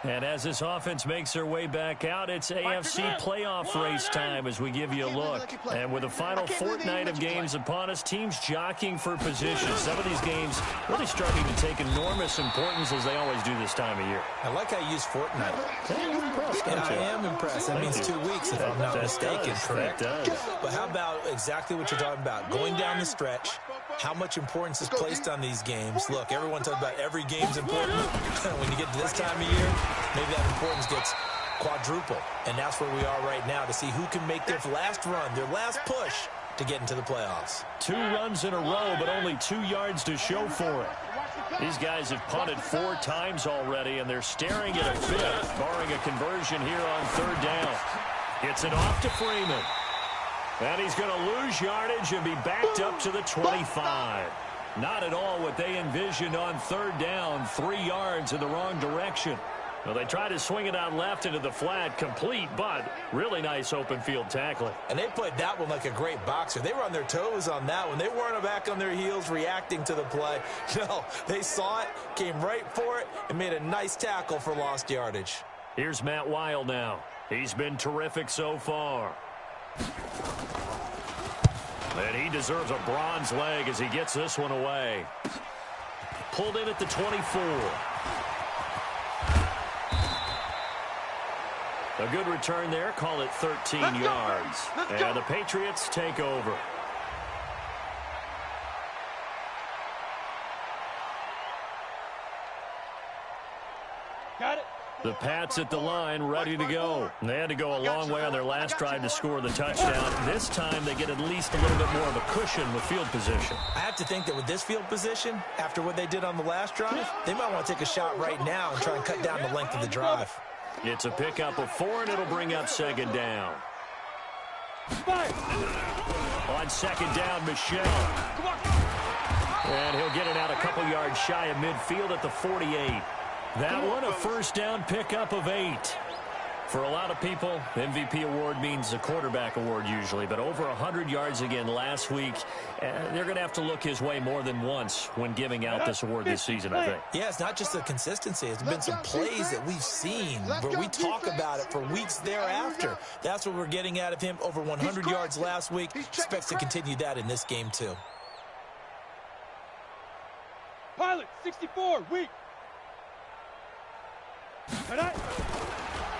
And as this offense makes their way back out, it's AFC playoff race time as we give you a look. And with the final fortnight of games upon us, teams jockeying for position. Some of these games really starting to take enormous importance as they always do this time of year. I like how you use fortnight. You're impressed, aren't you? I am impressed. That means 2 weeks if I'm not mistaken, correct? That does. But how about exactly what you're talking about? Going down the stretch, how much importance is placed on these games. Look, everyone talks about every game's important. When you get to this time of year, maybe that importance gets quadruple. And that's where we are right now to see who can make their last run, their last push to get into the playoffs. 2 runs in a row, but only 2 yards to show for it. These guys have punted 4 times already, and they're staring at a 5th, barring a conversion here on 3rd down. Gets it off to Freeman. And he's going to lose yardage and be backed up to the 25. Not at all what they envisioned on 3rd down, 3 yards in the wrong direction. Well, they tried to swing it out left into the flat, complete, but really nice open field tackling. And they played that one like a great boxer. They were on their toes on that one. They weren't back on their heels reacting to the play. No, they saw it, came right for it, and made a nice tackle for lost yardage. Here's Matt Weil now. He's been terrific so far. And he deserves a bronze leg as he gets this one away. Pulled in at the 24. A good return there. Call it 13 yards. And the Patriots take over. Got it. The Pats at the line, ready to go. They had to go a long way on their last drive to score the touchdown. This time they get at least a little bit more of a cushion with field position. I have to think that with this field position, after what they did on the last drive, they might want to take a shot right now and try and cut down the length of the drive. It's a pickup of 4, and it'll bring up 2nd down. On 2nd down, Michelle. And he'll get it out a couple yards shy of midfield at the 48. That one, a 1st down pickup of 8. For a lot of people, MVP award means a quarterback award usually, but over 100 yards again last week. They're going to have to look his way more than once when giving out this award this season, I think. Yeah, it's not just the consistency. It's been some plays that we've seen where we talk about it for weeks thereafter. That's what we're getting out of him. Over 100 yards last week. Expects to continue that in this game, too. Pilot, 64, weak.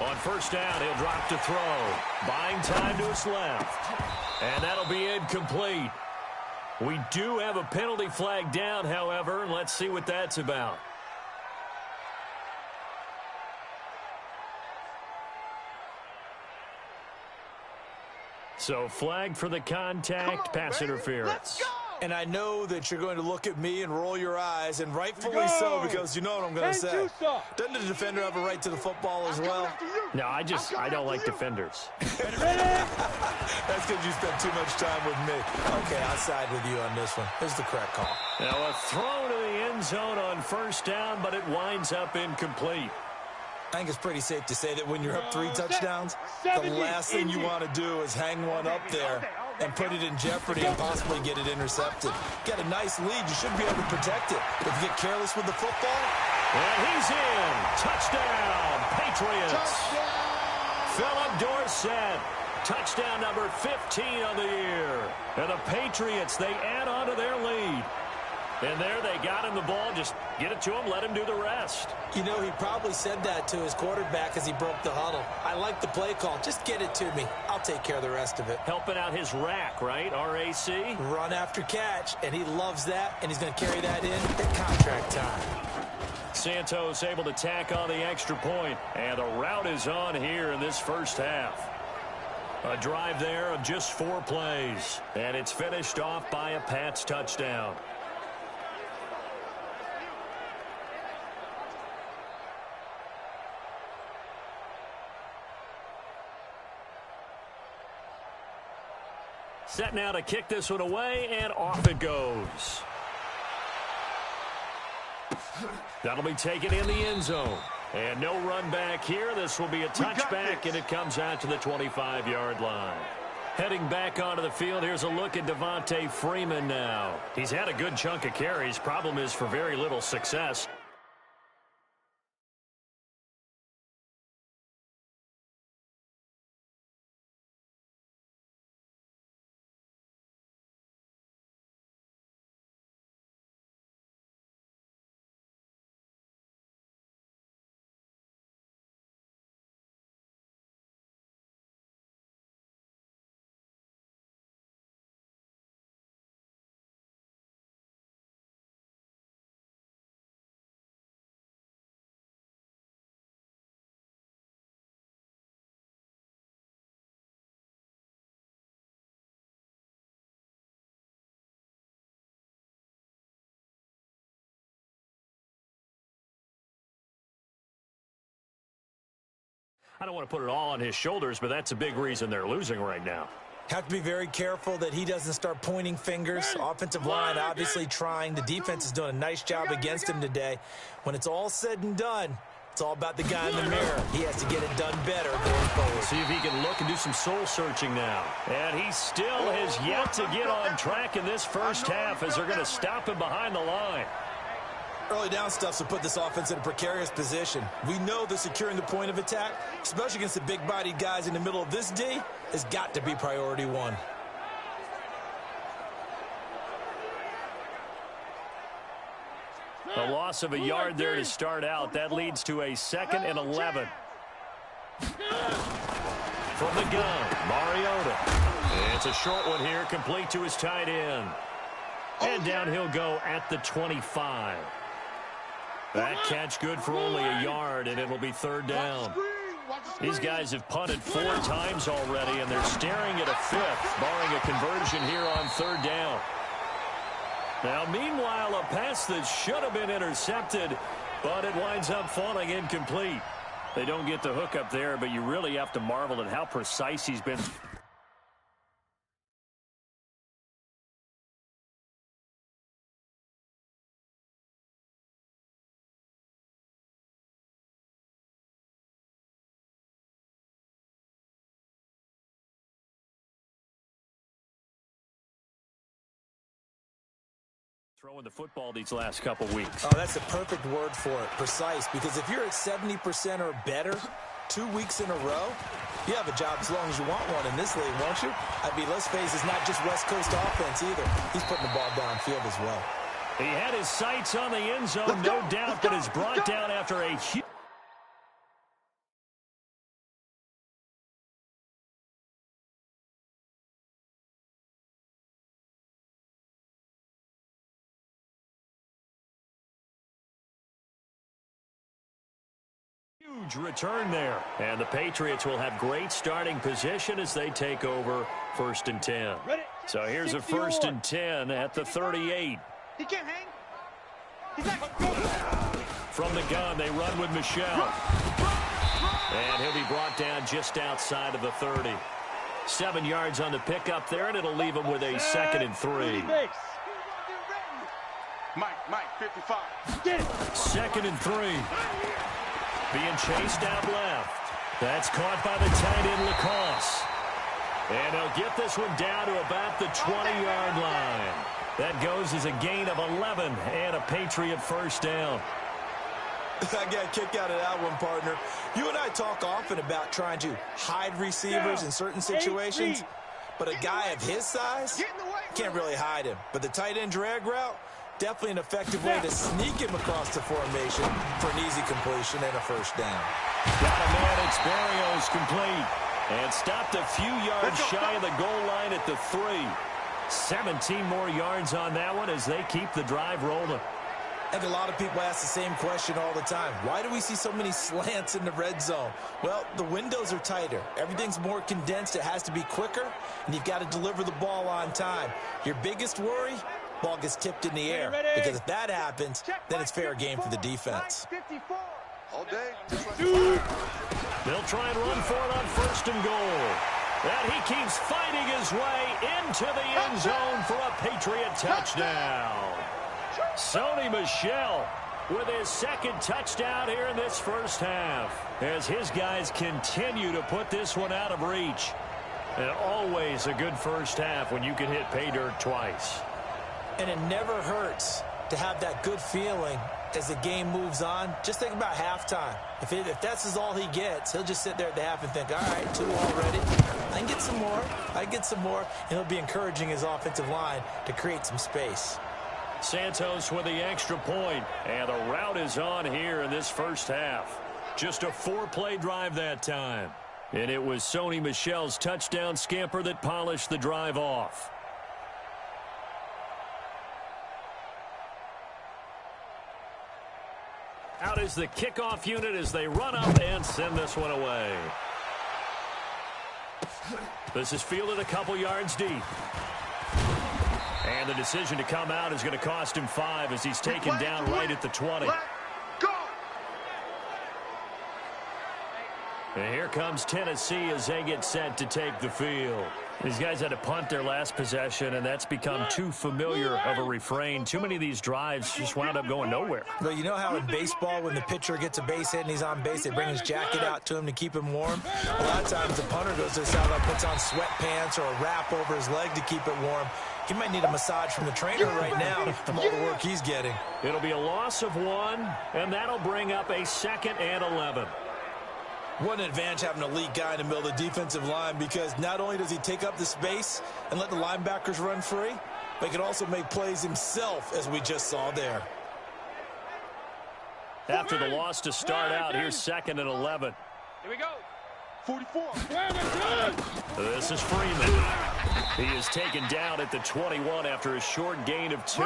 On 1st down, he'll drop to throw. Buying time to his left. And that'll be incomplete. We do have a penalty flag down, however, and let's see what that's about. So flag for the contact, pass interference. And I know that you're going to look at me and roll your eyes, and rightfully so, because you know what I'm going to say. Doesn't the defender have a right to the football as well? No, I don't like defenders. That's because you spent too much time with me. Okay, I'll side with you on this one. Here's the correct call. Now a throw to the end zone on 1st down, but it winds up incomplete. I think it's pretty safe to say that when you're up 3 touchdowns, the last thing you want to do is hang one up there and put it in jeopardy and possibly get it intercepted. Get a nice lead, you should be able to protect it. But if you get careless with the football... And he's in. Touchdown, Patriots. Touchdown. Philip Dorsett. Touchdown number 15 on the year. And the Patriots, they add on to their lead. And there they got him the ball. Just get it to him, let him do the rest. You know, he probably said that to his quarterback as he broke the huddle. I like the play call. Just get it to me. I'll take care of the rest of it. Helping out his rack, right? RAC? Run after catch, and he loves that, and he's going to carry that in at contract time. Santos able to tack on the extra point, and the route is on here in this 1st half. A drive there of just 4 plays, and it's finished off by a Pats touchdown. Set now to kick this one away, and off it goes. That'll be taken in the end zone. And no run back here. This will be a touchback, and it comes out to the 25-yard line. Heading back onto the field, here's a look at Devontae Freeman now. He's had a good chunk of carries. Problem is for very little success. I don't want to put it all on his shoulders, but that's a big reason they're losing right now. Have to be very careful that he doesn't start pointing fingers. Offensive line obviously trying. The defense is doing a nice job against him today. When it's all said and done, it's all about the guy in the mirror. He has to get it done better going forward. See if he can look and do some soul-searching now. And he still has yet to get on track in this first half as they're going to stop him behind the line. Early down stuff will put this offense in a precarious position. We know that securing the point of attack, especially against the big-bodied guys in the middle of this D, has got to be priority one. A loss of a yard there to start out. That leads to a 2nd and 11. From the gun, Mariota. It's a short one here, complete to his tight end. And down he'll go at the 25. That catch good for only a yard, and it'll be 3rd down. These guys have punted 4 times already, and they're staring at a 5th, barring a conversion here on 3rd down. Now, meanwhile, a pass that should have been intercepted, but it winds up falling incomplete. They don't get the hook up there, but you really have to marvel at how precise he's been. Throwing the football these last couple weeks. Oh, that's the perfect word for it, precise, because if you're at 70% or better 2 weeks in a row, you have a job as long as you want one in this league, won't you? I mean, let's face it, it's not just West Coast offense either. He's putting the ball downfield as well. He had his sights on the end zone, no doubt, but is brought down after a huge... Huge return there. And the Patriots will have great starting position as they take over 1st and 10. So here's a 1st and 10 at the 38. He can't hang. From the gun, they run with Michelle. And he'll be brought down just outside of the 30. 7 yards on the pickup there, and it'll leave him with a 2nd and 3. Mike, 55. 2nd and 3. Being chased out left. That's caught by the tight end, Lacoste. And he'll get this one down to about the 20-yard line. That goes as a gain of 11 and a Patriot 1st down. I got a kick out of that one, partner. You and I talk often about trying to hide receivers in certain situations, but a guy of his size can't really hide him. But the tight end drag route, definitely an effective way to sneak him across the formation for an easy completion and a 1st down. Got a man, it's Barrios complete. And stopped a few yards shy of the goal line at the 3. 17 more yards on that one as they keep the drive rolling. And a lot of people ask the same question all the time. Why do we see so many slants in the red zone? Well, the windows are tighter. Everything's more condensed. It has to be quicker, and you've got to deliver the ball on time. Your biggest worry? Ball gets tipped in the air. Because if that happens, then it's fair game for the defense. All day. They'll try and run for it on 1st and goal. And he keeps fighting his way into the end zone for a Patriot touchdown. Sony Michel with his 2nd touchdown here in this first half as his guys continue to put this one out of reach. And always a good first half when you can hit pay dirt twice. And it never hurts to have that good feeling as the game moves on. Just think about halftime. If that's all he gets, he'll just sit there at the half and think, all right, 2 already. I can get some more. I can get some more. And he'll be encouraging his offensive line to create some space. Santos with the extra point. And the route is on here in this first half. Just a 4-play drive that time. And it was Sony Michel's touchdown scamper that polished the drive off. Out is the kickoff unit as they run up and send this one away. This is fielded a couple yards deep. And the decision to come out is going to cost him 5 as he's taken down right at the 20. And here comes Tennessee as they get set to take the field. These guys had to punt their last possession, and that's become too familiar of a refrain. Too many of these drives just wound up going nowhere. Well, you know how in baseball, when the pitcher gets a base hit and he's on base, they bring his jacket out to him to keep him warm? A lot of times the punter goes to the sideline, puts on sweatpants or a wrap over his leg to keep it warm. He might need a massage from the trainer right now from all the work he's getting. It'll be a loss of 1, and that'll bring up a 2nd and 11. What an advantage having an elite guy in the middle of the defensive line, because not only does he take up the space and let the linebackers run free, but he can also make plays himself, as we just saw there. After the loss to start out, here's 2nd and 11. Here we go. 44. This is Freeman. He is taken down at the 21 after a short gain of 2.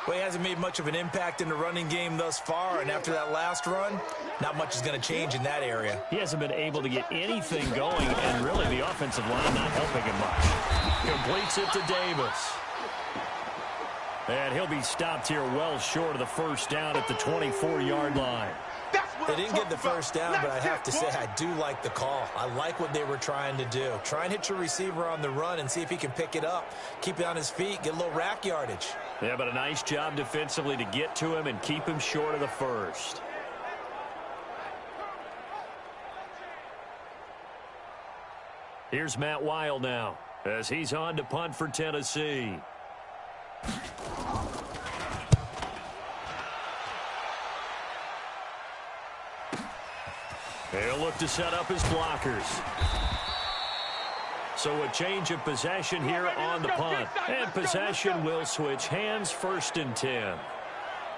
Well, he hasn't made much of an impact in the running game thus far, and after that last run, not much is going to change in that area. He hasn't been able to get anything going, and really the offensive line not helping him much. Completes it to Davis. And he'll be stopped here well short of the first down at the 24-yard line. They didn't get the first down, but I have to say I do like the call. I like what they were trying to do. Try and hit your receiver on the run and see if he can pick it up. Keep it on his feet, get a little rack yardage. Yeah, but a nice job defensively to get to him and keep him short of the first. Here's Matt Weil now as he's on to punt for Tennessee. They'll look to set up his blockers. So a change of possession here on the punt. And possession will switch hands, 1st and 10.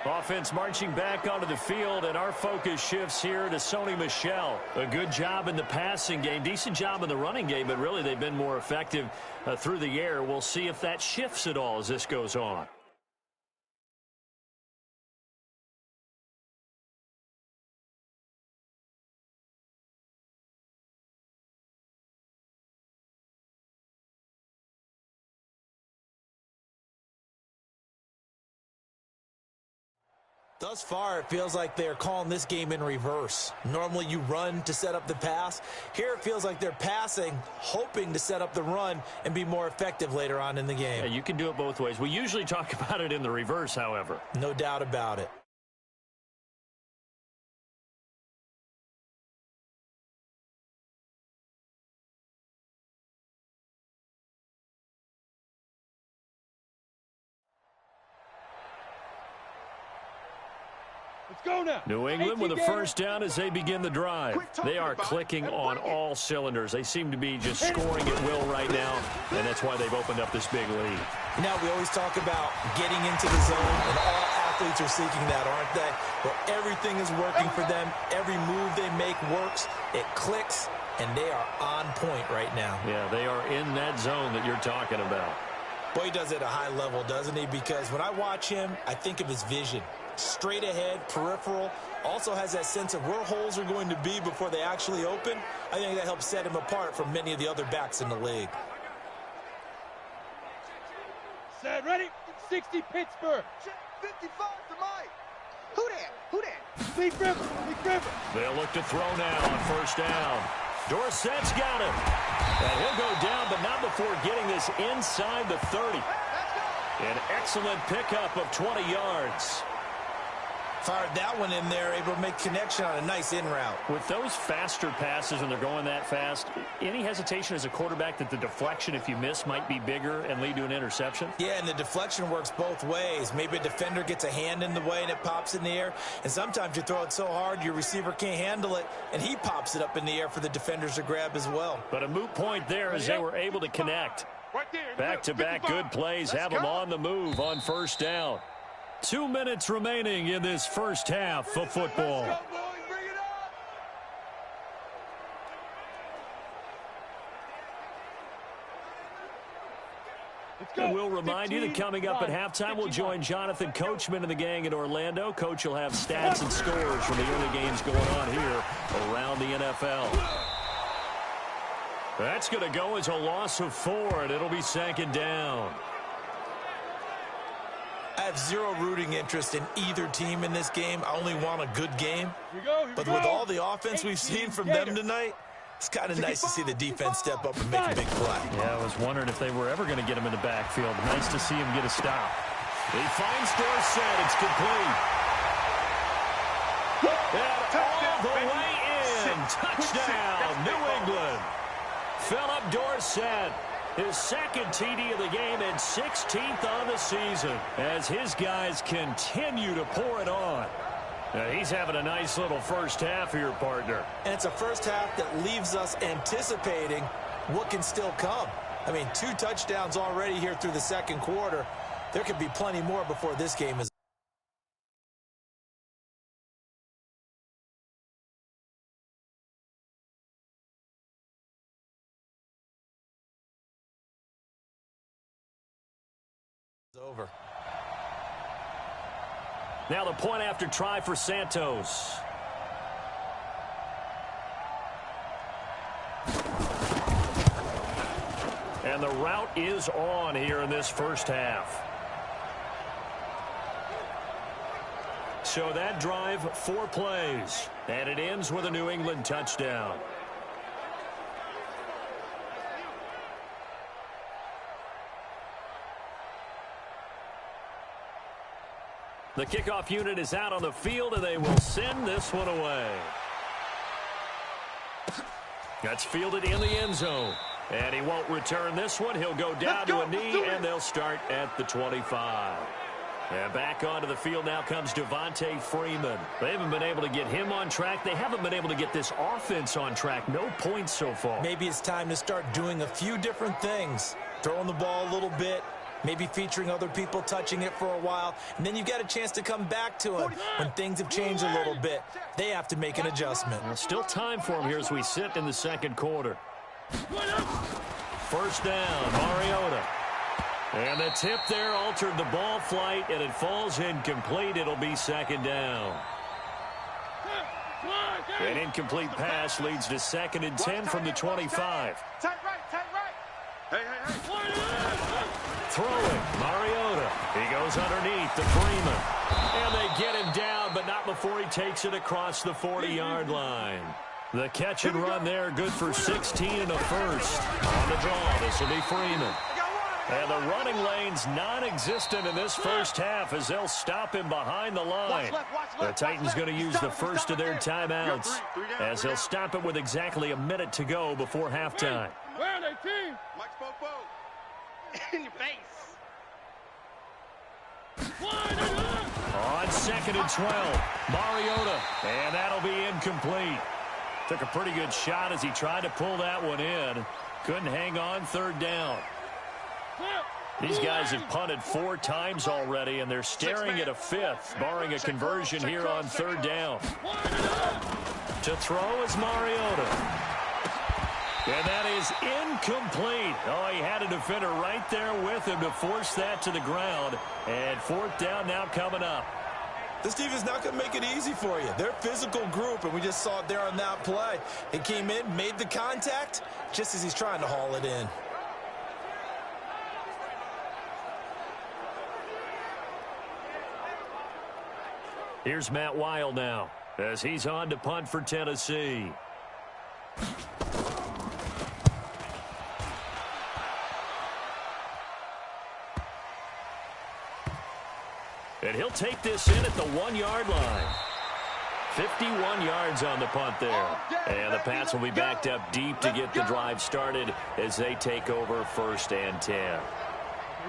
Offense marching back onto the field, and our focus shifts here to Sony Michel. A good job in the passing game, decent job in the running game, but really they've been more effective through the air. We'll see if that shifts at all as this goes on. Thus far, it feels like they're calling this game in reverse. Normally you run to set up the pass. Here it feels like they're passing, hoping to set up the run and be more effective later on in the game. Yeah, you can do it both ways. We usually talk about it in the reverse, however. No doubt about it. Let's go now. New England with a first down as they begin the drive. They are clicking on all cylinders. They seem to be just scoring at will right now, and that's why they've opened up this big lead. You know, we always talk about getting into the zone, and all athletes are seeking that, aren't they? Where everything is working for them. Every move they make works. It clicks, and they are on point right now. Yeah, they are in that zone that you're talking about. Boy, he does it at a high level, doesn't he? Because when I watch him, I think of his vision. Straight ahead, peripheral, also has that sense of where holes are going to be before they actually open. I think that helps set him apart from many of the other backs in the league. Set, ready? 60 Pittsburgh. 55 to Mike. Who that? Who that? Leaf River. Leaf River. They'll look to throw now on first down. Dorsett's got him. And he'll go down, but not before getting this inside the 30. An excellent pickup of 20 yards. Fired that one in there, able to make connection on a nice in route. With those faster passes when they're going that fast, any hesitation as a quarterback that the deflection, if you miss, might be bigger and lead to an interception? Yeah, and the deflection works both ways. Maybe a defender gets a hand in the way and it pops in the air. And sometimes you throw it so hard your receiver can't handle it, and he pops it up in the air for the defenders to grab as well. But a moot point there as they were able to connect. Back-to-back good plays have them on the move on first down. 2 minutes remaining in this first half of football. And we'll remind you that coming up at halftime, we'll join Jonathan Coachman and the gang in Orlando. Coach will have stats and scores from the early games going on here around the NFL. That's going to go as a loss of 4, and it'll be 2nd down. I have zero rooting interest in either team in this game. I only want a good game. But with all the offense we've seen from them tonight, it's kind of nice to see the defense step up and make a big play. Yeah, I was wondering if they were ever going to get him in the backfield. Nice to see him get a stop. He finds Dorsett. It's complete. And all the way in. Touchdown, New England. Philip Dorsett, his second TD of the game and 16th on the season as his guys continue to pour it on. He's having a nice little first half here, partner. And it's a first half that leaves us anticipating what can still come. I mean, 2 touchdowns already here through the second quarter. There could be plenty more before this game is over. Now the point after try for Santos. And the route is on here in this first half. So that drive, 4 plays. And it ends with a New England touchdown. The kickoff unit is out on the field, and they will send this one away. That's fielded in the end zone. And he won't return this one. He'll go down to a knee, and they'll start at the 25. And back onto the field now comes Devontae Freeman. They haven't been able to get him on track. They haven't been able to get this offense on track. No points so far. Maybe it's time to start doing a few different things. Throwing the ball a little bit. Maybe featuring other people touching it for a while. And then you've got a chance to come back to him when things have changed a little bit. They have to make an adjustment. Well, still time for him here as we sit in the second quarter. First down, Mariota. And the tip there altered the ball flight, and it falls incomplete. It'll be second down. An incomplete pass leads to 2nd and 10 from the 25. Tight right. Hey. Throwing, Mariota. He goes underneath to Freeman. And they get him down, but not before he takes it across the 40-yard line. The catch and run there, good for 16 and a first. On the draw, this will be Freeman. And the running lane's non-existent in this first half as they'll stop him behind the line. The Titans going to use the first of their timeouts as they'll stop it with exactly a minute to go before halftime. Where are they, team? Mike Spopo. In your face. On 2nd and 12, Mariota. And that'll be incomplete. Took a pretty good shot as he tried to pull that one in. Couldn't hang on 3rd down. These guys have punted 4 times already, and they're staring at a 5th, barring a conversion here on 3rd down. To throw is Mariota. And that is incomplete. Oh, he had a defender right there with him to force that to the ground. And 4th down now coming up. This team is not going to make it easy for you. They're a physical group, and we just saw it there on that play. He came in, made the contact, just as he's trying to haul it in. Here's Matt Weil now as he's on to punt for Tennessee. And he'll take this in at the 1-yard line. 51 yards on the punt there. And the Pats will be backed up deep to get the drive started as they take over 1st and 10.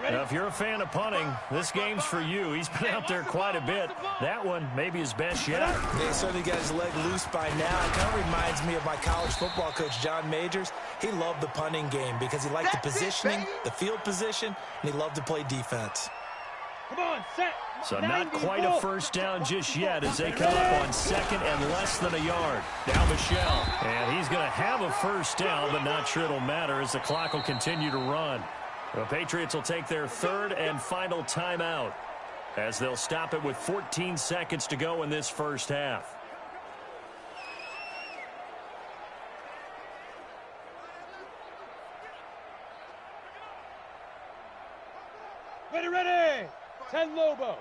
Now, if you're a fan of punting, this game's for you. He's been out there quite a bit. That one maybe his best yet. They certainly got his leg loose by now. It kind of reminds me of my college football coach, John Majors. He loved the punting game because he liked the positioning, the field position, and he loved to play defense. Come on, set. So not quite a first down just yet as they come up on 2nd and less than a yard. Now Michelle. And he's going to have a first down, but not sure it'll matter as the clock will continue to run. The Patriots will take their 3rd and final timeout as they'll stop it with 14 seconds to go in this first half. Ready. 10 Lobo.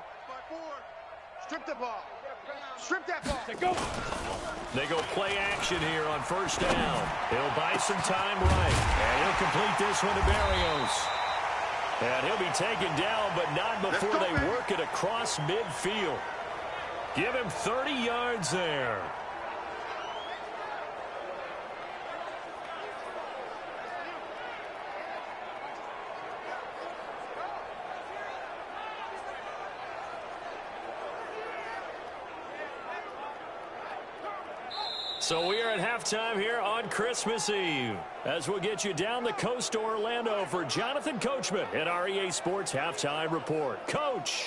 Strip the ball. Strip that ball. Go. They go play action here on first down. He'll buy some time right. And he'll complete this one to Barrios. And he'll be taken down, but not before they work it across midfield. Give him 30 yards there. So we are at halftime here on Christmas Eve as we'll get you down the coast to Orlando for Jonathan Coachman at our EA Sports Halftime Report. Coach.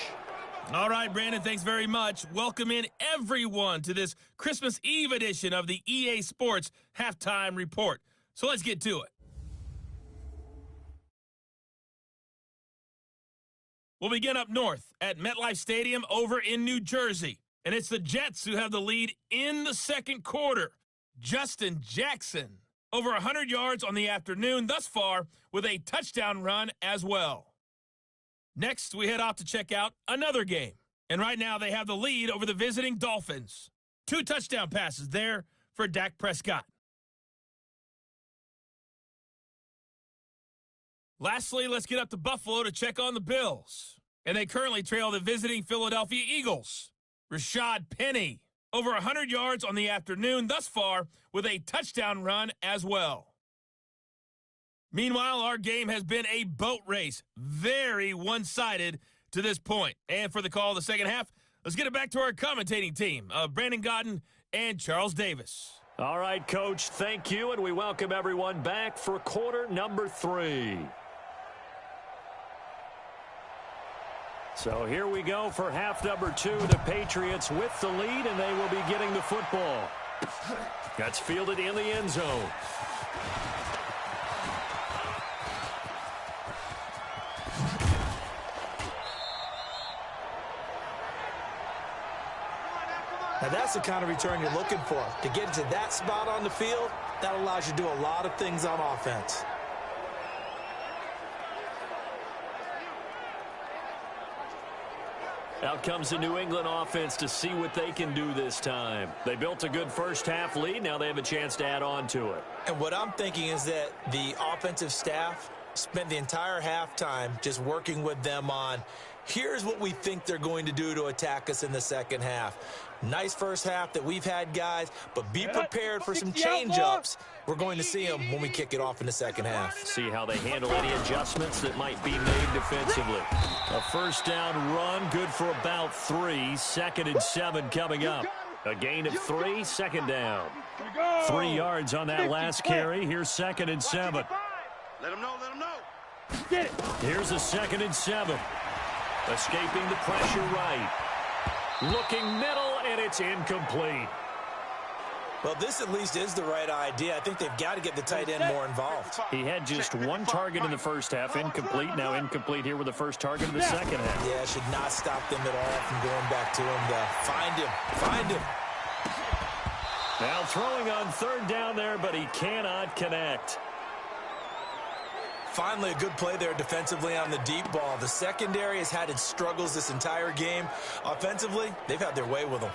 All right, Brandon, thanks very much. Welcome in everyone to this Christmas Eve edition of the EA Sports Halftime Report. So let's get to it. We'll begin up north at MetLife Stadium over in New Jersey. And it's the Jets who have the lead in the second quarter. Justin Jackson, over 100 yards on the afternoon thus far with a touchdown run as well. Next, we head off to check out another game. And right now they have the lead over the visiting Dolphins. 2 touchdown passes there for Dak Prescott. Lastly, let's get up to Buffalo to check on the Bills. And they currently trail the visiting Philadelphia Eagles. Rashad Penny, over 100 yards on the afternoon thus far with a touchdown run as well. Meanwhile, our game has been a boat race, very one-sided to this point. And for the call of the second half, let's get it back to our commentating team of Brandon Godden and Charles Davis. All right, Coach, thank you, and we welcome everyone back for quarter number 3. So here we go for half number 2. The Patriots with the lead, and they will be getting the football. That's fielded in the end zone. Now that's the kind of return you're looking for. To get into that spot on the field, that allows you to do a lot of things on offense. Out comes the New England offense to see what they can do this time. They built a good first half lead. Now they have a chance to add on to it. And what I'm thinking is that the offensive staff spent the entire halftime just working with them on, here's what we think they're going to do to attack us in the second half. Nice first half that we've had, guys, but be prepared for some change-ups. We're going to see them when we kick it off in the second half. See how they handle any adjustments that might be made defensively. A first down run, good for about 3. 2nd and 7 coming up. A gain of 3, second down. 3 yards on that last carry. Here's 2nd and 7. Let him know, let him know. Get it. Here's a 2nd and 7. Escaping the pressure right. Looking middle, and it's incomplete. Well, this at least is the right idea. I think they've got to get the tight end more involved. He had just 1 target in the first half, incomplete. Now incomplete here with the first target in the second half. Yeah, should not stop them at all from going back to him to find him. Now throwing on 3rd down there, but he cannot connect. Finally, a good play there defensively on the deep ball. The secondary has had its struggles this entire game. Offensively, they've had their way with them.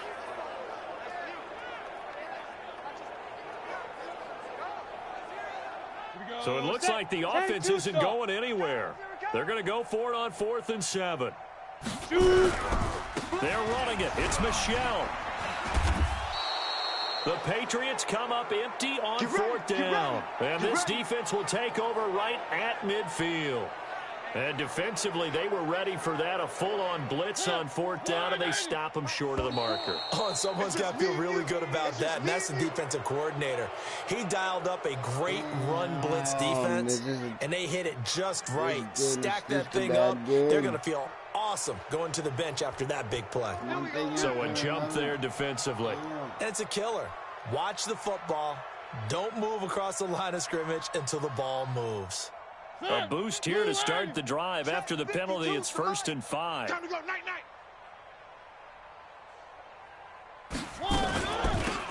So it looks like the offense isn't going anywhere. They're going to go for it on 4th and 7. They're running it. It's Michelle. The Patriots come up empty on 4th down. And this defense will take over right at midfield. And defensively, they were ready for that, a full-on blitz on 4th down, and they stop them short of the marker. Oh, and someone's got to feel really good about that, and that's the defensive coordinator. He dialed up a great run blitz defense, and they hit it just right. Stack that thing up. They're going to feel awesome going to the bench after that big play. So a jump there defensively. And it's a killer. Watch the football. Don't move across the line of scrimmage until the ball moves. A boost here to start the drive. After the penalty, it's 1st and 5. Time to go, night.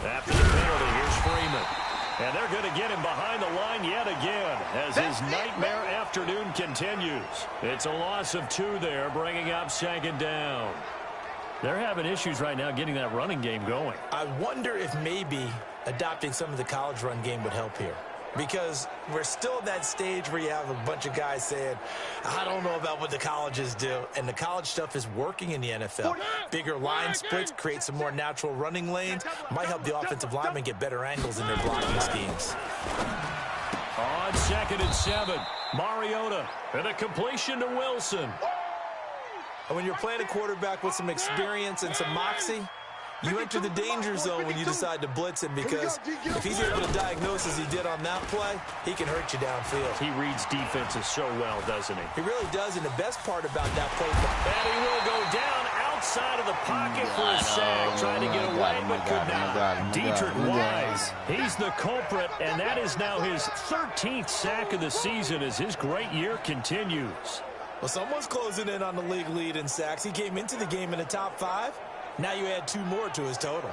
After the penalty, here's Freeman. And they're going to get him behind the line yet again as his nightmare afternoon continues. It's a loss of 2 there, bringing up 2nd down. They're having issues right now getting that running game going. I wonder if maybe adopting some of the college run game would help here. Because we're still at that stage where you have a bunch of guys saying, I don't know about what the colleges do. And the college stuff is working in the NFL. Bigger line splits, create some more natural running lanes. Might help the offensive linemen get better angles in their blocking schemes. On 2nd and 7, Mariota, and a completion to Wilson. And when you're playing a quarterback with some experience and some moxie, you enter the danger zone when you decide to blitz him, because if he's able to diagnose as he did on that play, he can hurt you downfield. He reads defenses so well, doesn't he? He really does, and the best part about that play... And he will go down outside of the pocket for a sack, trying to get away, but could not. Dietrich Wise, he's the culprit, and that is now his 13th sack of the season as his great year continues. Well, someone's closing in on the league lead in sacks. He came into the game in the top 5. Now you add 2 more to his total.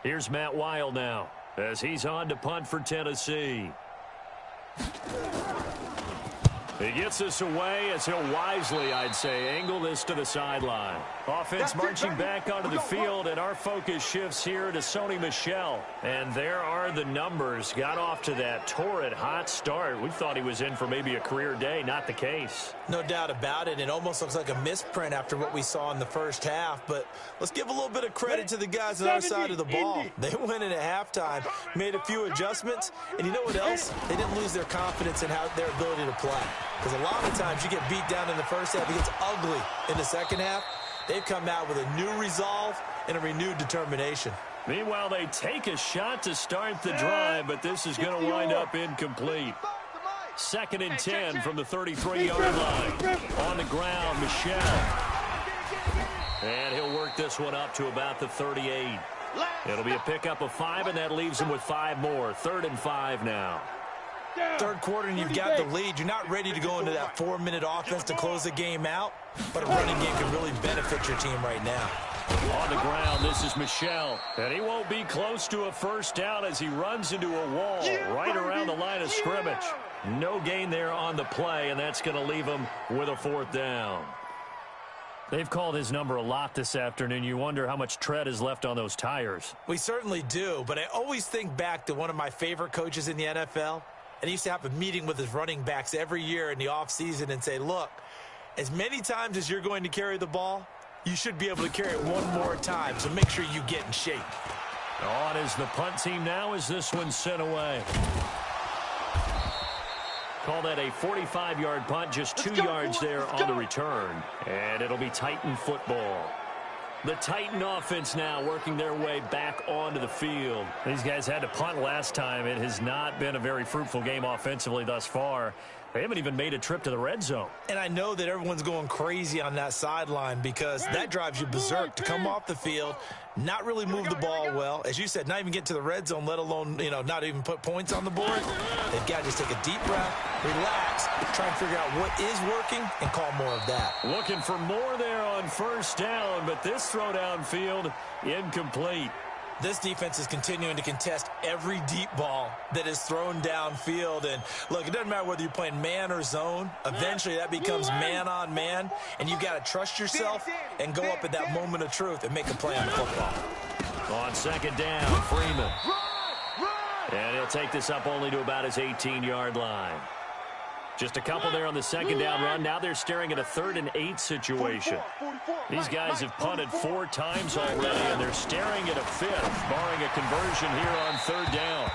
Here's Matt Wild now as he's on to punt for Tennessee. He gets this away as he'll wisely, I'd say, angle this to the sideline. Offense marching back onto the field, and our focus shifts here to Sony Michel. And there are the numbers. Got off to that torrid hot start. We thought he was in for maybe a career day. Not the case. No doubt about it. It almost looks like a misprint after what we saw in the first half. But let's give a little bit of credit to the guys on the other side of the ball. They went in at halftime, made a few adjustments, and you know what else? They didn't lose their confidence in their ability to play. Because a lot of times you get beat down in the first half, it gets ugly in the second half. They've come out with a new resolve and a renewed determination. Meanwhile, they take a shot to start the drive, but this is going to wind up incomplete. 2nd and 10 from the 33-yard line. On the ground, Michel. And he'll work this one up to about the 38. It'll be a pickup of 5, and that leaves him with 5 more. 3rd and 5 now. Third quarter and you've got the lead. You're not ready to go into that 4-minute offense to close the game out, but a running game can really benefit your team right now. On the ground, this is Michel, and he won't be close to a first down as he runs into a wall right around the line of scrimmage. No gain there on the play, and that's going to leave him with a 4th down. They've called his number a lot this afternoon. You wonder how much tread is left on those tires. We certainly do, but I always think back to one of my favorite coaches in the NFL. And he used to have a meeting with his running backs every year in the offseason and say, look, as many times as you're going to carry the ball, you should be able to carry it one more time, so make sure you get in shape. On is the punt team now as this one's sent away. Call that a 45-yard punt, just 2 yards there on the return. And it'll be Titan football. The Titan offense now working their way back onto the field. These guys had to punt last time. It has not been a very fruitful game offensively thus far. They haven't even made a trip to the red zone. And I know that everyone's going crazy on that sideline because that drives you berserk to come off the field, not really move the ball well. As you said, not even get to the red zone, let alone, not even put points on the board. They've got to just take a deep breath, relax, try and figure out what is working and call more of that. Looking for more there on first down, but this throw downfield incomplete. This defense is continuing to contest every deep ball that is thrown downfield. And, look, it doesn't matter whether you're playing man or zone. Eventually, that becomes man on man, and you've got to trust yourself and go up at that moment of truth and make a play on the football. On 2nd down, Freeman. And he'll take this up only to about his 18-yard line. Just a couple there on the 2nd down run. Now they're staring at a 3rd and 8 situation. These guys have punted 4 times already, and they're staring at a 5th, barring a conversion here on 3rd down.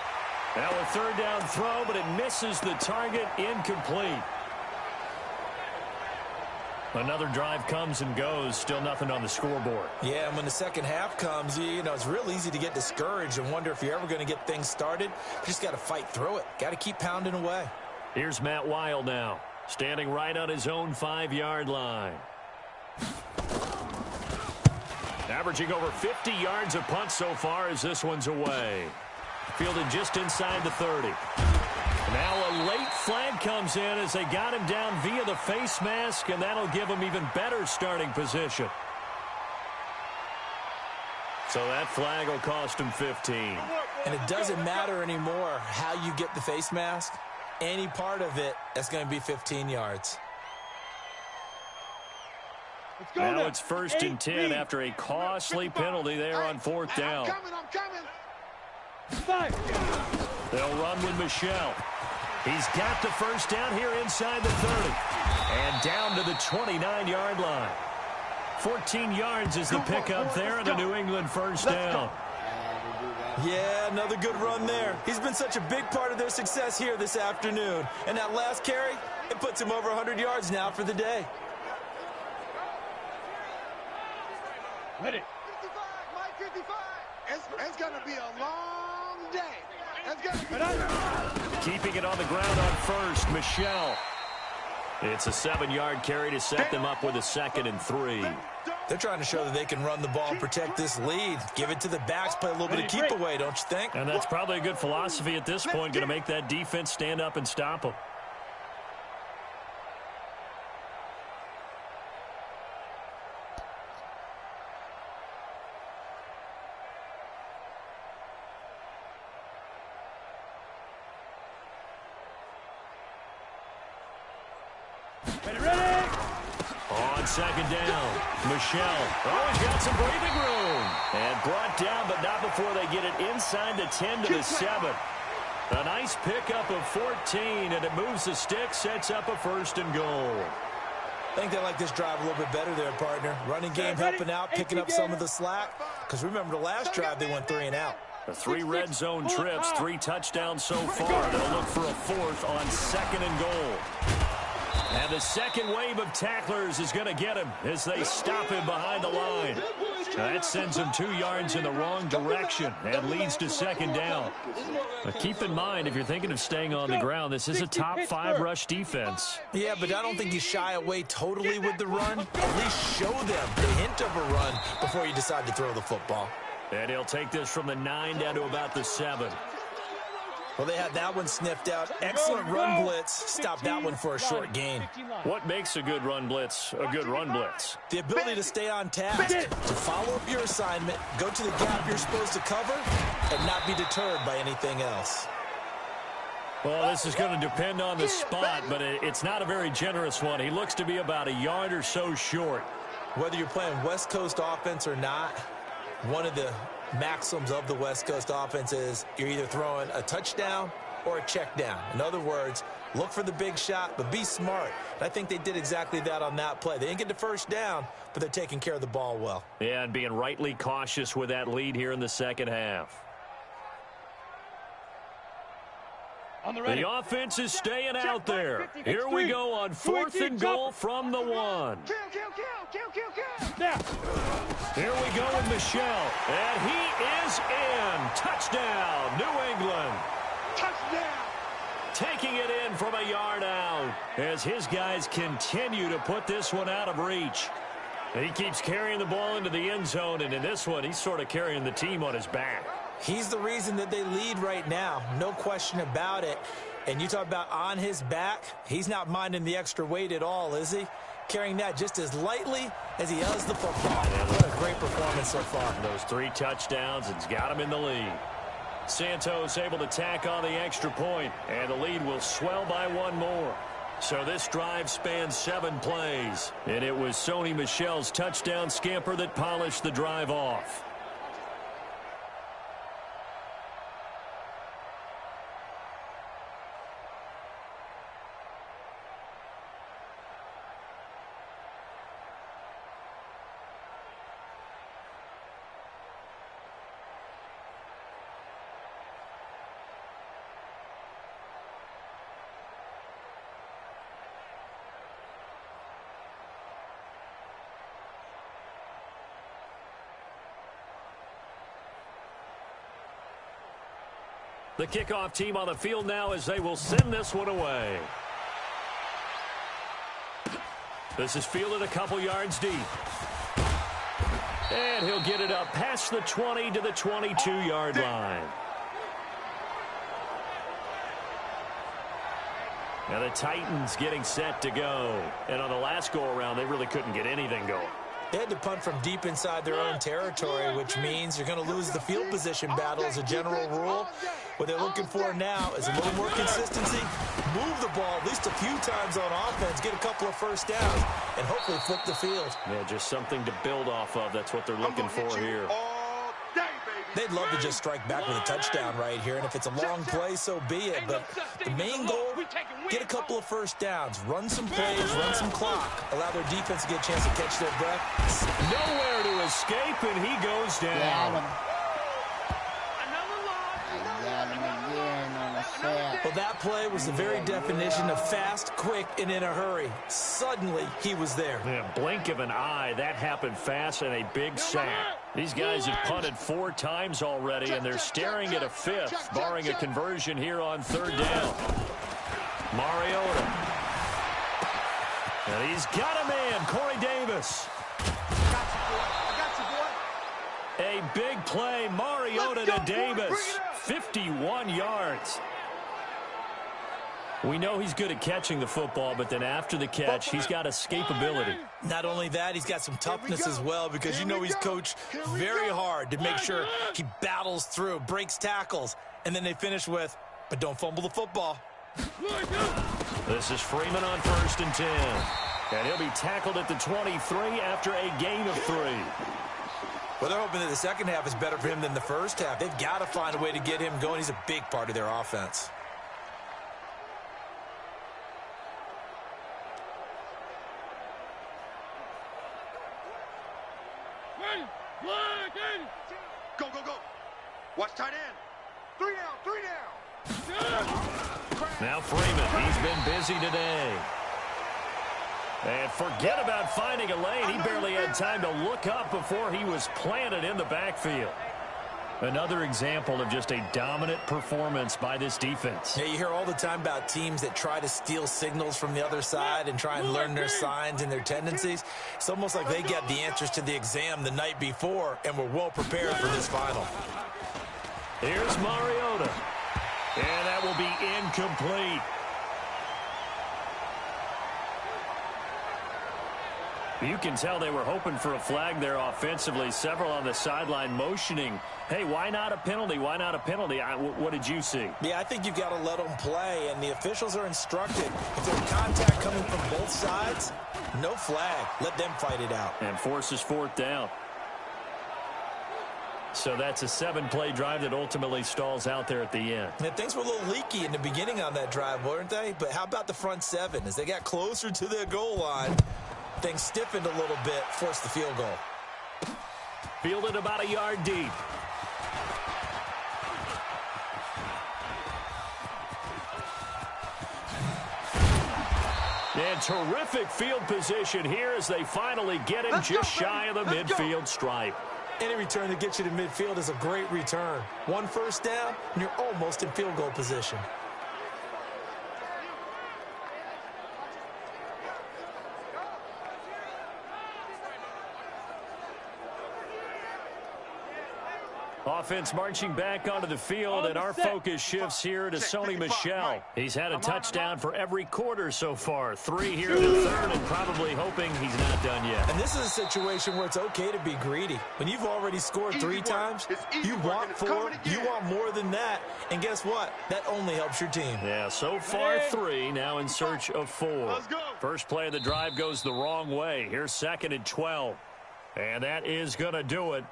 Now a 3rd down throw, but it misses the target, incomplete. Another drive comes and goes, still nothing on the scoreboard. Yeah, and when the second half comes, it's real easy to get discouraged and wonder if you're ever going to get things started. You just got to fight through it. Got to keep pounding away. Here's Matt Wild now, standing right on his own 5-yard line. Averaging over 50 yards of punt so far as this one's away. Fielded just inside the 30. Now a late flag comes in as they got him down via the face mask, and that'll give him even better starting position. So that flag will cost him 15. And it doesn't matter anymore how you get the face mask. Any part of it, that's going to be 15 yards. Now it's 1st and 10 after a costly penalty there on 4th down. They'll run with Michelle. He's got the 1st down here inside the 30. And down to the 29-yard line. 14 yards is the pickup there, and a New England 1st down. Yeah, another good run there. He's been such a big part of their success here this afternoon. And that last carry, it puts him over 100 yards now for the day. Ready. 55, Mike 55. It's going to be a long day. It's going to be... Keeping it on the ground on 1st, Michelle. It's a 7-yard carry to set them up with a 2nd and 3. They're trying to show that they can run the ball and protect this lead. Give it to the backs, play a little bit of keep away, don't you think? And that's probably a good philosophy at this point, going to make that defense stand up and stop them. On 2nd down, Michelle. Oh, he's got some breathing room. And brought down, but not before they get it inside the 10 to the 7. A nice pickup of 14, and it moves the stick, sets up a 1st and goal. I think they like this drive a little bit better there, partner. Running game helping out, picking up some of the slack. Because remember, the last drive, they went 3 and out. The 3 red zone trips, 3 touchdowns so far. They'll look for a 4th on 2nd and goal. And the second wave of tacklers is going to get him as they stop him behind the line. That sends him 2 yards in the wrong direction and leads to 2nd down. But keep in mind, if you're thinking of staying on the ground, this is a top 5 rush defense. Yeah, but I don't think you shy away totally with the run. At least show them the hint of a run before you decide to throw the football. And he'll take this from the 9 down to about the 7. Well, they had that one sniffed out. Excellent run blitz. Stop that one for a short gain. What makes a good run blitz a good run blitz? The ability to stay on task, to follow up your assignment, go to the gap you're supposed to cover, and not be deterred by anything else. Well, this is going to depend on the spot, but it's not a very generous one. He looks to be about a yard or so short. Whether you're playing West Coast offense or not, one of the maxims of the West Coast offense is you're either throwing a touchdown or a check down. In other words, look for the big shot, but be smart. And I think they did exactly that on that play. They didn't get the 1st down, but they're taking care of the ball well. Yeah, and being rightly cautious with that lead here in the 2nd half. The offense is staying out there. Here we go on 4th and goal from the 1. Here we go with Michelle. And he is in. Touchdown, New England. Touchdown. Taking it in from a yard out as his guys continue to put this one out of reach. He keeps carrying the ball into the end zone, and in this one, he's sort of carrying the team on his back. He's the reason that they lead right now. No question about it. And you talk about on his back, he's not minding the extra weight at all, is he? Carrying that just as lightly as he does the football. What a great performance so far. Those 3 touchdowns, it's got him in the lead. Santos able to tack on the extra point, and the lead will swell by 1 more. So this drive spans 7 plays, and it was Sony Michel's touchdown scamper that polished the drive off. The kickoff team on the field now as they will send this one away. This is fielded a couple yards deep. And he'll get it up past the 20 to the 22-yard line. Now the Titans getting set to go. And on the last go-around, they really couldn't get anything going. They had to punt from deep inside their own territory, which means you're going to lose the field position battle as a general rule. What they're looking for now is a little more consistency, move the ball at least a few times on offense, get a couple of first downs, and hopefully flip the field. Yeah, just something to build off of. That's what they're looking for here. They'd love to just strike back with a touchdown right here, and if it's a long play, so be it. But the main goal, get a couple of first downs, run some plays, run some clock, allow their defense to get a chance to catch their breath. Nowhere to escape, and he goes down. Well, that play was the very definition of fast, quick, and in a hurry. Suddenly, he was there. Yeah, blink of an eye, that happened fast and a big sack. These guys have punted 4 times already, and they're staring at a 5th, barring a conversion here on 3rd down. Mariota. And he's got a man, Corey Davis. A big play, Mariota to Davis, 51 yards. We know he's good at catching the football, but then after the catch, he's got escapability. Not only that, he's got some toughness as well, because you know he's coached very hard to make sure he battles through, breaks tackles, and then they finish with, but don't fumble the football. This is Freeman on 1st and 10. And he'll be tackled at the 23 after a gain of 3. Well, they're hoping that the second half is better for him than the first half. They've got to find a way to get him going. He's a big part of their offense. Go, go, go. Watch tight end. 3 down. Now Freeman, he's been busy today. And forget about finding a lane. He barely had time to look up before he was planted in the backfield. Another example of just a dominant performance by this defense. Yeah, you hear all the time about teams that try to steal signals from the other side and try and learn their signs and their tendencies. It's almost like they got the answers to the exam the night before and were well prepared for this final. Here's Mariota. And that will be incomplete. You can tell they were hoping for a flag there offensively. Several on the sideline motioning, hey, why not a penalty? Why not a penalty? What did you see? Yeah, I think you've got to let them play, and the officials are instructed. If there's contact coming from both sides, no flag. Let them fight it out. And forces 4th down. So that's a 7-play drive that ultimately stalls out there at the end. And things were a little leaky in the beginning on that drive, weren't they? But how about the front 7? As they got closer to the goal line, things stiffened a little bit, forced the field goal. Fielded about a yard deep. And terrific field position here as they finally get him just shy of the midfield stripe. Any return that gets you to midfield is a great return. 1 first down, and you're almost in field goal position. Offense marching back onto the field, and our focus shifts here to Sony Michel. He's had a touchdown for every quarter so far. 3 here in the 3rd, and probably hoping he's not done yet. And this is a situation where it's okay to be greedy. When you've already scored 3 times, you want 4, you want more than that. And guess what? That only helps your team. Yeah, so far 3, now in search of 4. First play of the drive goes the wrong way. Here's 2nd and 12. And that is going to do it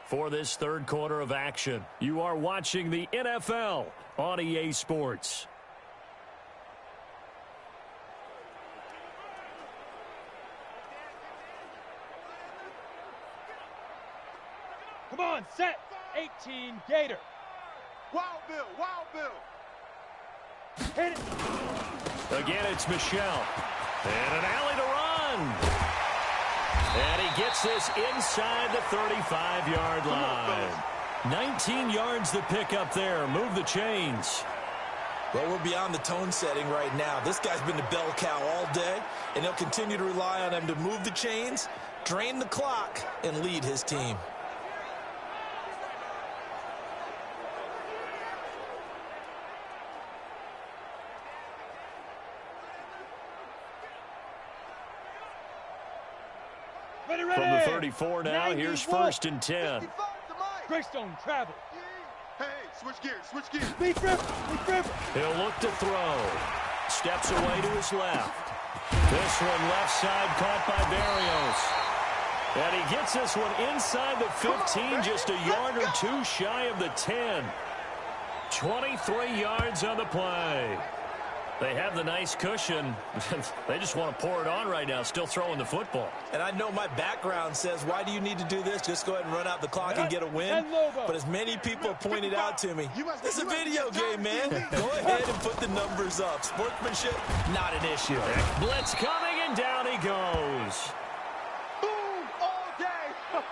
for this 3rd quarter of action. You are watching the NFL on EA Sports. Come on, set. 18, Gator. Wild Bill, Wild Bill. Hit it. Again, it's Michel. And an alley to run. And he gets this inside the 35-yard line. 19 yards to pick up there. Move the chains. Well, we're beyond the tone setting right now. This guy's been the bell cow all day, and they'll continue to rely on him to move the chains, drain the clock, and lead his team. From the 34 now, here's 1st and 10. Greystone travel. Hey, switch gears, switch gears. Leaf river. He'll look to throw. Steps away to his left. This one left side caught by Barrios. And he gets this one inside the 15, just a yard or two shy of the 10. 23 yards on the play. They have the nice cushion. They just want to pour it on right now, still throwing the football. And I know my background says, why do you need to do this? Just go ahead and run out the clock and get a win. But as many people pointed out to me, it's a video game, man. Go ahead and put the numbers up. Sportsmanship, not an issue. Blitz coming, and down he goes. Boom, all day.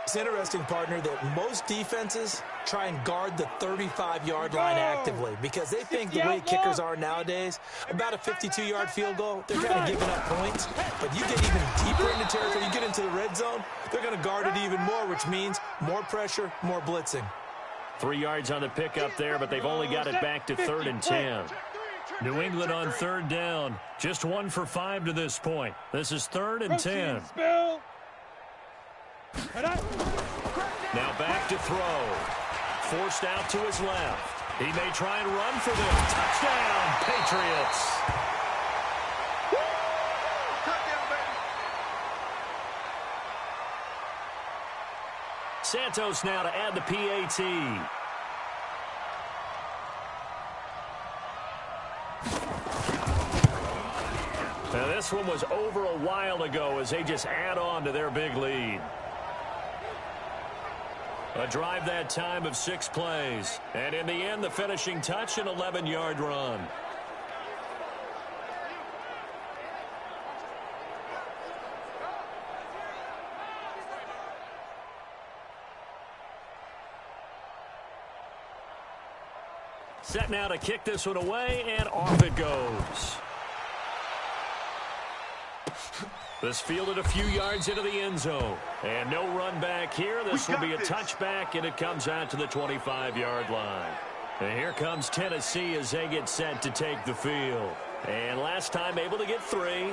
It's interesting, partner, that most defenses try and guard the 35-yard line actively because they think the way kickers are nowadays, about a 52-yard field goal, they're kind of giving up points. But you get even deeper into territory, you get into the red zone, they're going to guard it even more, which means more pressure, more blitzing. 3 yards on the pickup there, but they've only got it back to 3rd and 10. New England on 3rd down. Just 1 for 5 to this point. This is 3rd and 10. Now back to throw. Forced out to his left. He may try and run for them. Touchdown, Patriots. Touchdown, baby. Santos now to add the PAT. Now this one was over a while ago as they just add on to their big lead. A drive that time of 6 plays. And in the end, the finishing touch, an 11-yard run. Set now to kick this one away, and off it goes. This fielded a few yards into the end zone. And no run back here. This will be a touchback, and it comes out to the 25-yard line. And here comes Tennessee as they get set to take the field. And last time able to get 3.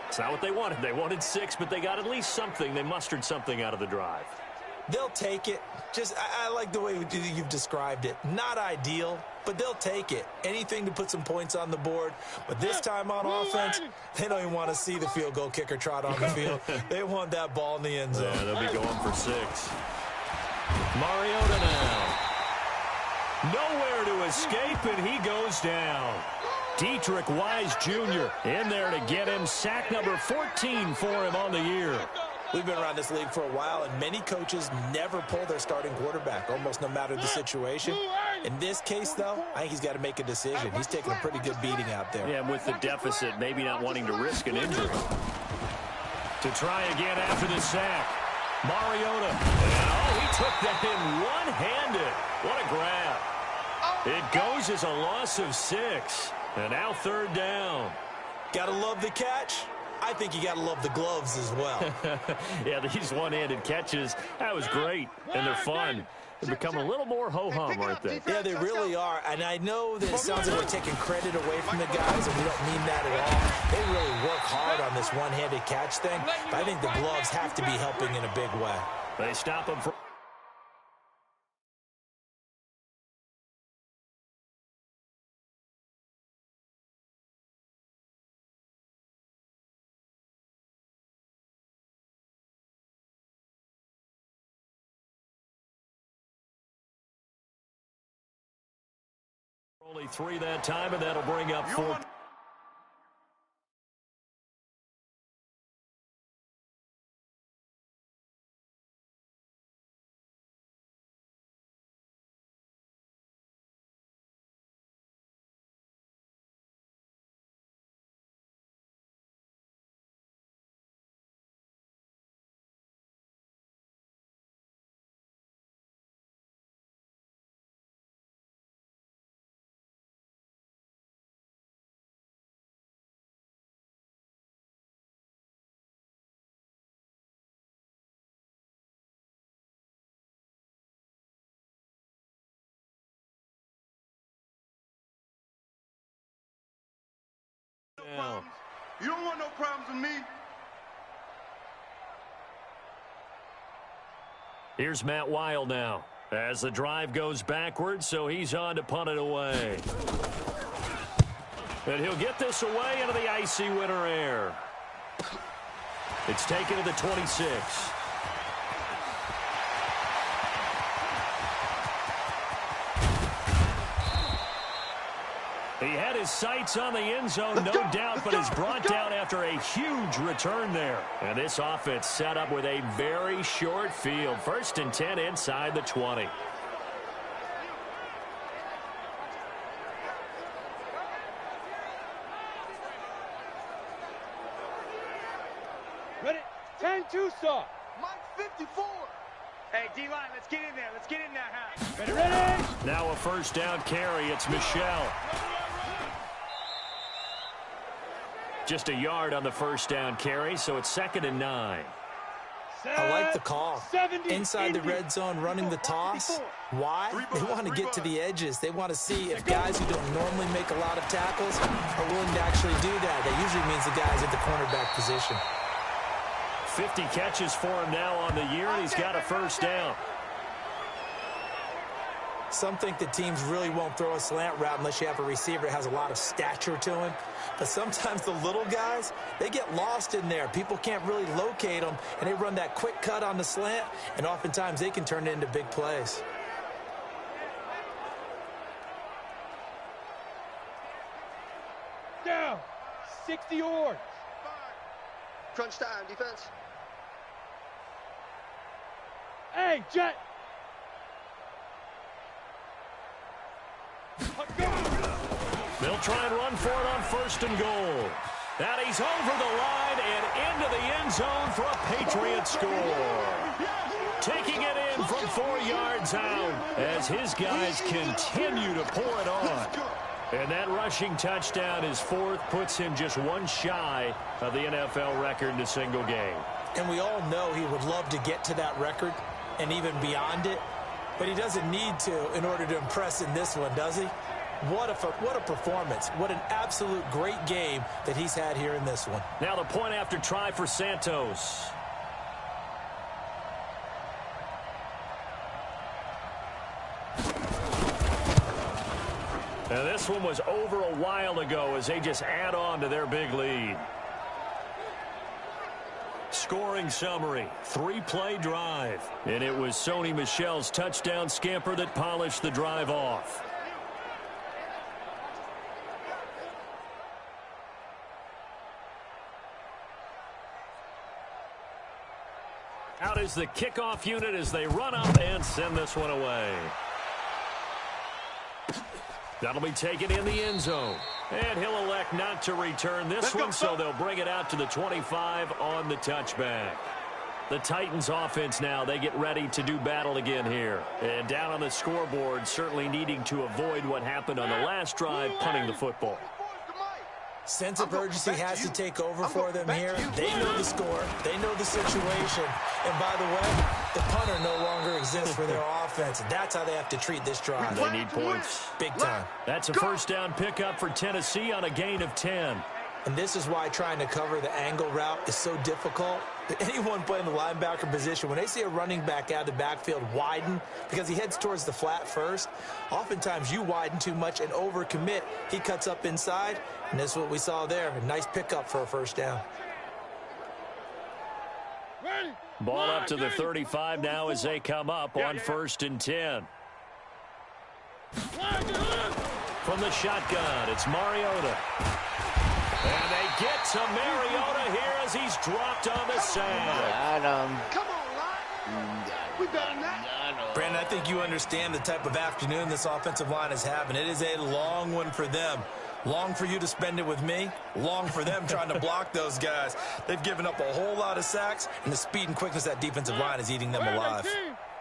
It's not what they wanted. They wanted 6, but they got at least something. They mustered something out of the drive. They'll take it. I like the way you've described it. Not ideal, but they'll take it. Anything to put some points on the board. But this time on offense, they don't even want to see the field goal kicker trot on the field. They want that ball in the end zone. Yeah, they'll be going for 6. Mariota now. Nowhere to escape, and he goes down. Dietrich Wise Jr. in there to get him. Sack number 14 for him on the year. We've been around this league for a while, and many coaches never pull their starting quarterback, almost no matter the situation. In this case, though, I think he's got to make a decision. He's taking a pretty good beating out there. Yeah, with the deficit, maybe not wanting to risk an injury. To try again after the sack. Mariota. And, he took that in one-handed. What a grab. It goes as a loss of 6. And now 3rd down. Gotta love the catch. I think you got to love the gloves as well. Yeah, these one-handed catches, that was great, and they're fun. They're becoming a little more ho-hum right there. Yeah, they really are, and I know that it sounds like we're taking credit away from the guys, and we don't mean that at all. They really work hard on this one-handed catch thing, but I think the gloves have to be helping in a big way. They stop them for... Only 3 that time, and that'll bring up 4. You don't want no problems with me. Here's Matt Weil now as the drive goes backwards, so he's on to punt it away. And he'll get this away into the icy winter air. It's taken to the 26. He had his sights on the end zone, no doubt, but is brought down after a huge return there. And this offense set up with a very short field. 1st and 10 inside the 20. Ready? 10-2 soft. Mike 54. Hey, D-line, let's get in there. Let's get in there, huh? Ready? Now a 1st down carry. It's Michelle. Just a yard on the 1st down carry, so it's 2nd and 9. I like the call. Inside the red zone, running the toss. Why? They want to get to the edges. They want to see if guys who don't normally make a lot of tackles are willing to actually do that. That usually means the guys at the cornerback position. 50 catches for him now on the year, and he's got a 1st down. Some think that teams really won't throw a slant route unless you have a receiver that has a lot of stature to him. But sometimes the little guys, they get lost in there. People can't really locate them, and they run that quick cut on the slant, and oftentimes they can turn it into big plays. Down. 60 yards. Crunch time, defense. Hey, Jet. They'll try and run for it on 1st and goal. And he's over the line and into the end zone for a Patriot score. Taking it in from 4 yards out as his guys continue to pour it on. And that rushing touchdown, his 4th, puts him just one shy of the NFL record in a single game. And we all know he would love to get to that record and even beyond it. But he doesn't need to in order to impress in this one, does he? What a performance. What an absolute great game that he's had here in this one. Now the point after try for Santos. And this one was over a while ago as they just add on to their big lead. Scoring summary, 3-play drive. And it was Sony Michel's touchdown scamper that polished the drive off. Out is the kickoff unit as they run up and send this one away. That'll be taken in the end zone. And he'll elect not to return this one, so they'll bring it out to the 25 on the touchback. The Titans offense now, they get ready to do battle again here. And down on the scoreboard, certainly needing to avoid what happened on the last drive, punting the football. Sense of urgency has to take over for them here. They know the score. They know the situation. And by the way, the punter no longer exists for their offense. That's how they have to treat this drive. They need points. Big time. That's a 1st down pickup for Tennessee on a gain of 10. And this is why trying to cover the angle route is so difficult. Anyone playing the linebacker position, when they see a running back out of the backfield widen because he heads towards the flat first, oftentimes you widen too much and overcommit. He cuts up inside, and that's what we saw there. A nice pickup for a 1st down. Ball up to the 35 now as they come up on 1st and 10. From the shotgun, it's Mariota. And they get to Mariota here as he's dropped on the sack. Come on, line. We better than that. Brandon, I think you understand the type of afternoon this offensive line is having. It is a long one for them. Long for you to spend it with me. Long for them trying to block those guys. They've given up a whole lot of sacks, and the speed and quickness of that defensive line is eating them alive.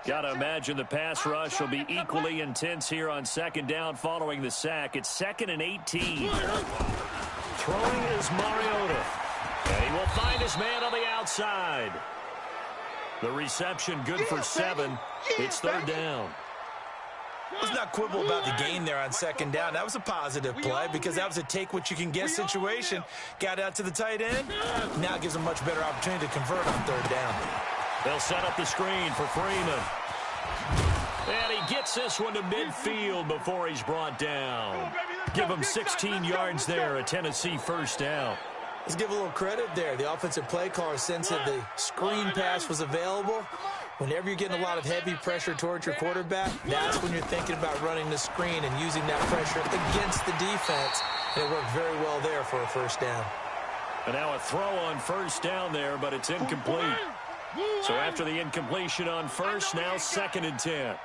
Got to imagine the pass rush will be equally intense here on 2nd down following the sack. It's 2nd and 18. Throwing is Mariota. And he will find his man on the outside. The reception good for 7. It's 3rd down. Let's not quibble about the gain there on 2nd down. That was a positive play because that was a take-what-you-can-get situation. Got out to the tight end. Now gives him much better opportunity to convert on 3rd down. They'll set up the screen for Freeman. And he gets this one to midfield before he's brought down. Give him 16 yards there, a Tennessee first down. Let's give a little credit there. The offensive play caller sensed that the screen pass was available. Whenever you're getting a lot of heavy pressure towards your quarterback, that's when you're thinking about running the screen and using that pressure against the defense. And it worked very well there for a first down. And now a throw on first down there, but it's incomplete. So after the incompletion on first, now 2nd and 10.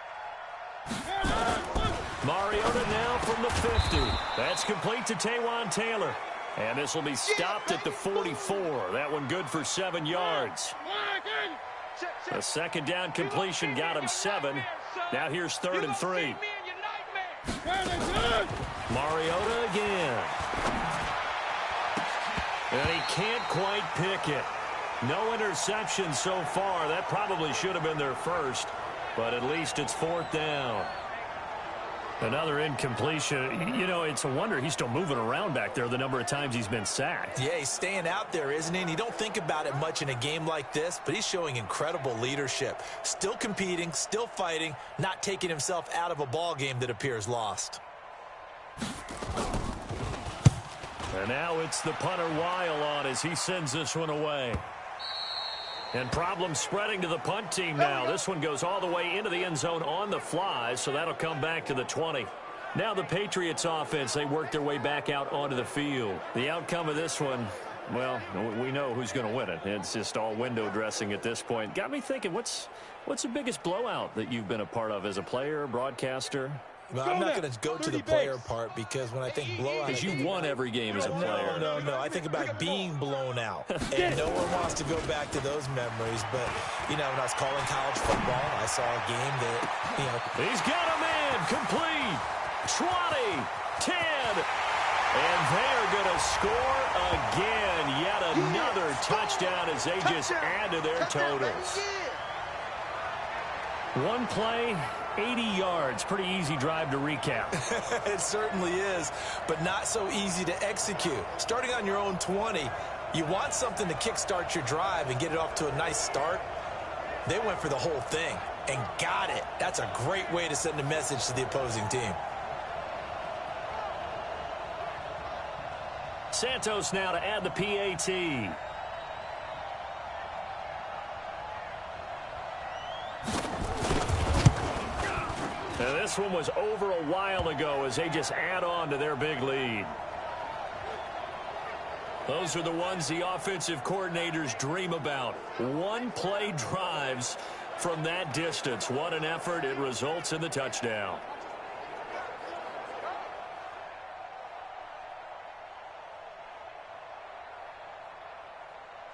Mariota now from the 50. That's complete to Taywan Taylor. And this will be stopped at the 44. That one good for 7 yards. The 2nd down completion got him 7. Now here's 3rd and 3. Mariota again. And he can't quite pick it. No interception so far. That probably should have been their first, but at least it's 4th down. Another incompletion. You know, it's a wonder he's still moving around back there the number of times he's been sacked. Yeah, he's staying out there, isn't he? And you don't think about it much in a game like this, but he's showing incredible leadership. Still competing, still fighting, not taking himself out of a ball game that appears lost. And now it's the punter Weil on as he sends this one away. And problems spreading to the punt team now. This one goes all the way into the end zone on the fly, so that'll come back to the 20. Now the Patriots offense, they work their way back out onto the field. The outcome of this one, well, we know who's going to win it. It's just all window dressing at this point. Got me thinking, what's the biggest blowout that you've been a part of as a player, broadcaster? Well, I'm not going to go to the player part because when I think blowout... Because you won every game as a player. No. I think about being blown out. And no one wants to go back to those memories. But, you know, when I was calling college football, I saw a game that, you know... He's got a man. Complete. 20. 10. And they are going to score again. Yet another touchdown as they just add to their totals. One play... 80 yards. Pretty easy drive to recap. It certainly is, but not so easy to execute. Starting on your own 20, you want something to kickstart your drive and get it off to a nice start. They went for the whole thing and got it. That's a great way to send a message to the opposing team. Santos now to add the PAT. Now this one was over a while ago as they just add on to their big lead. Those are the ones the offensive coordinators dream about. One-play drives from that distance. What an effort. It results in the touchdown.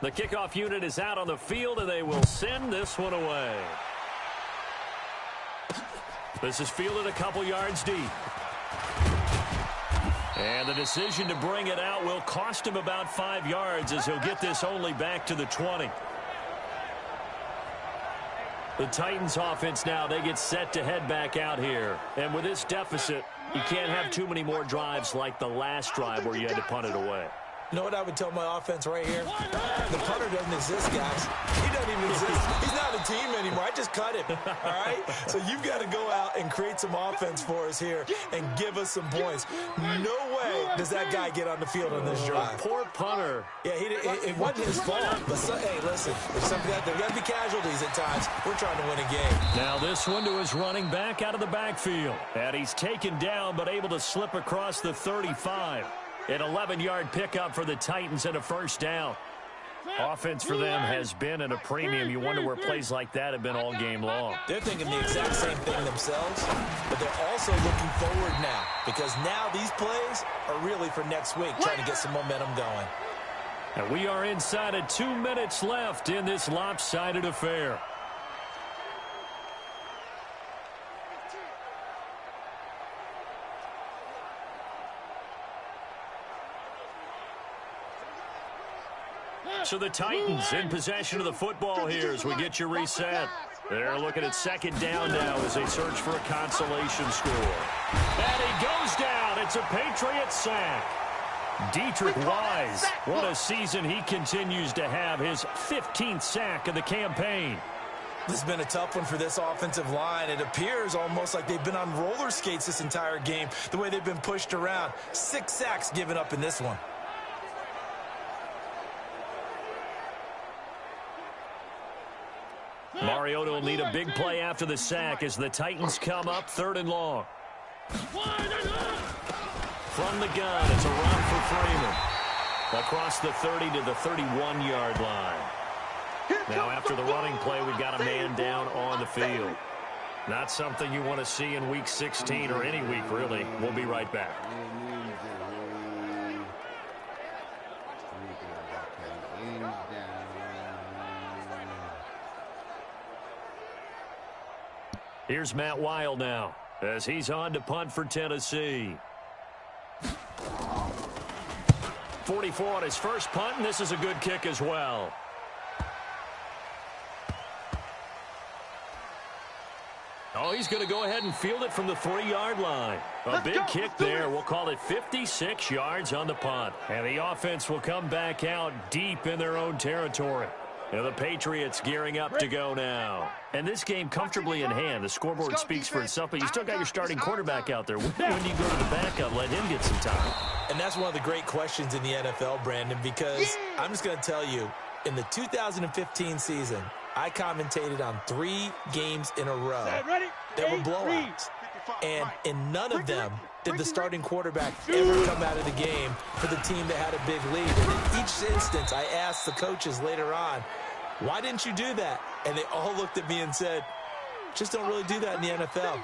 The kickoff unit is out on the field, and they will send this one away. This is fielded a couple yards deep. And the decision to bring it out will cost him about 5 yards as he'll get this only back to the 20. The Titans offense now, they get set to head back out here. And with this deficit, you can't have too many more drives like the last drive where you had to punt it away. You know what I would tell my offense right here? The punter doesn't exist, guys. He doesn't even exist. He's not a team anymore. I just cut him, all right? So you've got to go out and create some offense for us here and give us some points. No way does that guy get on the field on this drive. Poor punter. Yeah, it wasn't his fault. But, hey, listen, there got to be casualties at times. We're trying to win a game. Now this one to his running back out of the backfield. And he's taken down but able to slip across the 35. An 11-yard pickup for the Titans and a first down. Offense for them has been at a premium. You wonder where plays like that have been all game long. They're thinking the exact same thing themselves, but they're also looking forward now because now these plays are really for next week, trying to get some momentum going. And we are inside of 2 minutes left in this lopsided affair. So the Titans in possession of the football here as we get you reset. They're looking at second down now as they search for a consolation score. And he goes down. It's a Patriot sack. Dietrich Wise, what a season he continues to have, his 15th sack of the campaign. This has been a tough one for this offensive line. It appears almost like they've been on roller skates this entire game, the way they've been pushed around. 6 sacks given up in this one. Mariota will need a big play after the sack as the Titans come up 3rd and long. From the gun, it's a run for Freeman. Across the 30 to the 31-yard line. Now after the running play, we've got a man down on the field. Not something you want to see in Week 16 or any week, really. We'll be right back. Here's Matt Weil now as he's on to punt for Tennessee. 44 on his first punt, and this is a good kick as well. Oh, he's going to go ahead and field it from the 3-yard line. A big kick there. We'll call it 56 yards on the punt. And the offense will come back out deep in their own territory. And the Patriots gearing up to go now. And this game comfortably in hand. The scoreboard speaks for itself, but you still got your starting quarterback out there. When do you go to the backup, let him get some time? And that's one of the great questions in the NFL, Brandon, because I'm just going to tell you, in the 2015 season, I commentated on 3 games in a row that were blowouts. And in none of them did the starting quarterback ever come out of the game for the team that had a big lead. And in each instance, I asked the coaches later on, why didn't you do that? And they all looked at me and said, just don't really do that in the NFL.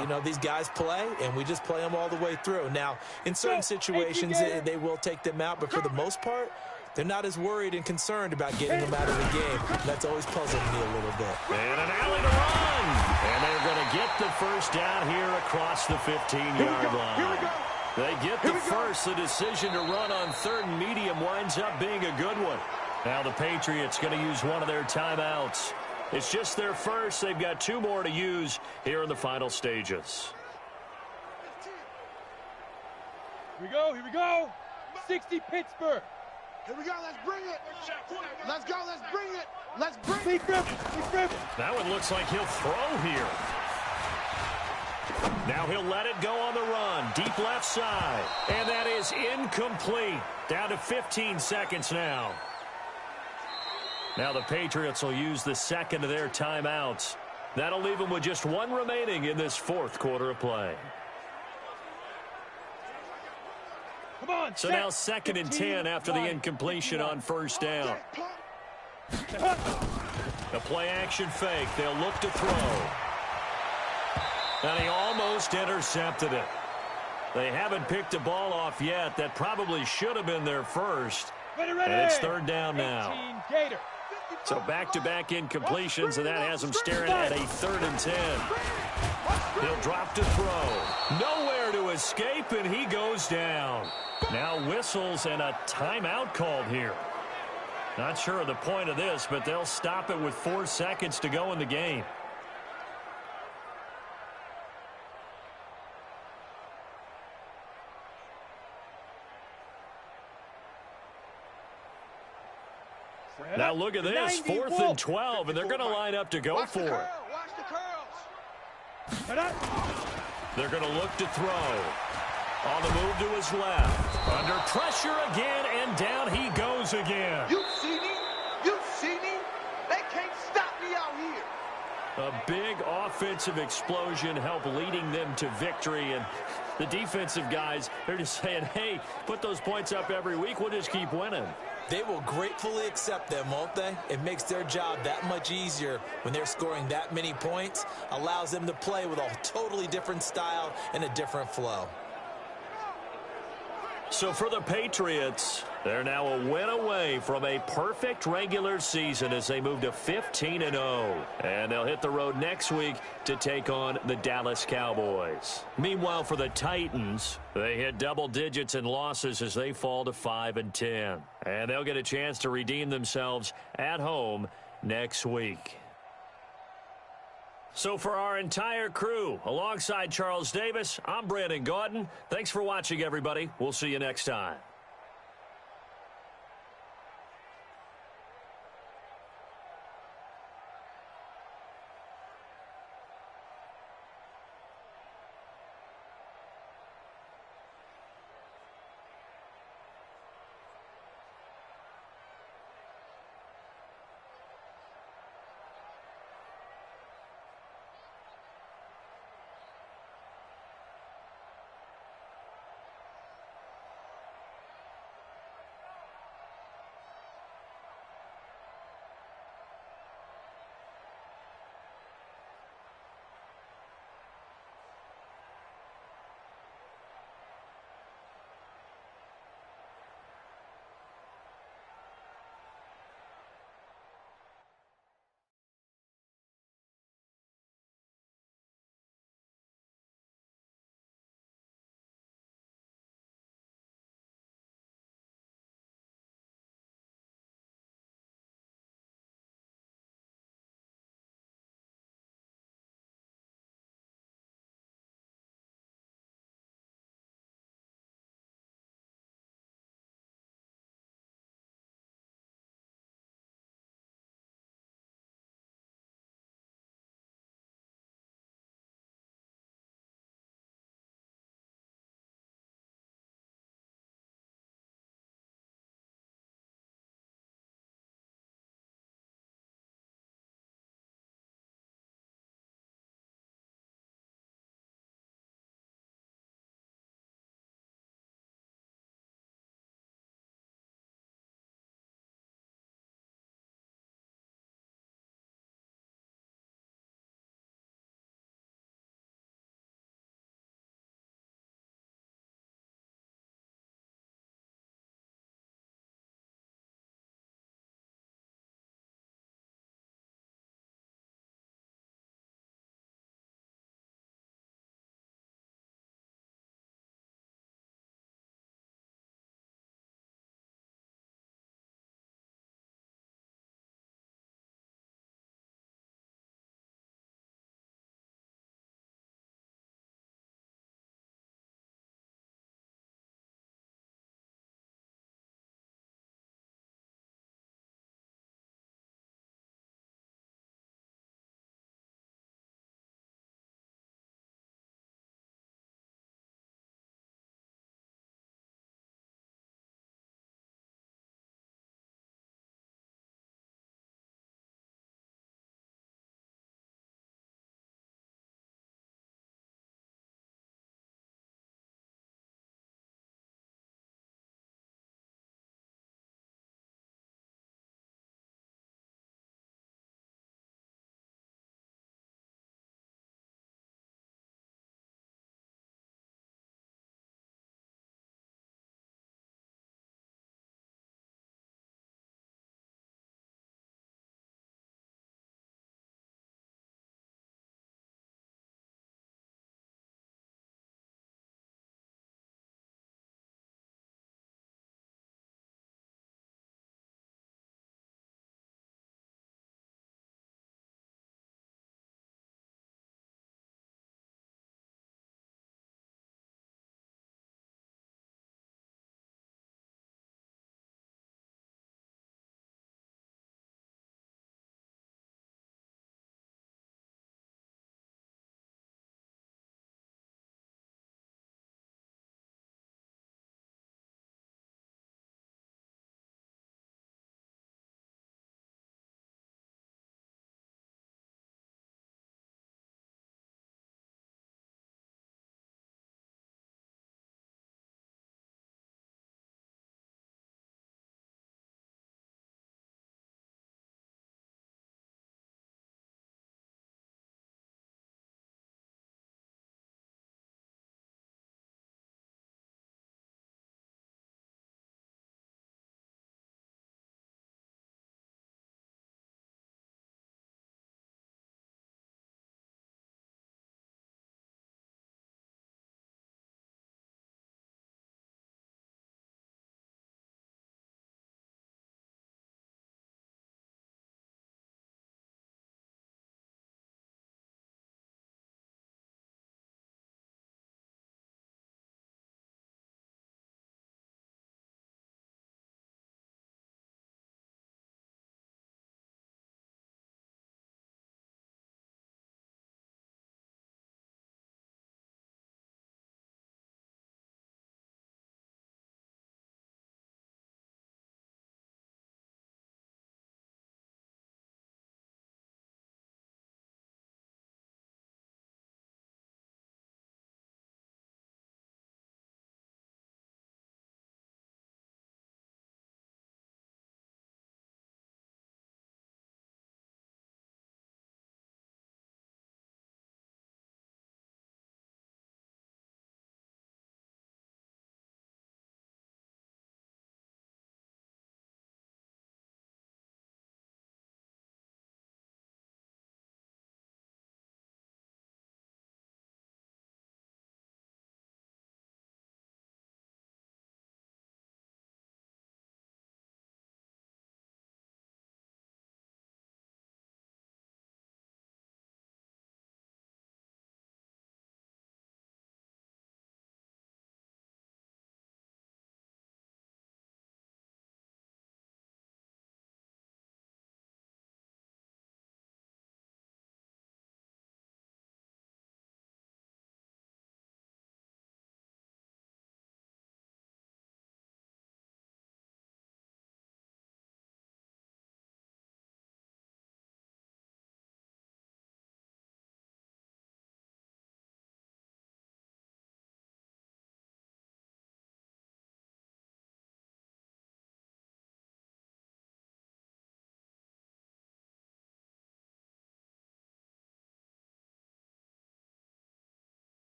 You know, these guys play, and we just play them all the way through. Now, in certain situations, they will take them out, but for the most part, they're not as worried and concerned about getting them out of the game. That's always puzzled me a little bit. And an alley to run. And they're going to get the first down here across the 15-yard line. They get the first. The decision to run on 3rd and medium winds up being a good one. Now the Patriots going to use one of their timeouts. It's just their first. They've got 2 more to use here in the final stages. Here we go, here we go. 60 Pittsburgh. Here we go, let's bring it. Let's go, let's bring it. Let's bring it. Now it looks like he'll throw here. Now he'll let it go on the run. Deep left side. And that is incomplete. Down to 15 seconds now. Now the Patriots will use the second of their timeouts. That'll leave them with just 1 remaining in this 4th quarter of play. Come on, so now 2nd and 10 after the incompletion on 1st down. The play action fake. They'll look to throw. And he almost intercepted it. They haven't picked the ball off yet. That probably should have been their first. And it's 3rd down now. So back-to-back incompletions, and that has them staring at a 3rd and 10. He'll drop to throw. Nowhere to escape, and he goes down. Now whistles and a timeout called here. Not sure of the point of this, but they'll stop it with 4 seconds to go in the game. Now look at this, 4th and 12, and they're going to line up to go for it. Watch the curls. They're going to look to throw. On the move to his left. Under pressure again, and down he goes again. You see me? You see me? They can't stop me out here. A big offensive explosion helped leading them to victory, and the defensive guys, they're just saying, hey, put those points up every week, we'll just keep winning. They will gratefully accept them, won't they? It makes their job that much easier when they're scoring that many points. Allows them to play with a totally different style and a different flow. So for the Patriots, they're now a win away from a perfect regular season as they move to 15-0. And they'll hit the road next week to take on the Dallas Cowboys. Meanwhile, for the Titans, they hit double digits in losses as they fall to 5-10. And they'll get a chance to redeem themselves at home next week. So for our entire crew, alongside Charles Davis, I'm Brandon Gaudin. Thanks for watching, everybody. We'll see you next time.